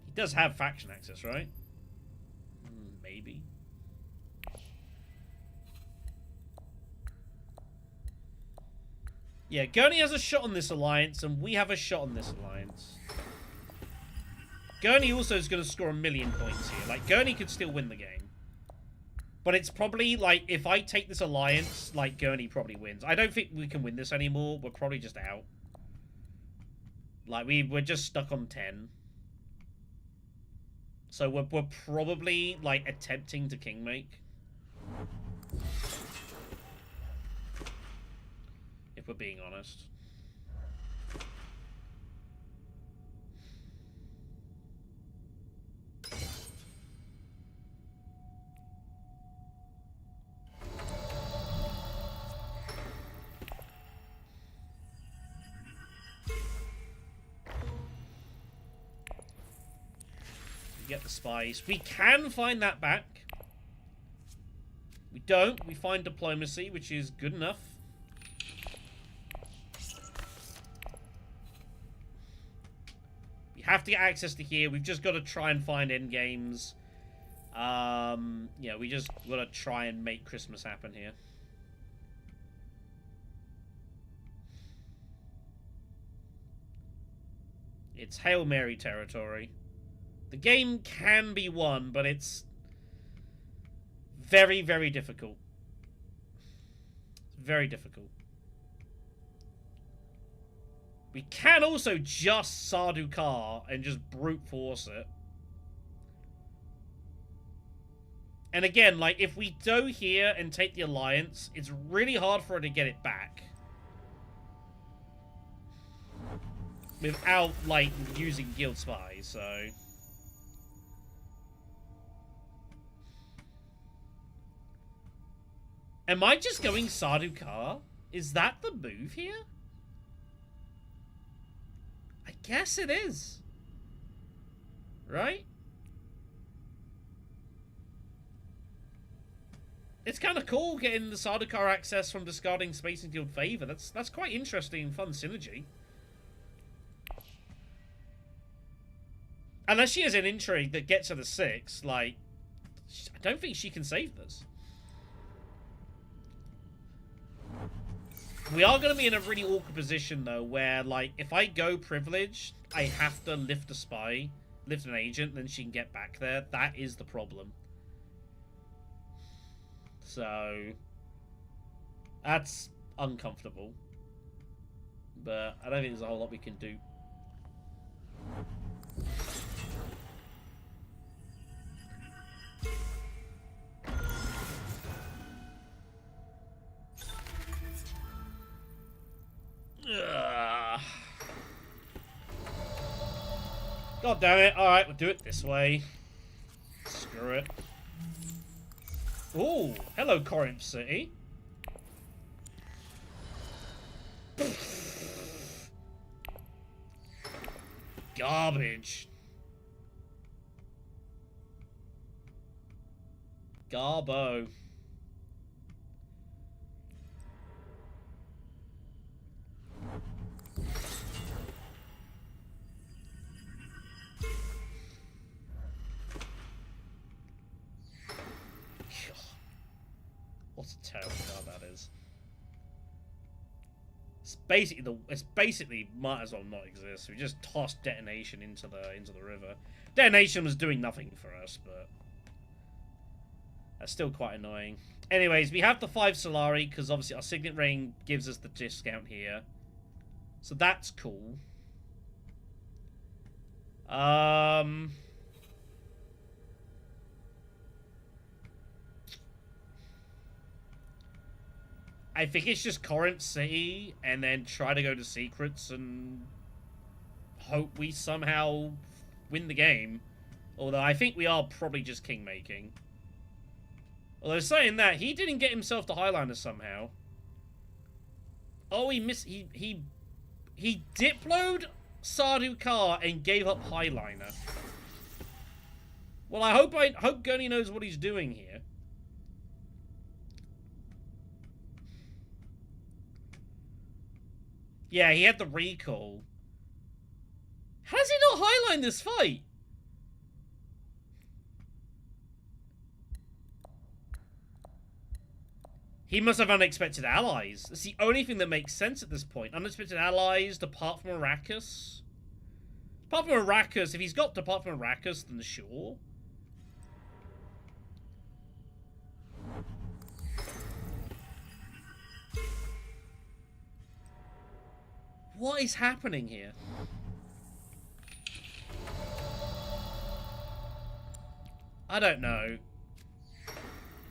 Speaker 1: He does have faction access, right? Maybe. Yeah, Gurney has a shot on this alliance, and we have a shot on this alliance. Gurney also is going to score 1,000,000 points here. Like, Gurney could still win the game. But it's probably, like, if I take this alliance, like, Gurney probably wins. I don't think we can win this anymore. We're probably just out. Like, we're just stuck on 10. So we're probably, like, attempting to kingmake. If we're being honest. Get the spice. We can find that back. We don't. We find diplomacy, which is good enough. We have to get access to here. We've just got to try and find endgames. Yeah, we just got to try and make Christmas happen here. It's Hail Mary territory. The game can be won, but it's very, very difficult. It's very difficult. We can also just Sardaukar and just brute force it. And again, like, if we go here and take the alliance, it's really hard for her to get it back. Without, like, using guild spies, so... Am I just going Sardaukar? Is that the move here? I guess it is. Right? It's kind of cool getting the Sardaukar access from discarding Space and Guild Favor. That's quite interesting and fun synergy. Unless she has an intrigue that gets her to 6, like... I don't think she can save this. We are going to be in a really awkward position, though, where, like, if I go privileged, I have to lift a spy, lift an agent, then she can get back there. That is the problem. So, that's uncomfortable. But I don't think there's a whole lot we can do. God damn it. Alright, we'll do it this way. Screw it. Ooh, hello Corinth City. Garbage. Garbo. What a terrible card that is. It's basically might as well not exist. We just tossed detonation into the river. Detonation was doing nothing for us, but that's still quite annoying. Anyways, we have the 5 Solari because obviously our Signet Ring gives us the discount here, so that's cool. I think it's just Corinth City, and then try to go to Secrets and hope we somehow win the game. Although I think we are probably just king-making. Although saying that, he didn't get himself to Highliner somehow. Oh, he missed... He diploed Sardaukar and gave up Highliner. Well, I hope Gurney knows what he's doing here. Yeah, he had the recall. How does he not highline this fight? He must have unexpected allies. That's the only thing that makes sense at this point. Unexpected allies, depart from Arrakis. Apart from Arrakis, if he's got depart from Arrakis, then sure. What is happening here? I don't know.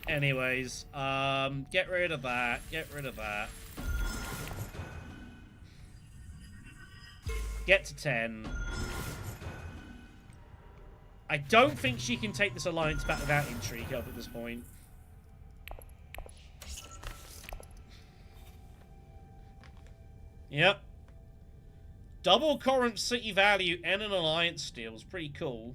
Speaker 1: Anyways, get rid of that. Get rid of that. Get to 10. I don't think she can take this alliance back without intrigue up at this point. Yep. Double current city value and an alliance steal is pretty cool.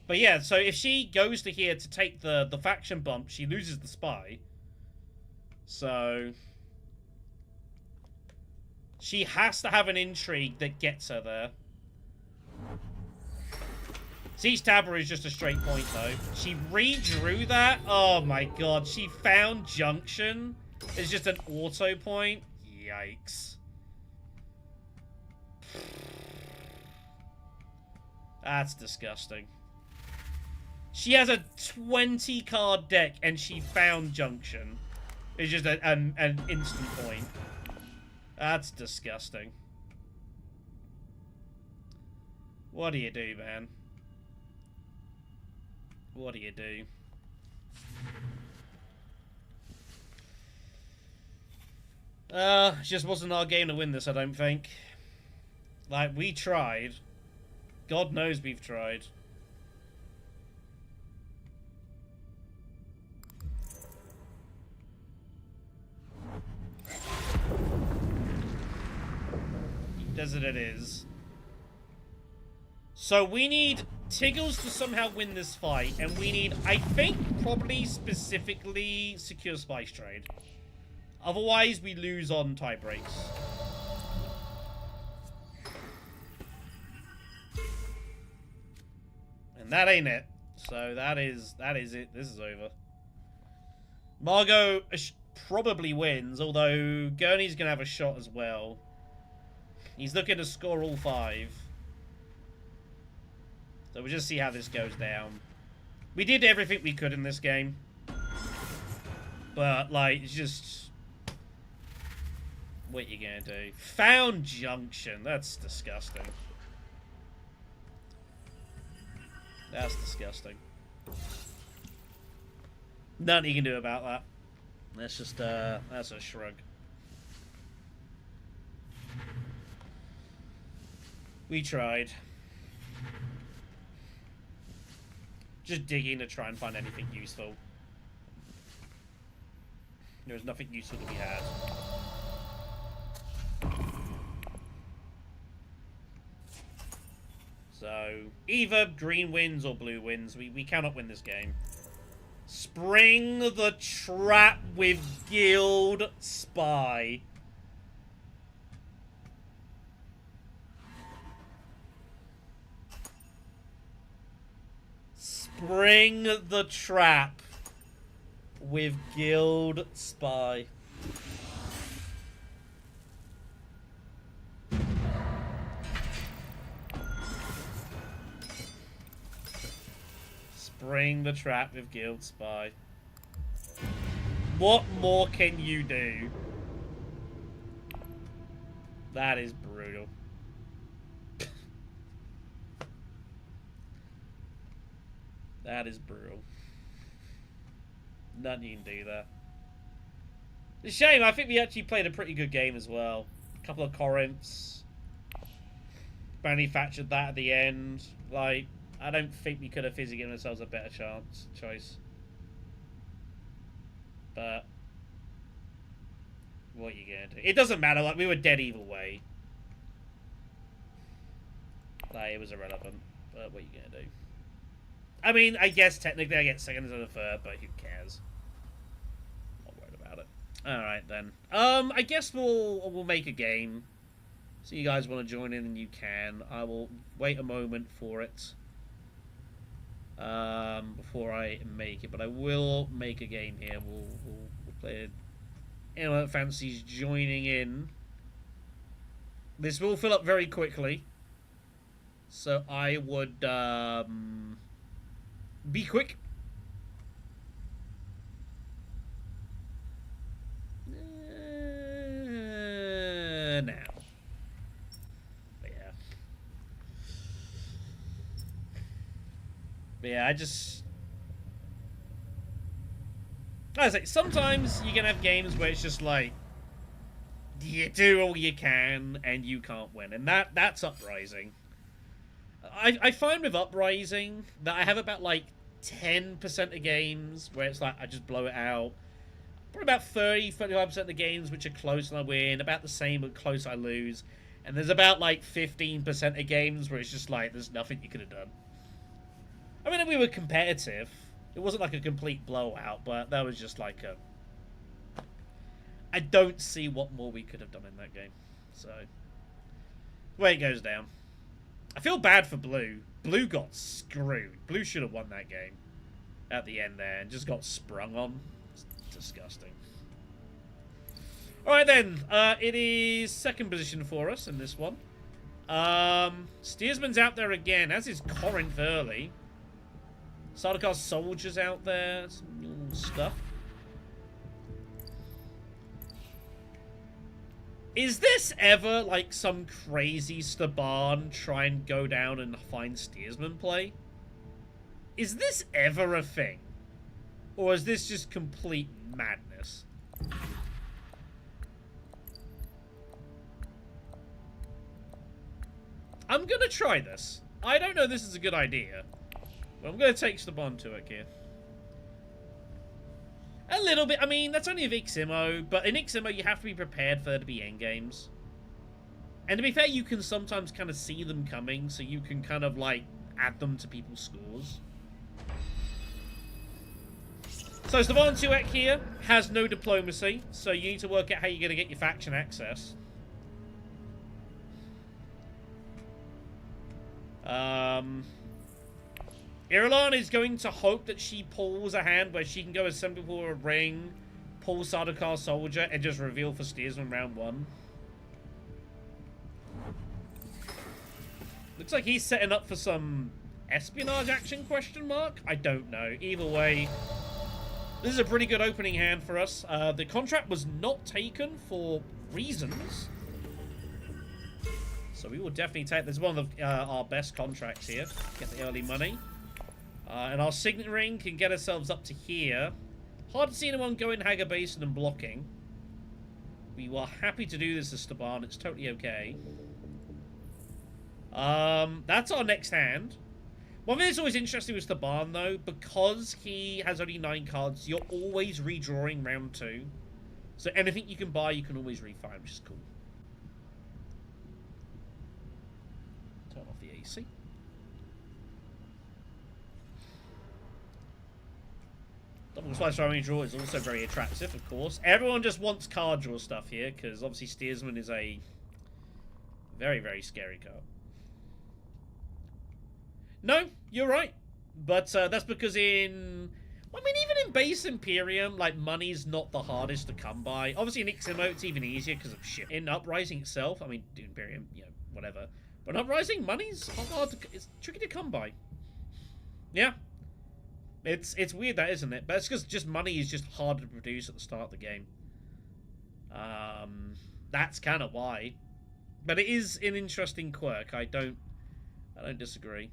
Speaker 1: But yeah, so if she goes to here to take the faction bump, she loses the spy. So she has to have an intrigue that gets her there. Siege Tabber is just a straight point, though. She redrew that? Oh my god. She found Junction. It's just an auto point. Yikes. That's disgusting. She has a 20-card deck, and she found Junction. It's just an instant point. That's disgusting. What do you do, man? What do you do? It just wasn't our game to win this, I don't think. Like, we tried. God knows we've tried. Desert it is. So we need Tiggles to somehow win this fight, and we need, I think, probably specifically secure Spice Trade. Otherwise, we lose on tie breaks. And that ain't it. So that is it. This is over. Margot probably wins, although Gurney's gonna have a shot as well. He's looking to score all 5. So we'll just see how this goes down. We did everything we could in this game. But, like, it's just... what you gonna do? Found Junction. That's disgusting. That's disgusting. Nothing you can do about that. That's just, that's a shrug. We tried. Just digging to try and find anything useful. There was nothing useful to be had. So, either green wins or blue wins. We cannot win this game. Spring the trap with Guild Spy. Spring the trap with Guild Spy. Spring the trap with Guild Spy. What more can you do? That is brutal. That is brutal. Nothing you can do there. It's a shame. I think we actually played a pretty good game as well. A couple of Corinths. Manufactured that at the end. Like, I don't think we could have physically given ourselves a better choice. But what are you gonna do? It doesn't matter. Like, we were dead either way. Like, it was irrelevant. But what are you gonna do? I mean, I guess technically I get second and a third, but who cares? Not worried about it. Alright then. I guess we'll make a game. So you guys want to join in, and you can. I will wait a moment for it. Before I make it, but I will make a game here. We'll play it. Anyone that fancies joining in. This will fill up very quickly. So I would be quick. Now. But yeah, I say, sometimes you can have games where it's just like, you do all you can, and you can't win. And that's Uprising. I find with Uprising that I have about, like, 10% of games where it's like, I just blow it out. Probably about 30-35% of the games which are close and I win. About the same, but close I lose. And there's about, like, 15% of games where it's just like, there's nothing you could have done. I mean, we were competitive. It wasn't like a complete blowout, but that was just like a... I don't see what more we could have done in that game. So, the way it goes down. I feel bad for Blue. Blue got screwed. Blue should have won that game at the end there and just got sprung on. It's disgusting. Alright then, it is second position for us in this one. Steersman's out there again, as is Corinth early. Sardaukar soldiers out there, some new stuff. Is this ever like some crazy Staban try and go down and find steersman play? Is this ever a thing? Or is this just complete madness? I'm gonna try this. I don't know if this is a good idea. But I'm going to take Staban to it here. A little bit. I mean, that's only a Iximo, but in Iximo you have to be prepared for there to be endgames. And to be fair, you can sometimes kind of see them coming, so you can kind of, like, add them to people's scores. So Staban 2ek here has no diplomacy, so you need to work out how you're going to get your faction access. Irulan is going to hope that she pulls a hand where she can go assemble for a ring, pull Sardaukar soldier, and just reveal for steersman round 1. Looks like he's setting up for some espionage action, question mark? I don't know. Either way, this is a pretty good opening hand for us. The contract was not taken for reasons. So we will definitely take this. One of our best contracts here. Get the early money. And our signet ring can get ourselves up to here. Hard to see anyone going Hager Basin and blocking. We were happy to do this as Staban. It's totally okay. That's our next hand. One thing that's always interesting with Staban, though, because he has only 9 cards, you're always redrawing round 2. So anything you can buy, you can always refind, which is cool. Turn off the AC. Double slice throwing draw is also very attractive, of course. Everyone just wants card draw stuff here, because obviously Steersman is a very, very scary card. No, you're right. But that's because in... I mean, even in base Imperium, like, money's not the hardest to come by. Obviously in Iximo, it's even easier because of shit. In Uprising itself, I mean, Imperium, you know, whatever. But in Uprising, money's hard to... It's tricky to come by. Yeah. It's weird that, isn't it? But it's because just money is just harder to produce at the start of the game. That's kind of why. But it is an interesting quirk. I don't disagree.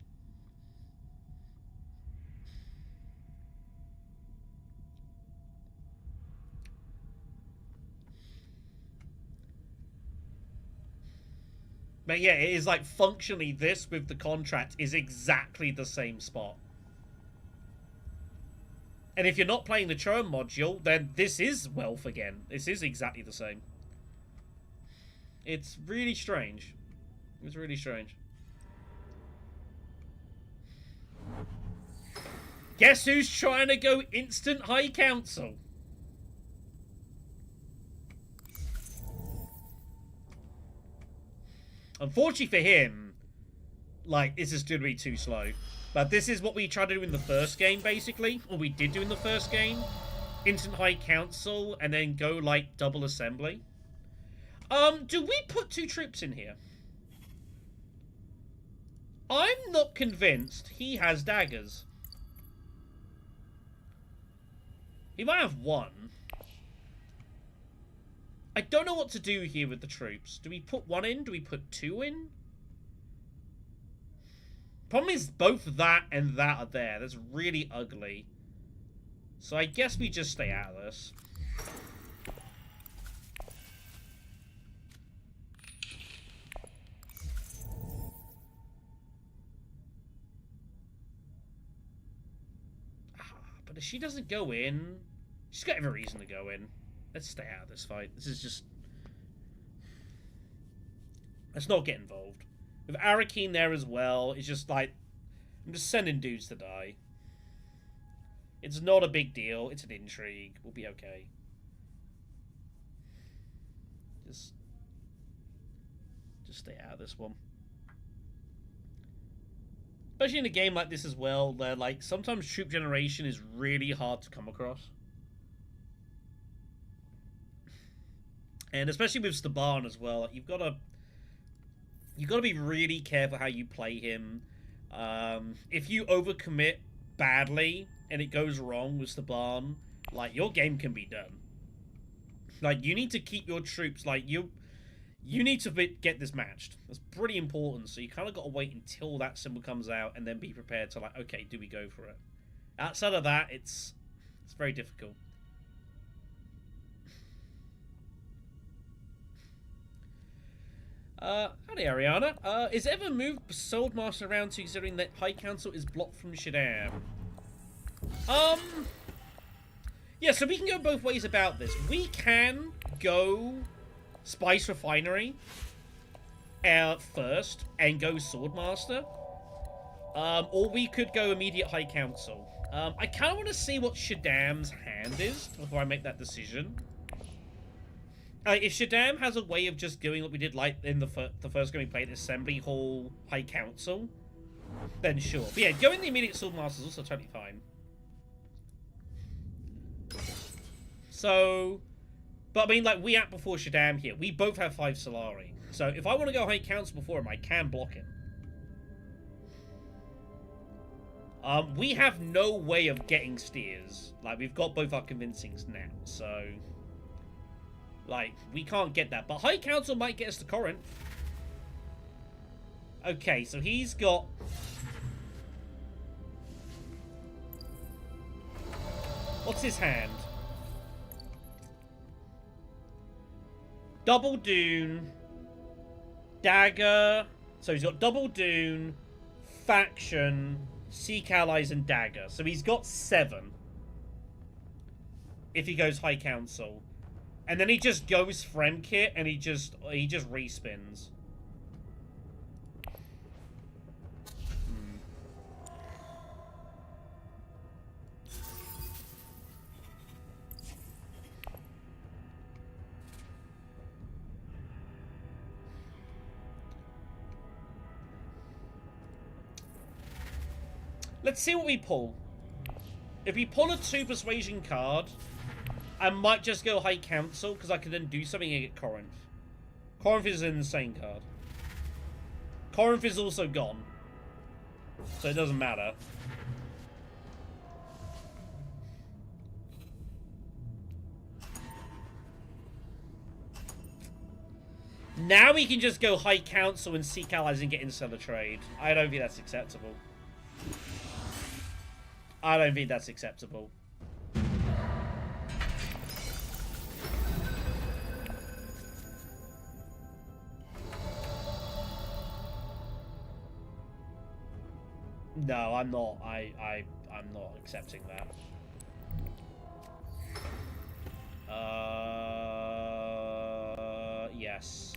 Speaker 1: But yeah, it is like functionally this with the contract is exactly the same spot. And if you're not playing the churn module, then this is wealth again. This is exactly the same. It's really strange. It's really strange. Guess who's trying to go instant High Council? Unfortunately for him, like, this is going to be too slow. But this is what we tried to do in the first game, basically. Or we did do in the first game. Instant High Council, and then go, like, double assembly. Do we put 2 troops in here? I'm not convinced he has daggers. He might have 1. I don't know what to do here with the troops. Do we put 1 in? Do we put 2 in? Problem is, both that and that are there. That's really ugly. So I guess we just stay out of this. But if she doesn't go in, she's got every reason to go in. Let's stay out of this fight. This is just... Let's not get involved. With Arakeen there as well, it's just like... I'm just sending dudes to die. It's not a big deal. It's an intrigue. We'll be okay. Just stay out of this one. Especially in a game like this as well, where like sometimes troop generation is really hard to come across. And especially with Staban as well, you've got to be really careful how you play him. If you overcommit badly and it goes wrong with Staban, like your game can be done. Like you need to keep your troops like you need to get this matched. That's pretty important. So you kind of got to wait until that symbol comes out and then be prepared to like, okay, do we go for it? Outside of that, it's very difficult. Howdy, Ariana. Is it ever moved Swordmaster around to considering that High Council is blocked from Shaddam? Yeah, so we can go both ways about this. We can go Spice Refinery first and go Swordmaster. Or we could go immediate High Council. I kind of want to see what Shaddam's hand is before I make that decision. If Shaddam has a way of just doing what we did like in the first game we played, Assembly Hall, High Council, then sure. But yeah, going the immediate Swordmaster is also totally fine. So, but I mean, like, we act before Shaddam here. We both have 5 Solari. So if I want to go High Council before him, I can block him. We have no way of getting steers. Like, we've got both our convincings now, so... Like, we can't get that. But High Council might get us to Corinth. Okay, so he's got... What's his hand? Double Dune. Dagger. So he's got Double Dune, Faction, Seek Allies, and Dagger. So he's got 7. If he goes High Council. And then he just goes Fremkit and he just respins. Let's see what we pull. If we pull a 2 Persuasion card, I might just go High Council, because I can then do something and get Corinth. Corinth is an insane card. Corinth is also gone. So it doesn't matter. Now we can just go High Council and Seek Allies and get Interstellar Trade. I don't think that's acceptable. I don't think that's acceptable. No, I'm not. I'm not accepting that. Yes.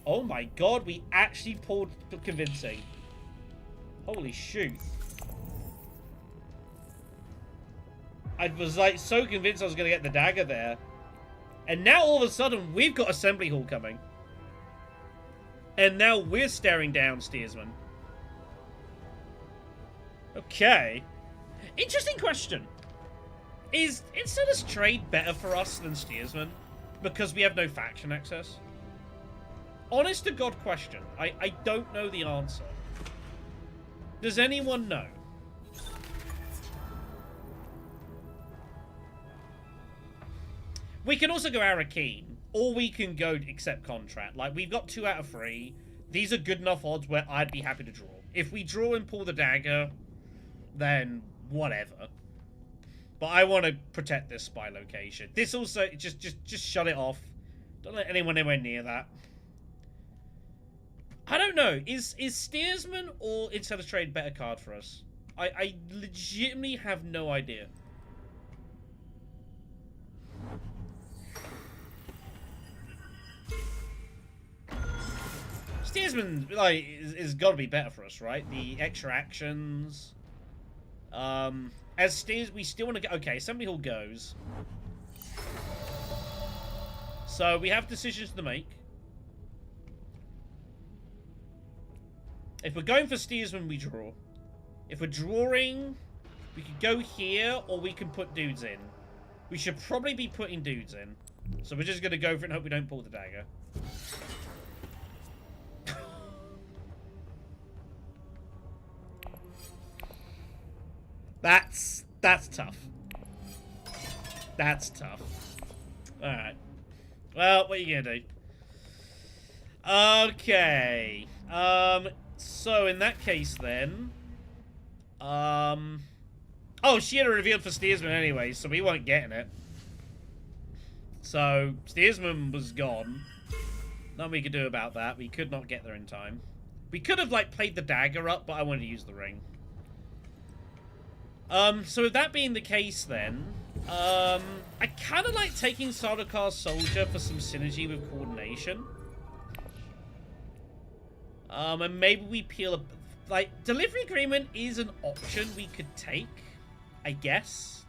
Speaker 1: Oh my god, we actually pulled convincing. Holy shoot. I was like so convinced I was going to get the dagger there. And now all of a sudden we've got assembly hall coming. And now we're staring down steersman. Okay. Interesting question. Is Insider's trade better for us than steersman? Because we have no faction access? Honest to God question. I don't know the answer. Does anyone know? We can also go Arakeen, or we can go accept contract. Like, we've got 2 out of 3. These are good enough odds where I'd be happy to draw. If we draw and pull the dagger, then whatever. But I want to protect this spy location. This also, just shut it off. Don't let anyone anywhere near that. I don't know. Is Steersman or Insider's Trade better card for us? I legitimately have no idea. Steersman, like, is got to be better for us, right? The extra actions. As Steers, we still want to go. Okay, Assembly Hall goes. So we have decisions to make. If we're going for Steersman, we draw. If we're drawing, we could go here, or we can put dudes in. We should probably be putting dudes in. So we're just going to go for it and hope we don't pull the dagger. That's tough. That's tough. Alright. Well, what are you gonna do? Okay. So in that case then... Oh, she had a revealed for Steersman anyway, so we weren't getting it. So, Steersman was gone. Nothing we could do about that. We could not get there in time. We could have, like, played the dagger up, but I wanted to use the ring. So with that being the case then, I kind of like taking Sardaukar Soldier for some synergy with coordination. And maybe we peel a... Like, Delivery Agreement is an option we could take, I guess.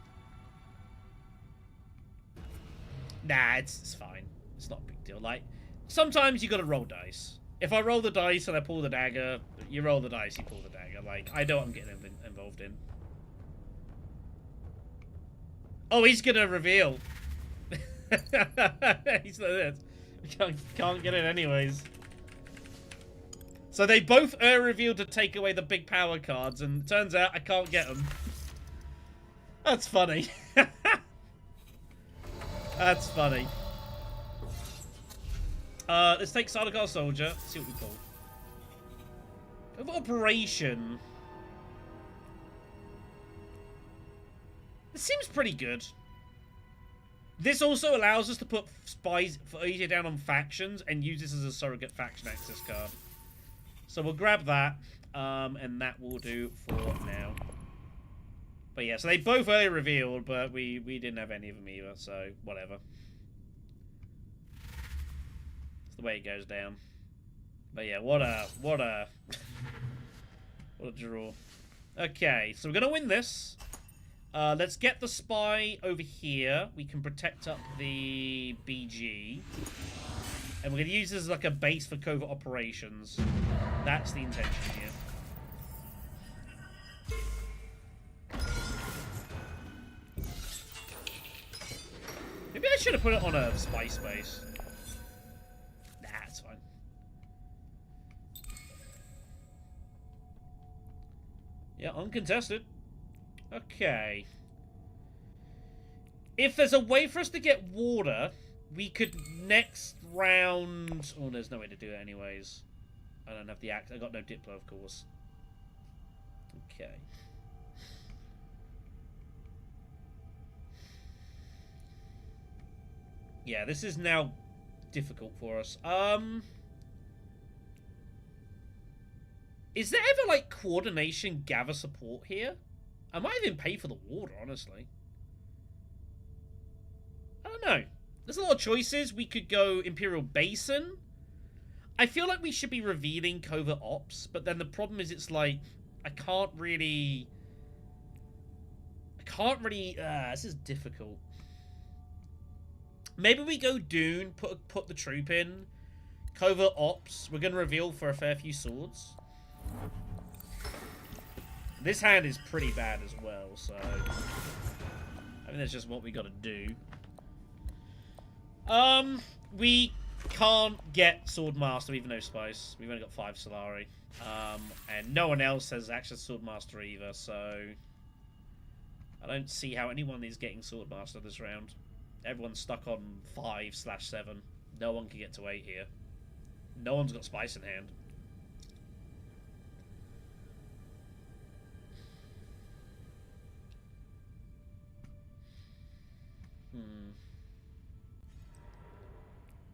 Speaker 1: Nah, it's fine. It's not a big deal. Like, sometimes you gotta roll dice. If I roll the dice and I pull the dagger, you roll the dice, you pull the dagger. Like, I know what I'm getting involved in. Oh, he's gonna reveal. He's like this. Can't get it anyways. So they both revealed to take away the big power cards, and it turns out I can't get them. That's funny. That's funny. Let's take Sardaukar Soldier. See what we pull. Of Operation. It seems pretty good. This also allows us to put spies easier down on factions and use this as a surrogate faction access card. So we'll grab that, and that will do for now. But yeah, so they both early revealed, but we didn't have any of them either, so whatever. It's the way it goes down. But yeah, what a draw. Okay, so we're gonna win this. Let's get the spy over here. We can protect up the BG. And we're going to use this as like a base for covert operations. That's the intention here. Maybe I should have put it on a spy space. Nah, it's fine. Yeah, uncontested. Okay. If there's a way for us to get water, we could next round... Oh, there's no way to do it anyways. I don't have the axe. I got no Diplo, of course. Okay. Yeah, this is now difficult for us. Is there ever, like, coordination gather support here? I might even pay for the water, honestly. I don't know. There's a lot of choices. We could go Imperial Basin. I feel like we should be revealing Covert Ops, but then the problem is it's like, I can't really... this is difficult. Maybe we go Dune, put the troop in. Covert Ops. We're going to reveal for a fair few swords. This hand is pretty bad as well, so... I think that's just what we got to do. We can't get Swordmaster even though Spice. We've only got 5 Solari. And no one else has access to Swordmaster either, so... I don't see how anyone is getting Swordmaster this round. Everyone's stuck on 5/7. No one can get to 8 here. No one's got Spice in hand.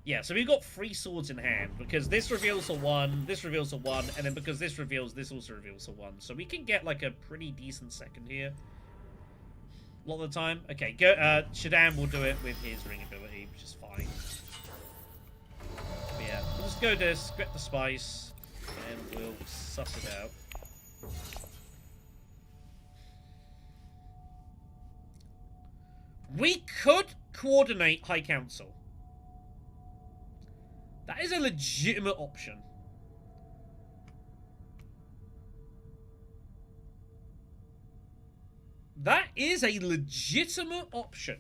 Speaker 1: Yeah, so we've got 3 swords in hand, because this reveals a 1, this reveals a 1, and then because this reveals, this also reveals a 1. So we can get, like, a pretty decent second here. A lot of the time. Okay, go. Shaddam will do it with his ring ability, which is fine. But yeah, we'll just go this, get the Spice, and we'll suss it out. We could coordinate High Council. That is a legitimate option. That is a legitimate option.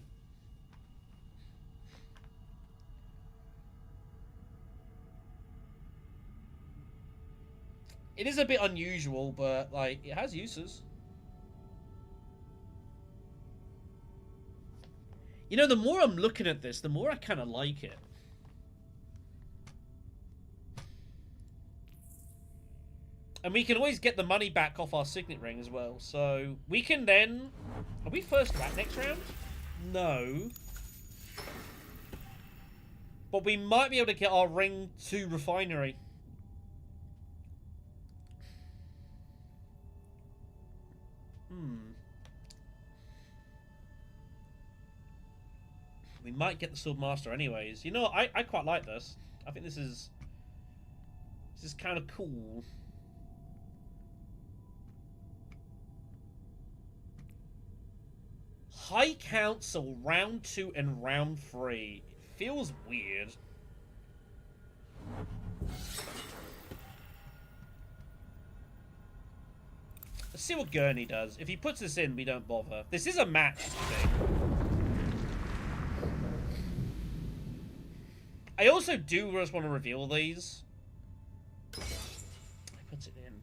Speaker 1: It is a bit unusual, but, like, it has uses. You know, the more I'm looking at this, the more I kind of like it. And we can always get the money back off our signet ring as well. So we can then... Are we first back next round? No. But we might be able to get our ring to refinery. We might get the Swordmaster anyways. You know, I quite like this. I think this is kind of cool. High Council round 2 and round 3 feels weird. Let's see what Gurney does. If he puts this in, we don't bother. This is a match thing. I also do just want to reveal these. I put it in.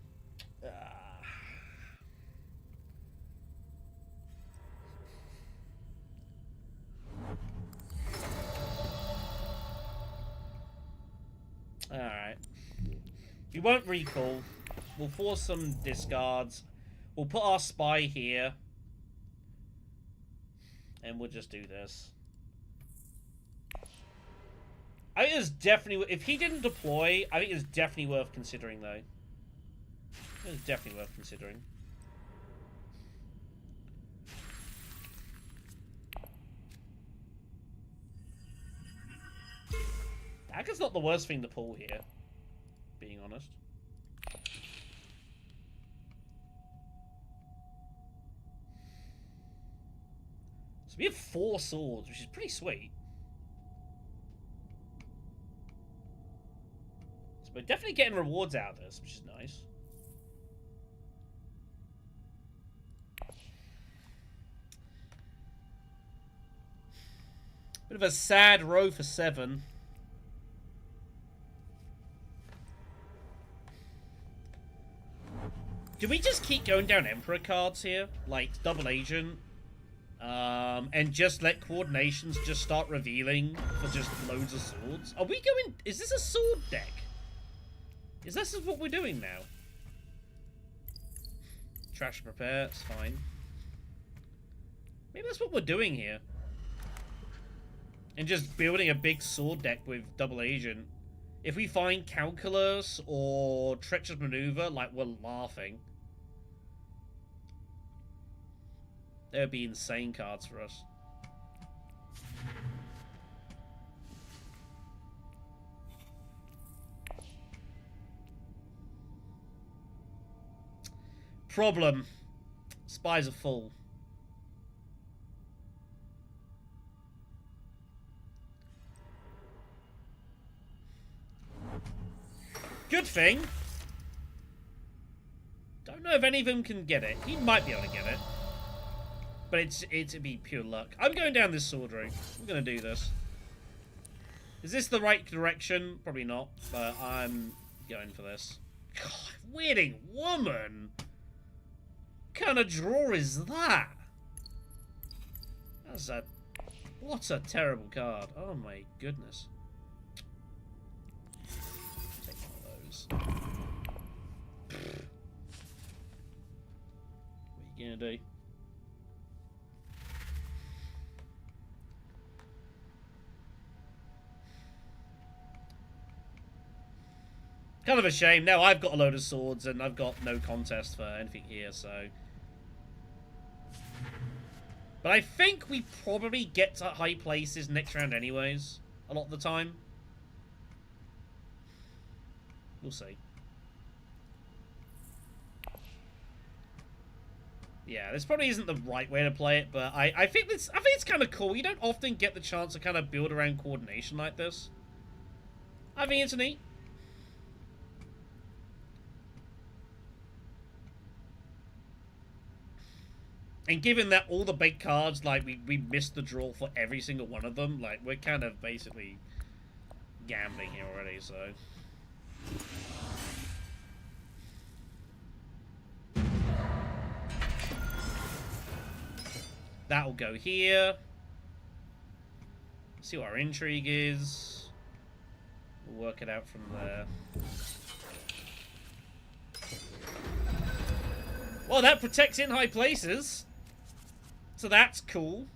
Speaker 1: Alright. We won't recall. We'll force some discards. We'll put our spy here. And we'll just do this. I think it's definitely... If he didn't deploy, I think it's definitely worth considering, though. It's definitely worth considering. Dagger's not the worst thing to pull here, being honest. So we have 4 swords, which is pretty sweet. So we're definitely getting rewards out of this, which is nice. Bit of a sad row for 7. Do we just keep going down Emperor cards here? Like, double agent? And just let coordinations just start revealing for just loads of swords? Are we going... Is this a sword deck? Is this what we're doing now? Trash prepare, it's fine. Maybe that's what we're doing here. And just building a big sword deck with double agent. If we find Calculus or Treacherous Maneuver, like, we're laughing. They would be insane cards for us. Problem. Spies are full. Good thing. Don't know if any of them can get it. He might be able to get it. But it'd be pure luck. I'm going down this sword route. I'm going to do this. Is this the right direction? Probably not, but I'm going for this. God, weirding woman! What kind of draw is that? That's a... What a terrible card. Oh my goodness. Take one of those. What are you gonna do? Kind of a shame. Now I've got a load of swords and I've got no contest for anything here, so... But I think we probably get to high places next round anyways, a lot of the time. We'll see. Yeah, this probably isn't the right way to play it, but I think it's kind of cool. You don't often get the chance to kind of build around coordination like this. I think it's neat. And given that all the big cards, like, we missed the draw for every single one of them, like, we're kind of basically gambling here already, so... That'll go here. See what our intrigue is. We'll work it out from there. Well, that protects in high places. So that's cool.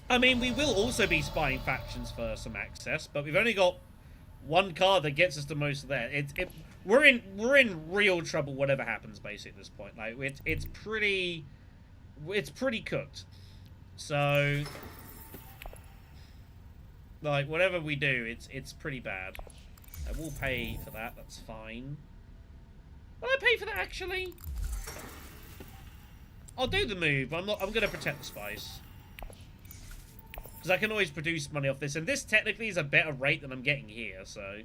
Speaker 1: I mean, we will also be spying factions for some access, but we've only got one card that gets us the most of that. We're in real trouble whatever happens basically at this point. Like it's pretty cooked. So like whatever we do, it's pretty bad. I will pay for that. That's fine. Will I pay for that actually? I'll do the move. I'm going to protect the spice. Because I can always produce money off this, and this technically is a better rate than I'm getting here, so...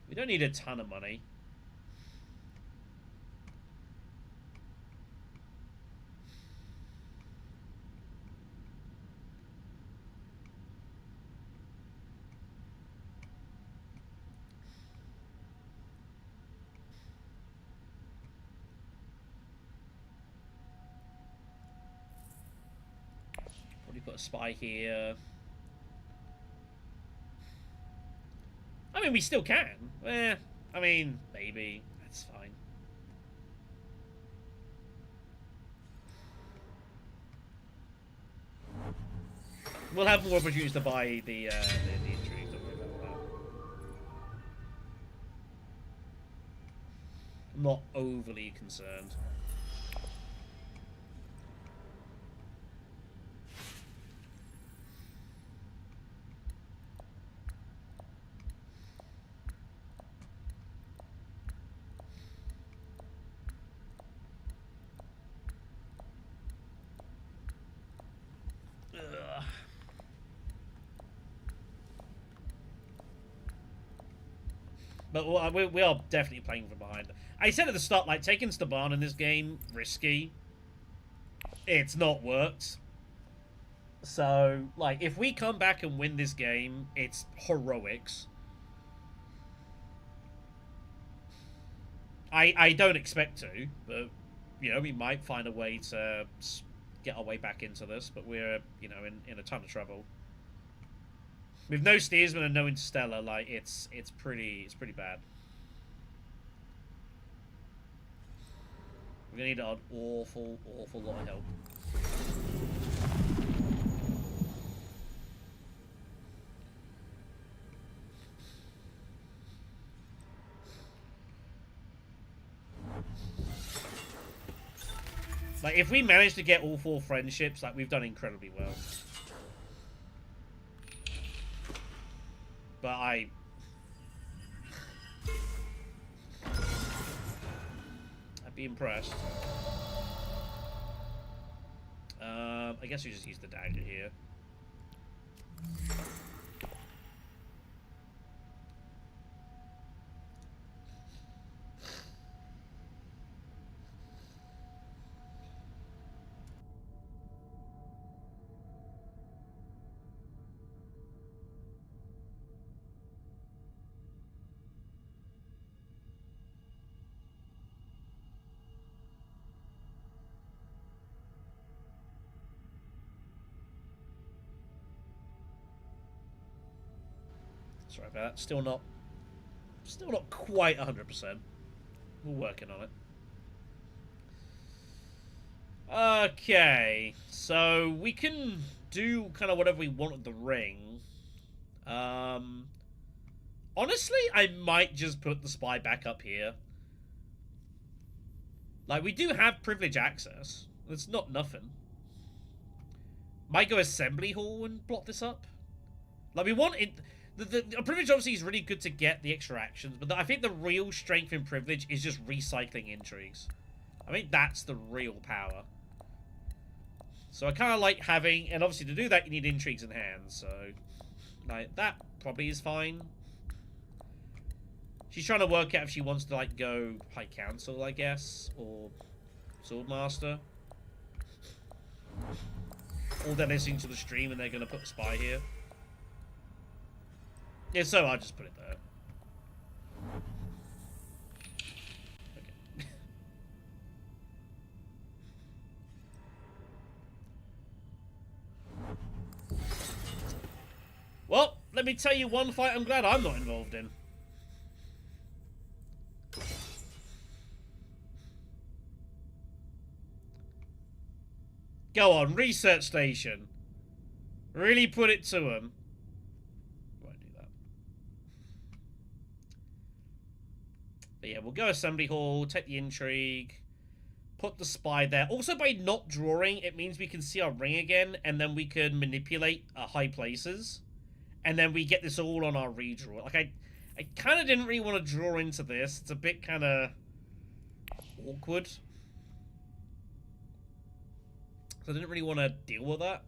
Speaker 1: We don't need a ton of money. Put a spy here. I mean, we still can. I mean, maybe. That's fine. We'll have more opportunities to buy the intrigue. Don't worry about that. I'm not overly concerned. But we are definitely playing from behind. I said at the start, like, taking Staban in this game, risky. It's not worked. So, like, if we come back and win this game, it's heroics. I don't expect to, but, you know, we might find a way to get our way back into this, but we're, you know, in a ton of trouble. With no Steersman and no Interstellar, like, it's pretty bad. We're gonna need an awful lot of help. Like, if we manage to get all 4 friendships, like, we've done incredibly well. But I'd be impressed. I guess we just use the dagger here. Sorry about that. Still not quite 100%. We're working on it. Okay, so we can do kind of whatever we want with the ring. Honestly, I might just put the spy back up here. Like, we do have privilege access. It's not nothing. Might go assembly hall and block this up. Like, we want it. The privilege obviously is really good to get the extra actions, but I think the real strength in privilege is just recycling intrigues. I think that's the real power. So I kind of like having, and obviously to do that you need intrigues in hand, so like that probably is fine. She's trying to work out if she wants to like go High Council, I guess, or Swordmaster. Or they're listening to the stream and they're going to put a spy here. Yeah, so I'll just put it there. Okay. Well, let me tell you one fight I'm glad I'm not involved in. Go on, research station. Really put it to him. But yeah, we'll go assembly hall, take the intrigue, put the spy there. Also, by not drawing, it means we can see our ring again, and then we can manipulate high places. And then we get this all on our redraw. Like, I kind of didn't really want to draw into this. It's a bit kind of awkward. So I didn't really want to deal with that.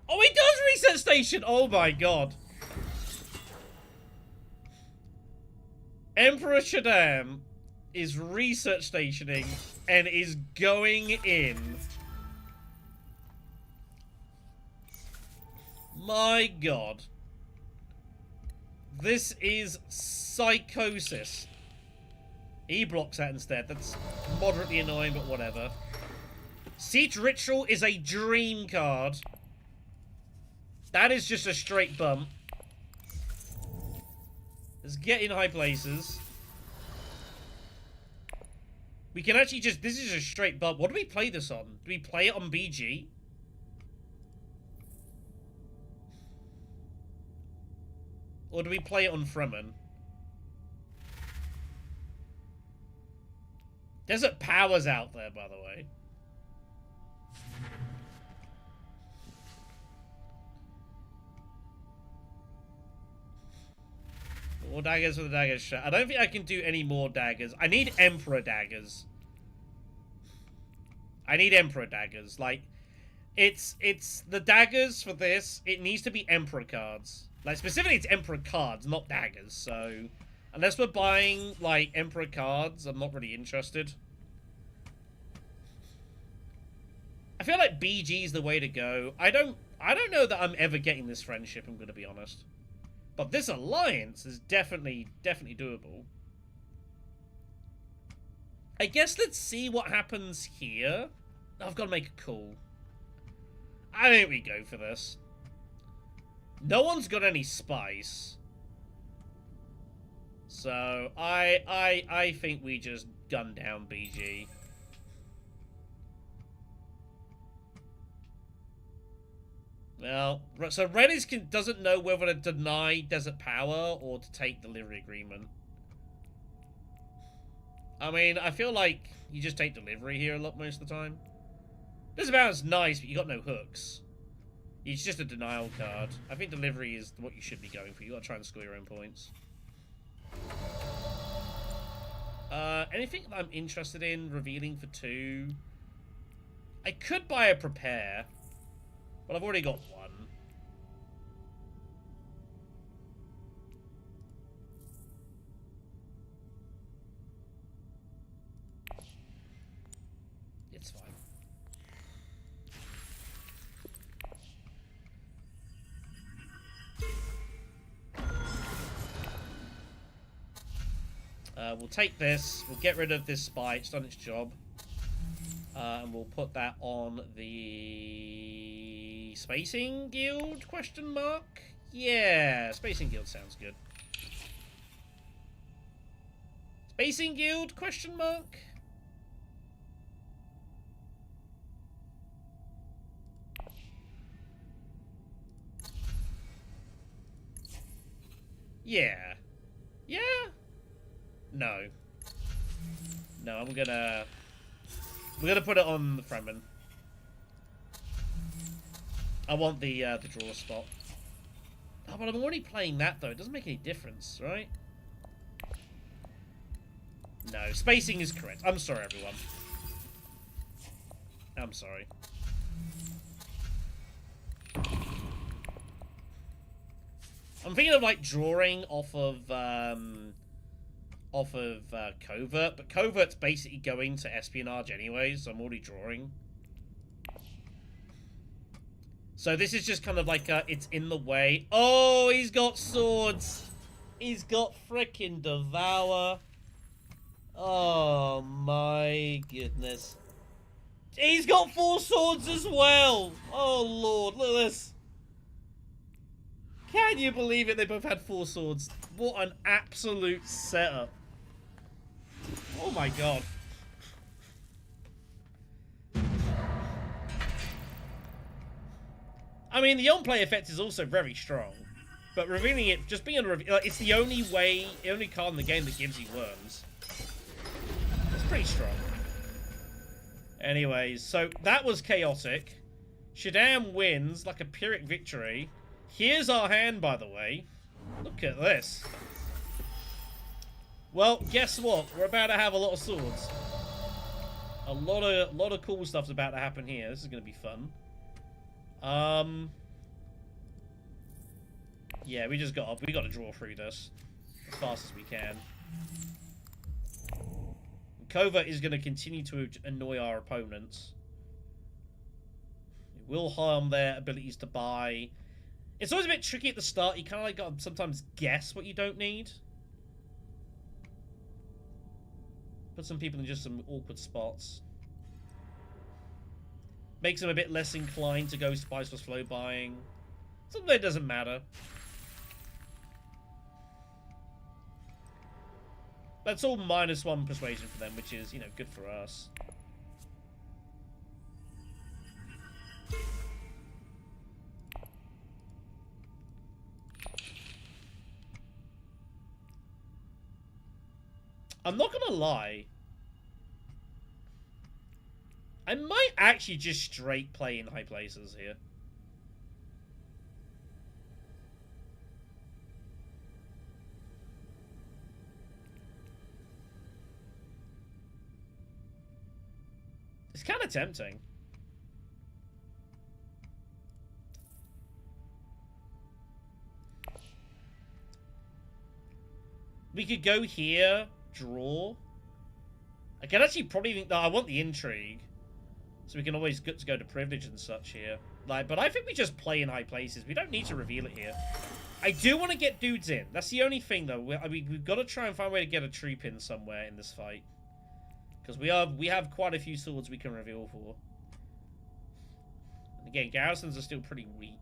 Speaker 1: Oh, he does reset station! Oh my god. Emperor Shaddam is research stationing and is going in. My god. This is psychosis. He blocks that instead. That's moderately annoying, but whatever. Siege Ritual is a dream card. That is just a straight bump. Let's get in high places. We can actually just... This is a straight bump. What do we play this on? Do we play it on BG? Or do we play it on Fremen? Desert Power's out there, by the way. More daggers for the daggers shot. I don't think I can do any more daggers. I need Emperor daggers. I need Emperor daggers. Like, it's the daggers for this. It needs to be Emperor cards. Like, specifically, it's Emperor cards, not daggers. So, unless we're buying, like, Emperor cards, I'm not really interested. I feel like BG is the way to go. I don't know that I'm ever getting this friendship, I'm going to be honest. But this alliance is definitely doable. I guess let's see what happens here. I've got to make a call. I think we go for this. No one's got any spice. So, I think we just gun down BG. Well, so Red doesn't know whether to deny Desert Power or to take Delivery Agreement. I mean, I feel like you just take Delivery here a lot most of the time. Desert Power's nice, but you got no hooks. It's just a denial card. I think Delivery is what you should be going for. You got to try and score your own points. Anything that I'm interested in revealing for 2? I could buy a Prepare, but I've already got 1. It's fine. We'll take this. We'll get rid of this spy. It's done its job. And we'll put that on the Spacing Guild, question mark? Yeah, Spacing Guild sounds good. Spacing Guild, question mark? Yeah. Yeah? No. No, we're gonna put it on the Fremen. I want the draw spot. Oh, but I'm already playing that though. It doesn't make any difference, right? No, spacing is correct. I'm sorry, everyone. I'm sorry. I'm thinking of like drawing off of Covert, but Covert's basically going to Espionage anyway, so I'm already drawing. So this is just kind of like it's in the way. Oh, he's got swords. He's got frickin' Devour. Oh my goodness. He's got 4 swords as well. Oh lord, look at this. Can you believe it? They both had 4 swords. What an absolute setup. Oh my god. I mean, the on-play effect is also very strong. But revealing it, just being able to reveal, it's the only way, the only card in the game that gives you worms. It's pretty strong. Anyways, so that was chaotic. Shaddam wins like a Pyrrhic victory. Here's our hand, by the way. Look at this. Well, guess what? We're about to have a lot of swords. A lot of cool stuff's about to happen here. This is going to be fun. Yeah, we got to draw through this as fast as we can. Covert is going to continue to annoy our opponents. It will harm their abilities to buy. It's always a bit tricky at the start. You kind of like got to sometimes guess what you don't need. Put some people in just some awkward spots. Makes them a bit less inclined to go Spice plus Flow buying. Sometimes it doesn't matter. That's all -1 persuasion for them, which is, you know, good for us. I'm not gonna lie. I might actually just straight play in high places here. It's kind of tempting. We could go here, draw. I can actually probably think that I want the intrigue. So we can always get to go to privilege and such here. Like, but I think we just play in high places. We don't need to reveal it here. I do want to get dudes in. That's the only thing, though. I mean, we've got to try and find a way to get a troop in somewhere in this fight. Because we have quite a few swords we can reveal for. And again, garrisons are still pretty weak.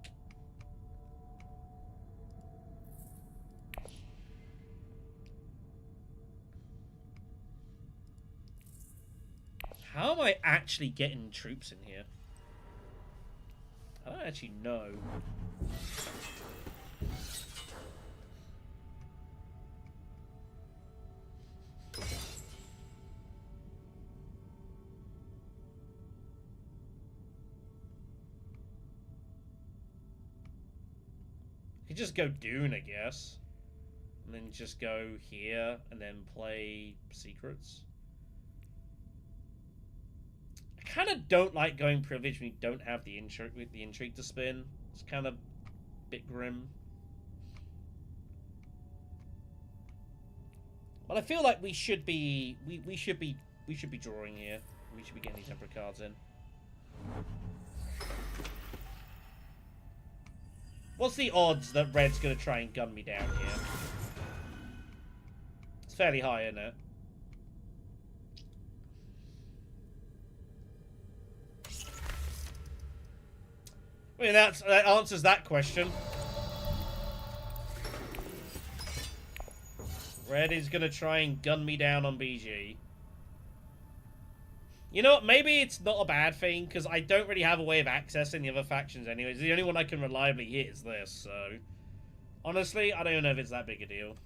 Speaker 1: How am I actually getting troops in here? I don't actually know. You could just go Dune, I guess. And then just go here and then play Secrets. I kind of don't like going Privilege when you don't have the intrigue to spin. It's kind of a bit grim. But I feel like we should be drawing here. We should be getting these Emperor cards in. What's the odds that Red's gonna try and gun me down here? It's fairly high, isn't it? I mean, that answers that question. Red is gonna try and gun me down on BG. You know what? Maybe it's not a bad thing, because I don't really have a way of accessing the other factions anyways. The only one I can reliably hit is this, so... Honestly, I don't even know if it's that big a deal.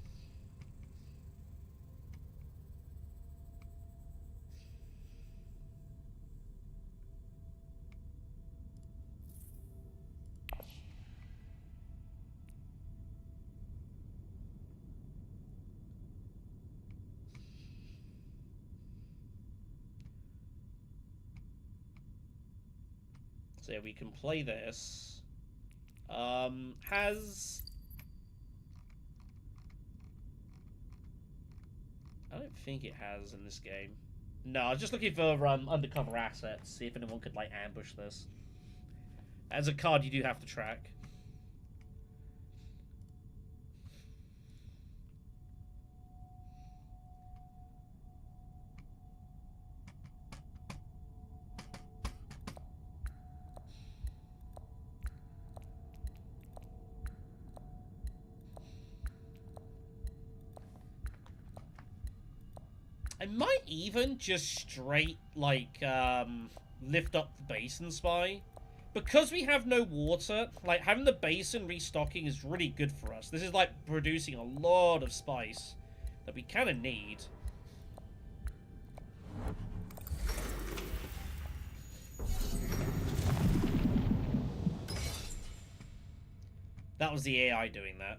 Speaker 1: So yeah, we can play this. Has... I don't think it has in this game. No, I was just looking for undercover assets, see if anyone could, like, ambush this. As a card, you do have to track. I might even just straight, like, lift up the Basin Spy. Because we have no water, like, having the basin restocking is really good for us. This is, like, producing a lot of spice that we kind of need. That was the AI doing that.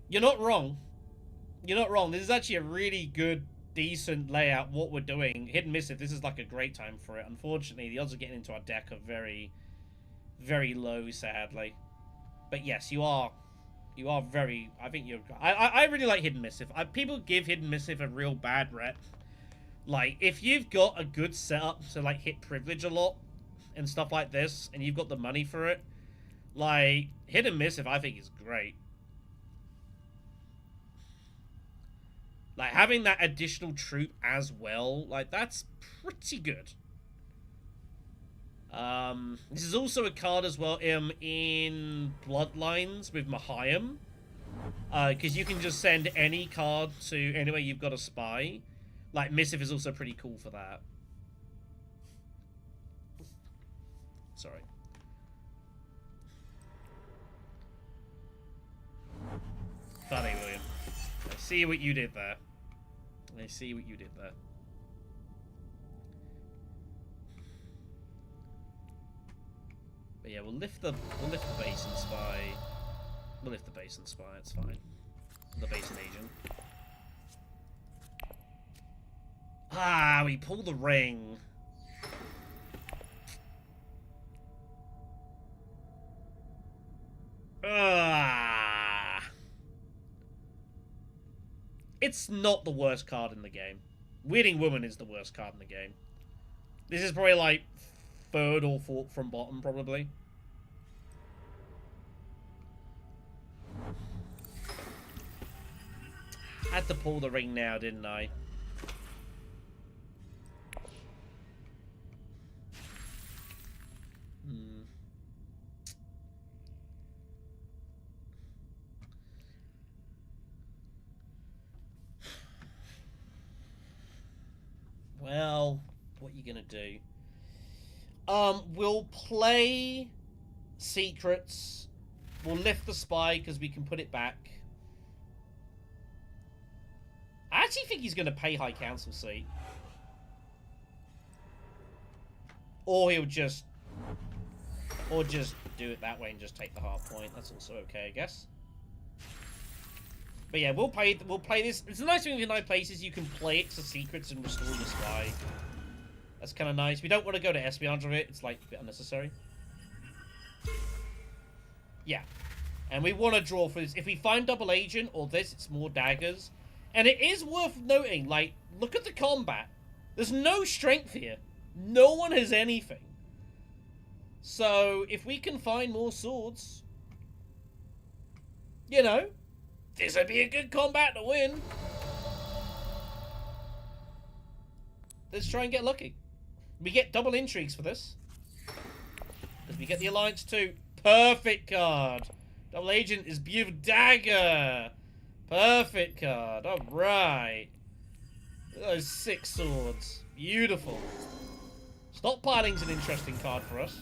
Speaker 1: You're not wrong. You're not wrong. This is actually a really good, decent layout, what we're doing. Hidden Missive, this is like a great time for it. Unfortunately, the odds of getting into our deck are very, very low, sadly. But yes, you are very... I think you're... I really like Hidden Missive. People give Hidden Missive a real bad rep. Like, if you've got a good setup to, like, hit Privilege a lot and stuff like this, and you've got the money for it, like, Hidden Missive, I think, is great. Like, having that additional troop as well, like, that's pretty good. This is also a card as well in Bloodlines with Mahayam. Because you can just send any card to anywhere you've got a spy. Like, Missive is also pretty cool for that. Sorry. Funny, William. I see what you did there. I see what you did there. But yeah, we'll lift the Basin Spy. We'll lift the Basin Spy, it's fine. The Basin Agent. Ah, we pull the ring. Ah. It's not the worst card in the game. Weirding Woman is the worst card in the game. This is probably like third or fourth from bottom, probably. Had to pull the ring now, didn't I? Well, what are you gonna do? We'll play secrets. We'll lift the spy because we can put it back. I actually think he's gonna pay High Council seat. Or he'll just... Or just do it that way and just take the half point. That's also okay, I guess. But yeah, we'll play this. It's a nice thing with United Places. You can play it to secrets and restore your spy. That's kind of nice. We don't want to go to espionage of it. It's like a bit unnecessary. Yeah. And we want to draw for this. If we find double agent or this, it's more daggers. And it is worth noting, like, look at the combat. There's no strength here. No one has anything. So, if we can find more swords, you know, this would be a good combat to win. Let's try and get lucky. We get double intrigues for this. Because we get the alliance too. Perfect card. Double agent is beautiful. Dagger. Perfect card. Alright. Those 6 swords. Beautiful. Stockpiling's an interesting card for us.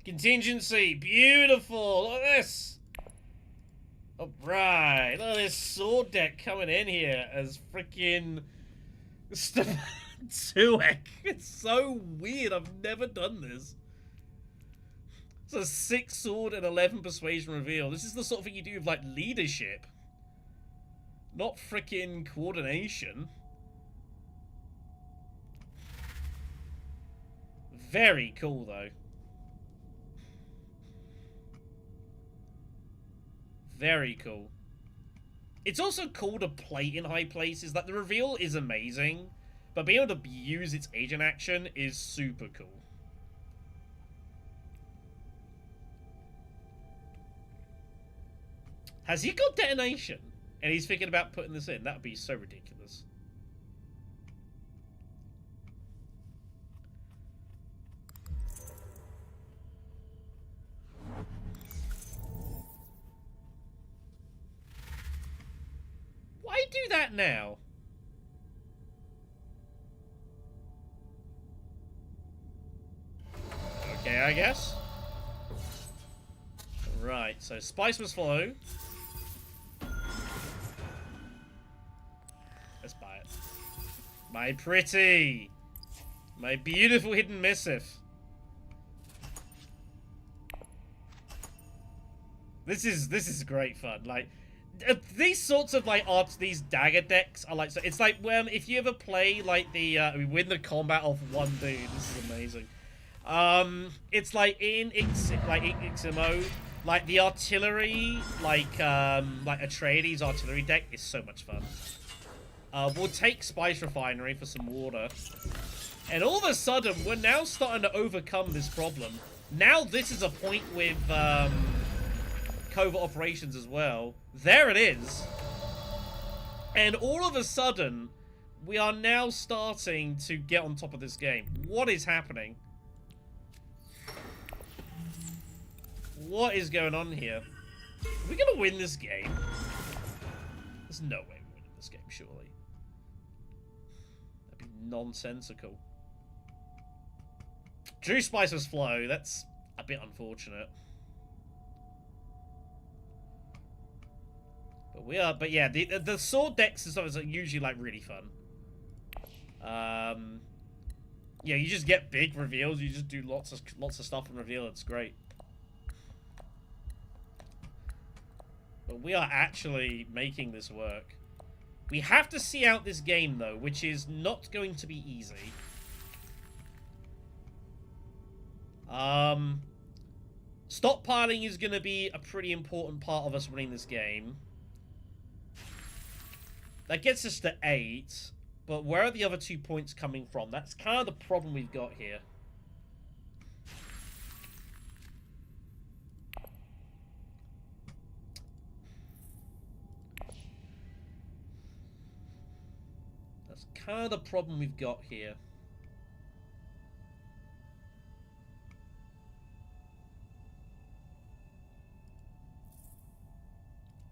Speaker 1: Contingency. Beautiful. Look at this. Alright. Look at this sword deck coming in here as freaking... 2-ek. It's so weird. I've never done this. It's a 6 sword and 11 persuasion reveal. This is the sort of thing you do with, like, leadership. Not freaking coordination. Very cool, though. Very cool. It's also cool to play in high places. Like, the reveal is amazing, but being able to use its agent action is super cool. Has he got detonation? And he's thinking about putting this in? That would be so ridiculous. Why do that now? Okay, I guess. Right, so spice must follow. Let's buy it. My pretty! My beautiful hidden missive. This is great fun. Like, these sorts of like these dagger decks are like, so it's like when if you ever play like the we win the combat off one dude. This is amazing. It's like in XMO, like the artillery, like Atreides artillery deck is so much fun. We'll take Spice Refinery for some water, and all of a sudden we're now starting to overcome this problem. Now this is a point with covert operations as well. There it is. And all of a sudden, we are now starting to get on top of this game. What is happening? What is going on here? Are we gonna win this game? There's no way we're winning this game, surely. That'd be nonsensical. Drew Spicer's flow, that's a bit unfortunate. But yeah, the sword decks and stuff are usually like really fun. Yeah, you just get big reveals. You just do lots of stuff and reveal. It's great. But we are actually making this work. We have to see out this game though, which is not going to be easy. Stockpiling is going to be a pretty important part of us winning this game. That gets us to 8, but where are the other 2 points coming from? That's kind of the problem we've got here. That's kind of the problem we've got here.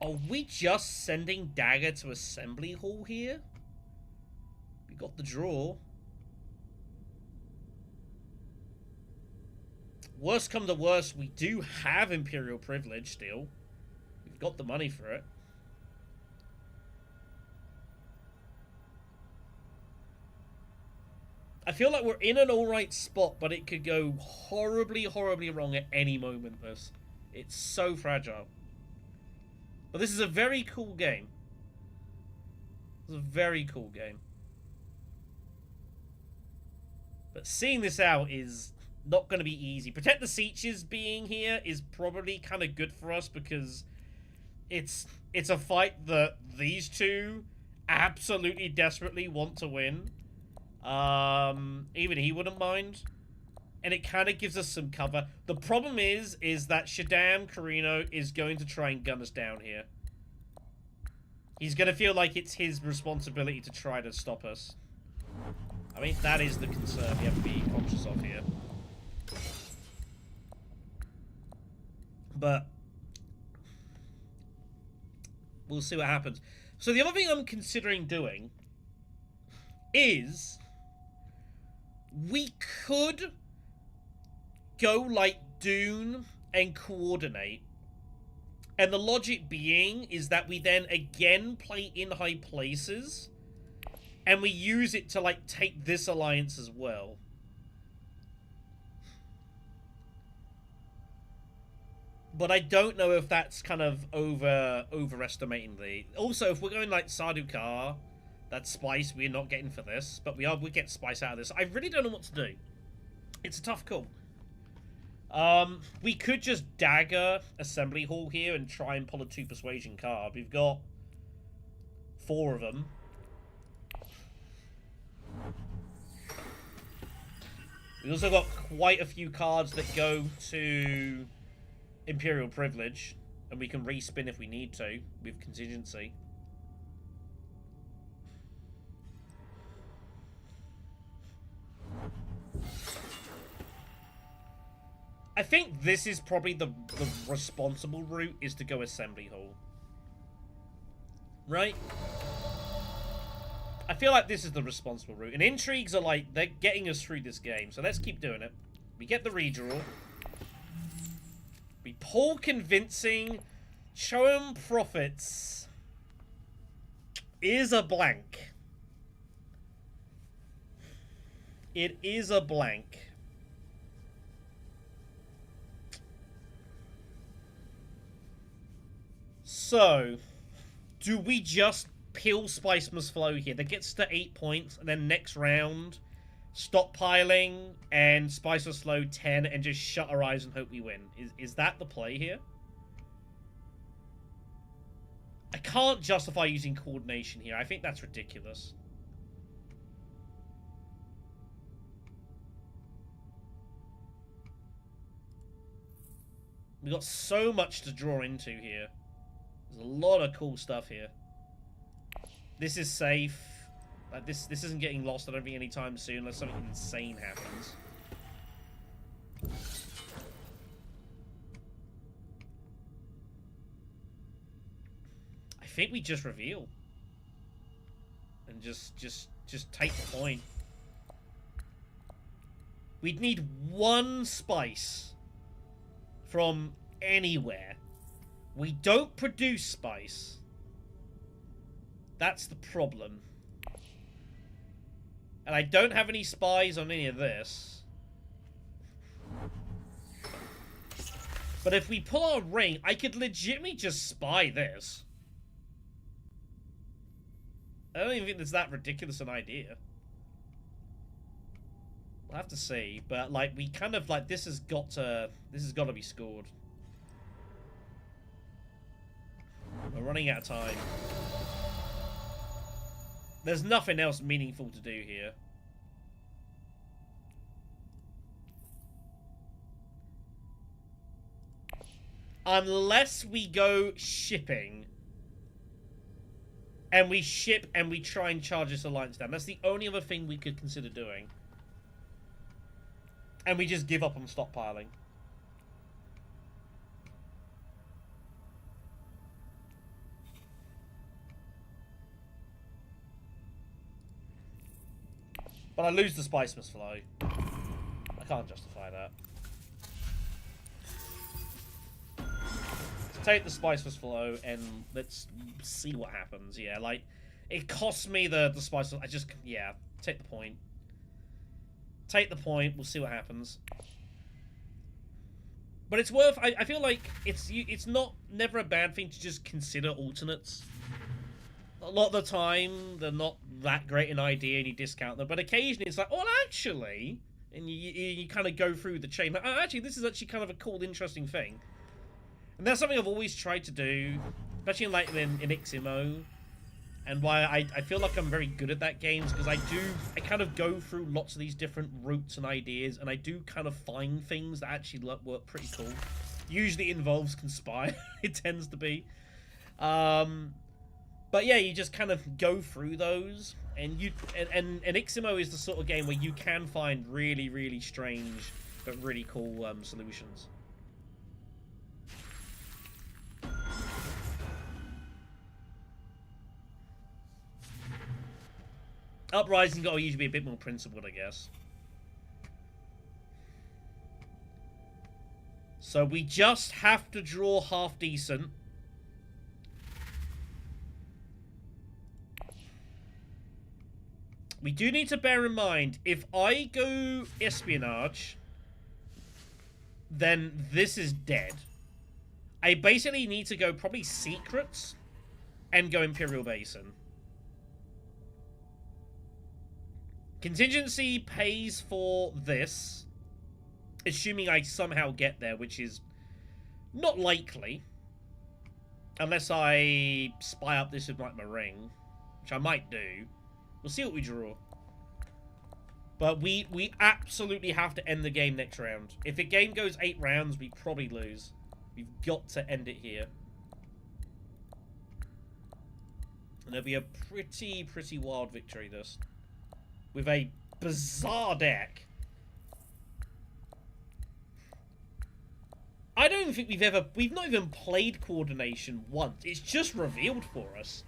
Speaker 1: Are we just sending Dagger to Assembly Hall here? got the draw. Worst come to worst, we do have Imperial privilege still. We've got the money for it. I feel like we're in an alright spot, but it could go horribly, horribly wrong at any moment, this. It's so fragile. But this is a very cool game. It's a very cool game. But seeing this out is not going to be easy. Protect the Sietches being here is probably kind of good for us because it's a fight that these two absolutely desperately want to win. Even he wouldn't mind. And it kind of gives us some cover. The problem is that Shaddam Carino is going to try and gun us down here. He's going to feel like it's his responsibility to try to stop us. I mean, that is the concern we have to be conscious of here. But we'll see what happens. So the other thing I'm considering doing is we could go like Dune and coordinate. And the logic being is that we then again play in high places and we use it to like take this alliance as well. But I don't know if that's kind of overestimating the... Also, if we're going like Sardaukar, that's spice we're not getting for this, but we get spice out of this. I really don't know what to do. It's a tough call. We could just dagger Assembly Hall here and try and pull a 2 persuasion card. We've got 4 of them. We've also got quite a few cards that go to Imperial Privilege, and we can respin if we need to with contingency. I think this is probably the responsible route, is to go Assembly Hall. Right? I feel like this is the responsible route. And intrigues are like, they're getting us through this game. So let's keep doing it. We get the redraw. We pull convincing. Choem Profits is a blank. It is a blank. So, do we just peel Spice Must Flow here? That gets to 8 points, and then next round, stockpiling and Spice Must Flow 10, and just shut our eyes and hope we win? Is that the play here? I can't justify using coordination here. I think that's ridiculous. We got so much to draw into here. There's a lot of cool stuff here. This is safe. Like this isn't getting lost, I don't think, anytime soon, unless something insane happens. I think we just reveal. And just take the point. We'd need 1 spice from anywhere. We don't produce spice. That's the problem. And I don't have any spies on any of this. But if we pull our ring, I could legitimately just spy this. I don't even think that's that ridiculous an idea. We'll have to see, but like we kind of like this has got to be scored. We're running out of time. There's nothing else meaningful to do here. Unless we go shipping. And we ship and we try and charge this alliance down. That's the only other thing we could consider doing. And we just give up on stockpiling. But I lose the Spicemas flow. I can't justify that. Let's take the Spicemas flow and let's see what happens. Yeah, like, it costs me the Spicemas. Yeah, take the point. Take the point. We'll see what happens. But it's worth. I feel like it's never a bad thing to just consider alternates. A lot of the time, they're not that great an idea, and you discount them. But occasionally, it's like, oh, actually, and you kind of go through the chain. Like, oh, actually, this is actually kind of a cool, interesting thing. And that's something I've always tried to do, especially in XMO. And why I feel like I'm very good at that game is because I kind of go through lots of these different routes and ideas, and I do kind of find things that actually work pretty cool. Usually involves Conspire, it tends to be. But yeah, you just kind of go through those, and XMO is the sort of game where you can find really, really strange but really cool solutions. Uprising got to usually be a bit more principled, I guess. So we just have to draw half decent. We do need to bear in mind, if I go espionage, then this is dead. I basically need to go probably secrets and go Imperial Basin. Contingency pays for this, assuming I somehow get there, which is not likely. Unless I spy up this with like my ring, which I might do. We'll see what we draw. But we absolutely have to end the game next round. If the game goes 8 rounds, we probably lose. We've got to end it here. And it'll be a pretty wild victory, this. With a bizarre deck. I don't even think we've not even played coordination once. It's just revealed for us.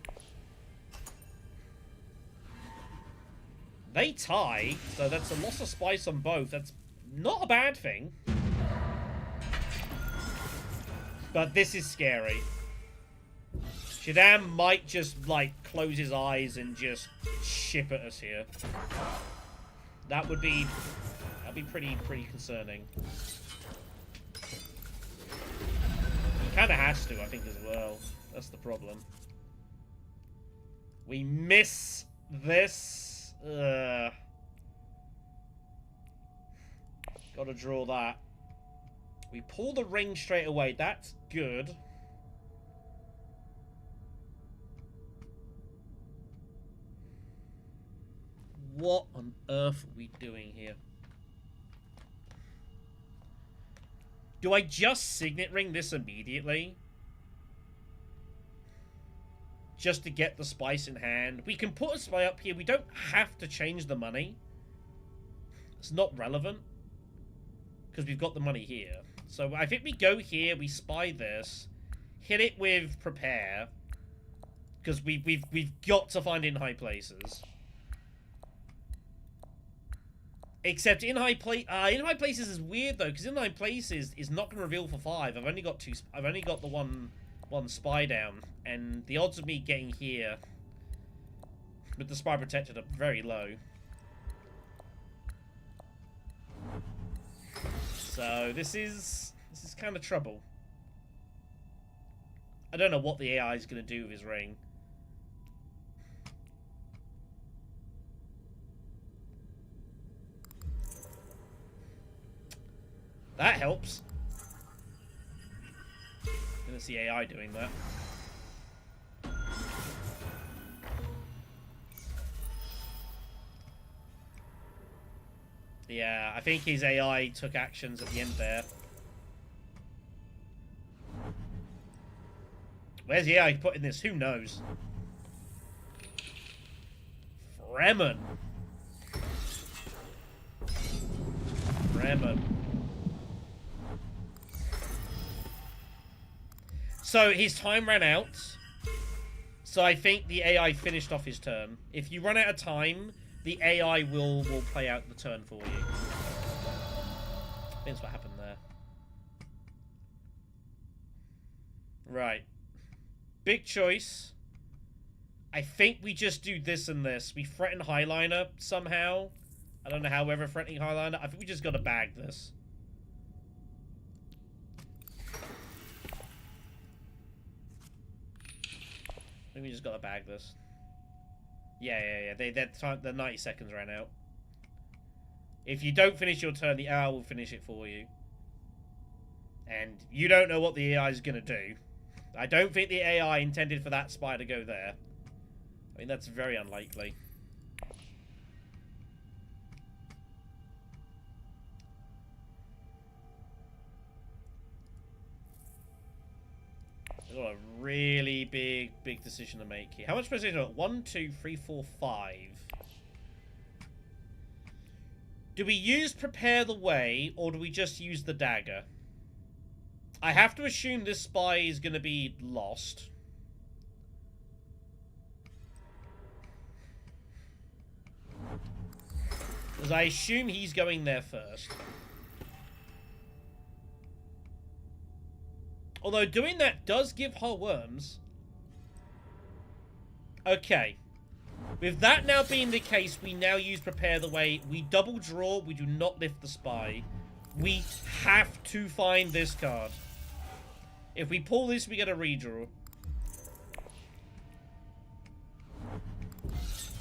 Speaker 1: They tie, so that's a loss of spice on both. That's not a bad thing. But this is scary. Shadam might just, like, close his eyes and just ship at us here. That'd be pretty concerning. He kind of has to, I think, as well. That's the problem. We miss this. Gotta draw that. We pull the ring straight away. That's good. What on earth are we doing here? Do I just signet ring this immediately? Just to get the spice in hand. We can put a spy up here. We don't have to change the money. It's not relevant. Because we've got the money here. So I think we go here, we spy this. Hit it with prepare. Because we've got to find in high places. Except in high places is weird though, because in high places is not going to reveal for 5. I've only got the one spy down, and the odds of me getting here with the spy protected are very low. So this is kind of trouble. I don't know what the AI is going to do with his ring. That helps. Gonna see AI doing that. Yeah, I think his AI took actions at the end there. Where's the AI putting this? Who knows? Fremen. So his time ran out. So I think the AI finished off his turn. If you run out of time, the AI will play out the turn for you. That's what happened there. Right. Big choice. I think we just do this and this. We threaten Highliner somehow. I don't know how we're ever threatening Highliner. I think we just gotta bag this. I think we just gotta bag this. Yeah. The 90 seconds ran out. If you don't finish your turn, the AI will finish it for you. And you don't know what the AI is gonna do. I don't think the AI intended for that spy to go there. I mean, that's very unlikely. We've got a really big decision to make here. How much precision? 1, 2, 3, 4, 5. Do we use Prepare the Way, or do we just use the dagger? I have to assume this spy is going to be lost. Because I assume he's going there first. Although doing that does give her worms. Okay. With that now being the case, we now use Prepare the Way. We double draw. We do not lift the spy. We have to find this card. If we pull this, we get a redraw.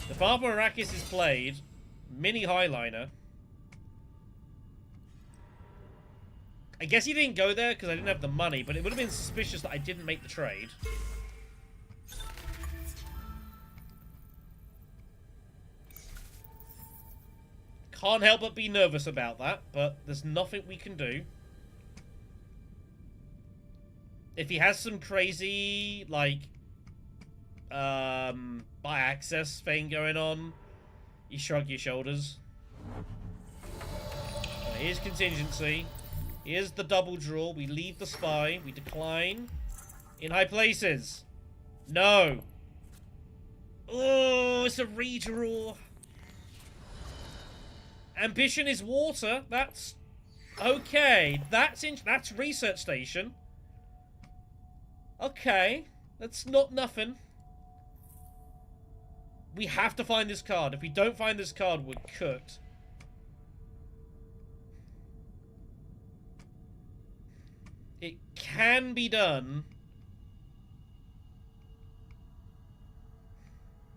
Speaker 1: The Father Arrakis is played. Mini Highliner. I guess he didn't go there because I didn't have the money, but it would have been suspicious that I didn't make the trade. Can't help but be nervous about that, but there's nothing we can do. If he has some crazy, like, by access thing going on, you shrug your shoulders. Here's contingency. Here's the double draw. We leave the spy. We decline. In high places. No. Oh, it's a redraw. Ambition is water. That's okay. That's research station. Okay. That's not nothing. We have to find this card. If we don't find this card, we're cooked. It can be done.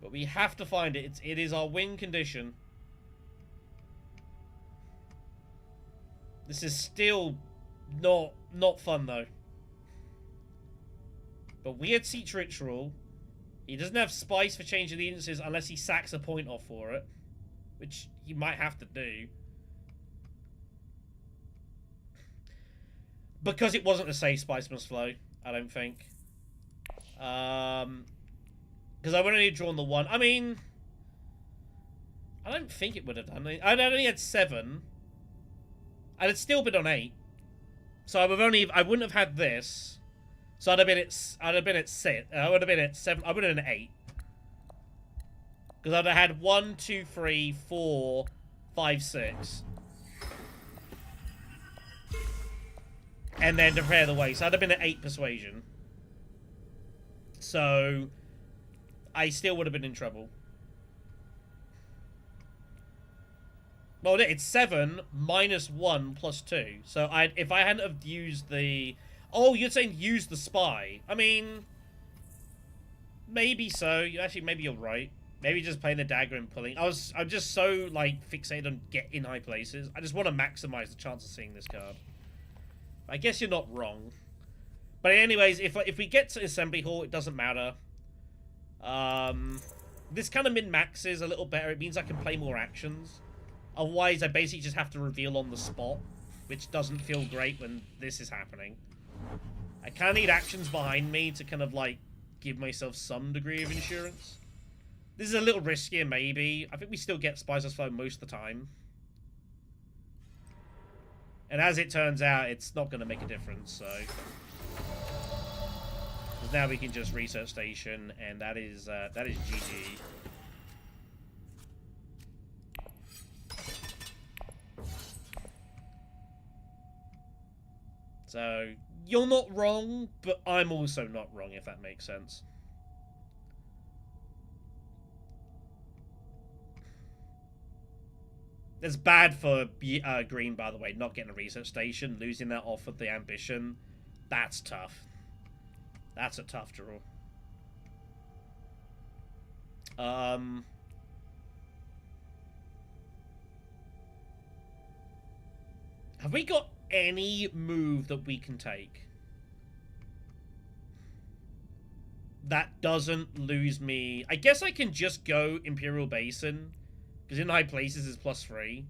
Speaker 1: But we have to find it. It is our win condition. This is still not fun, though. But Weird Seats Ritual. He doesn't have Spice for Change Allegiances unless he sacks a point off for it. Which he might have to do. Because it wasn't a safe Spice Must Flow, I don't think. Because I would only have drawn the one. I mean, I don't think it would have done. I'd only had 7. I'd have still been on 8. So I wouldn't have had this. So I'd have been at 6. I would have been at 7. I would have been at 8. Because I'd have had 1, 2, 3, 4, 5, 6. And then Prepare the Way. So I'd have been at 8 persuasion. So I still would have been in trouble. Well, it's 7 minus 1 plus 2. So if I hadn't have used the... Oh, you're saying use the spy. I mean, maybe so. Actually, maybe you're right. Maybe just playing the dagger and pulling. I'm just so, like, fixated on get in high places. I just want to maximize the chance of seeing this card. I guess you're not wrong. But anyways, if we get to Assembly Hall, it doesn't matter. This kind of min-maxes a little better. It means I can play more actions. Otherwise, I basically just have to reveal on the spot, which doesn't feel great when this is happening. I kind of need actions behind me to kind of, like, give myself some degree of insurance. This is a little riskier, maybe. I think we still get Spice Flow most of the time. And as it turns out, it's not going to make a difference, so... Because now we can just Research Station, and that is GG. So, you're not wrong, but I'm also not wrong, if that makes sense. It's bad for Green, by the way, not getting a research station, losing that off of the ambition. That's tough. That's a tough draw. Have we got any move that we can take that doesn't lose me? I guess I can just go Imperial Basin, because in high places is +3.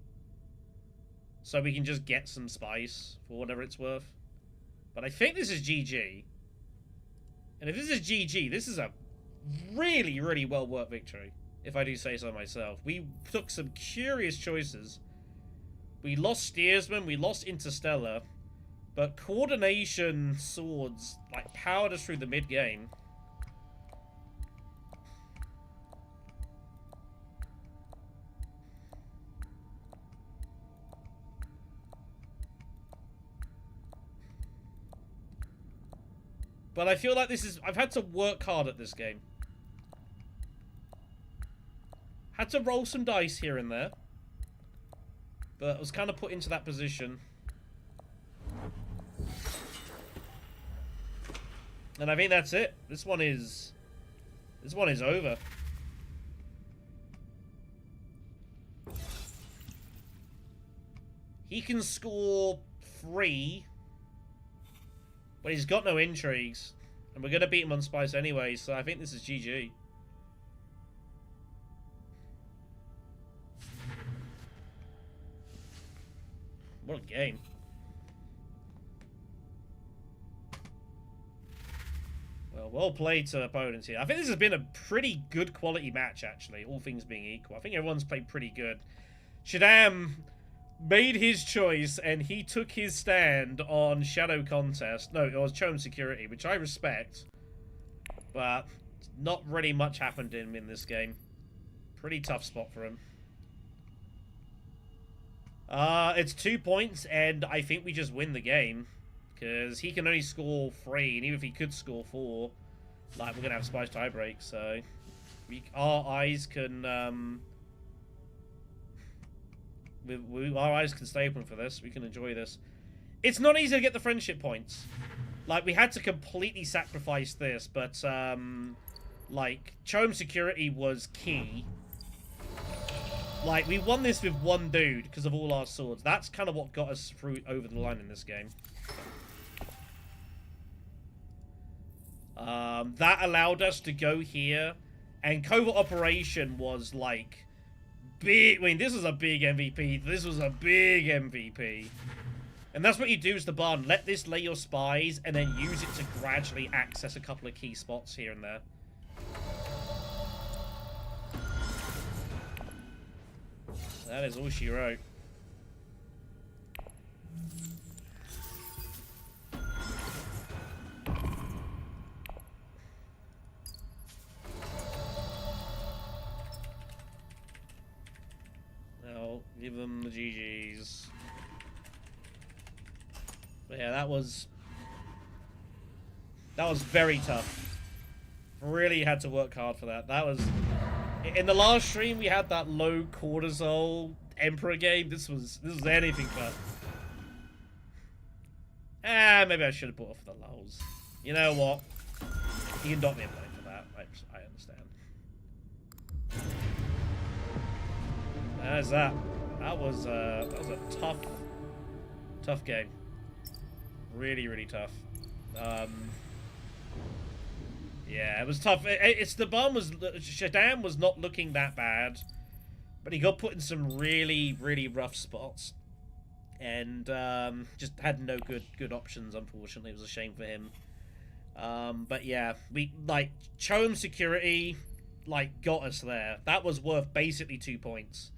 Speaker 1: So we can just get some spice for whatever it's worth. But I think this is GG. And if this is GG, this is a really, really well-worked victory, if I do say so myself. We took some curious choices. We lost Steersman, we lost Interstellar, but Coordination Swords, like, powered us through the mid-game. But I feel like this is... I've had to work hard at this game. Had to roll some dice here and there. But I was kind of put into that position. And I think that's it. This one is over. He can score 3. But he's got no intrigues. And we're going to beat him on spice anyway, so I think this is GG. What a game. Well played to opponents here. I think this has been a pretty good quality match, actually, all things being equal. I think everyone's played pretty good. Shaddam made his choice, and he took his stand on Shadow Contest. No, it was Chome Security, which I respect. But not really much happened to him in this game. Pretty tough spot for him. It's 2 points, and I think we just win the game. Because he can only score 3, and even if he could score 4, like, we're going to have spice tiebreak, so... our eyes can, our eyes can stay open for this. We can enjoy this. It's not easy to get the friendship points. Like, we had to completely sacrifice this, but, like, Chome Security was key. Like, we won this with one dude because of all our swords. That's kind of what got us through over the line in this game. That allowed us to go here, and Covert Operation was, like, big. I mean, this was a big MVP. This was a big MVP. And that's what you do as the Barn. Let this lay your spies, and then use it to gradually access a couple of key spots here and there. That is all she wrote. I'll give them the GGs. But yeah, that was very tough. Really had to work hard for that. That was... In the last stream, we had that low cortisol Emperor game. This was anything but. Maybe I should have bought it for the lulz. You know what? You can dock me a blame for that. I understand. There's that. That was a tough game. Really, really tough. Yeah, it was tough. It's the Barn was... Shaddam was not looking that bad, but he got put in some really, really rough spots, and just had no good options. Unfortunately, it was a shame for him. But yeah, we like Chome Security, like, got us there. That was worth basically 2 points.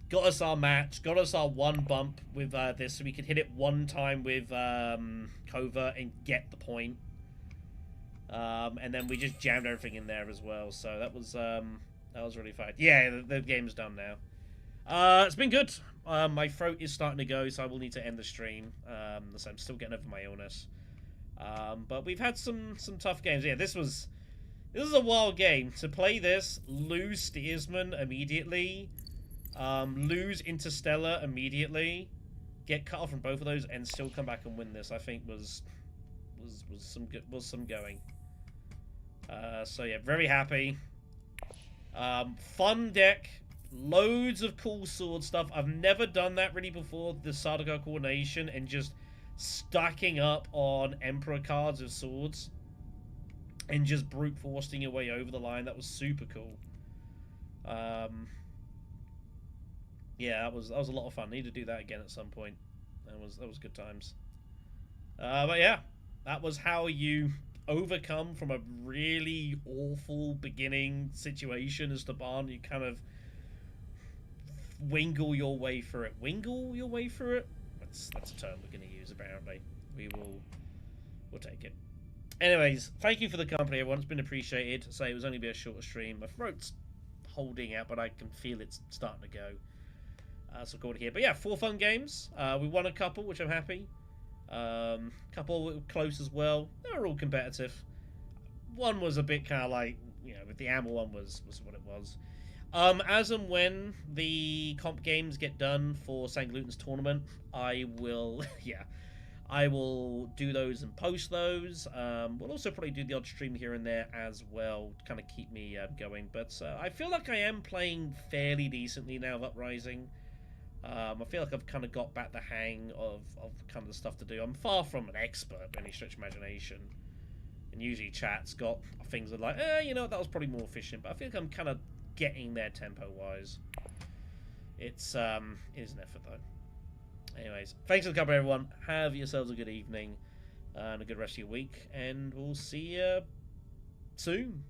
Speaker 1: Got us our match. Got us our one bump with this, so we could hit it one time with Covert and get the point. And then we just jammed everything in there as well. So that was really fun. Yeah, the game's done now. It's been good. My throat is starting to go, so I will need to end the stream. So I'm still getting over my illness. But we've had some tough games. Yeah, this is a wild game. To play this, lose Steersman immediately, lose Interstellar immediately, get cut off from both of those, and still come back and win this. I think was some going. So yeah, very happy. Fun deck. Loads of cool sword stuff. I've never done that really before, the Sardaukar coordination and just stacking up on Emperor cards of swords and just brute forcing your way over the line. That was super cool. Yeah, that was a lot of fun. Need to do that again at some point. That was good times. But yeah, that was how you overcome from a really awful beginning situation as the Barn. You kind of wingle your way through it. Wingle your way through it? That's a term we're going to use, apparently. We'll take it. Anyways, thank you for the company, everyone. It's been appreciated. So it was only a shorter stream. My throat's holding out, but I can feel it's starting to go. So I'll call it here. But yeah, 4 fun games. We won a couple, which I'm happy. Couple were close as well. They were all competitive. One was a bit kind of like, you know, but the Amber one was what it was. As and when the comp games get done for St. Gluten's tournament, I will, yeah, I will do those and post those. We'll also probably do the odd stream here and there as well to kind of keep me going. But I feel like I am playing fairly decently now of Uprising. I feel like I've kind of got back the hang of kind of the stuff to do. I'm far from an expert by any stretch of imagination. And usually chat's got things that are like, you know, that was probably more efficient. But I feel like I'm kind of getting there tempo-wise. It is an effort, though. Anyways, thanks for the company, everyone. Have yourselves a good evening and a good rest of your week. And we'll see you soon.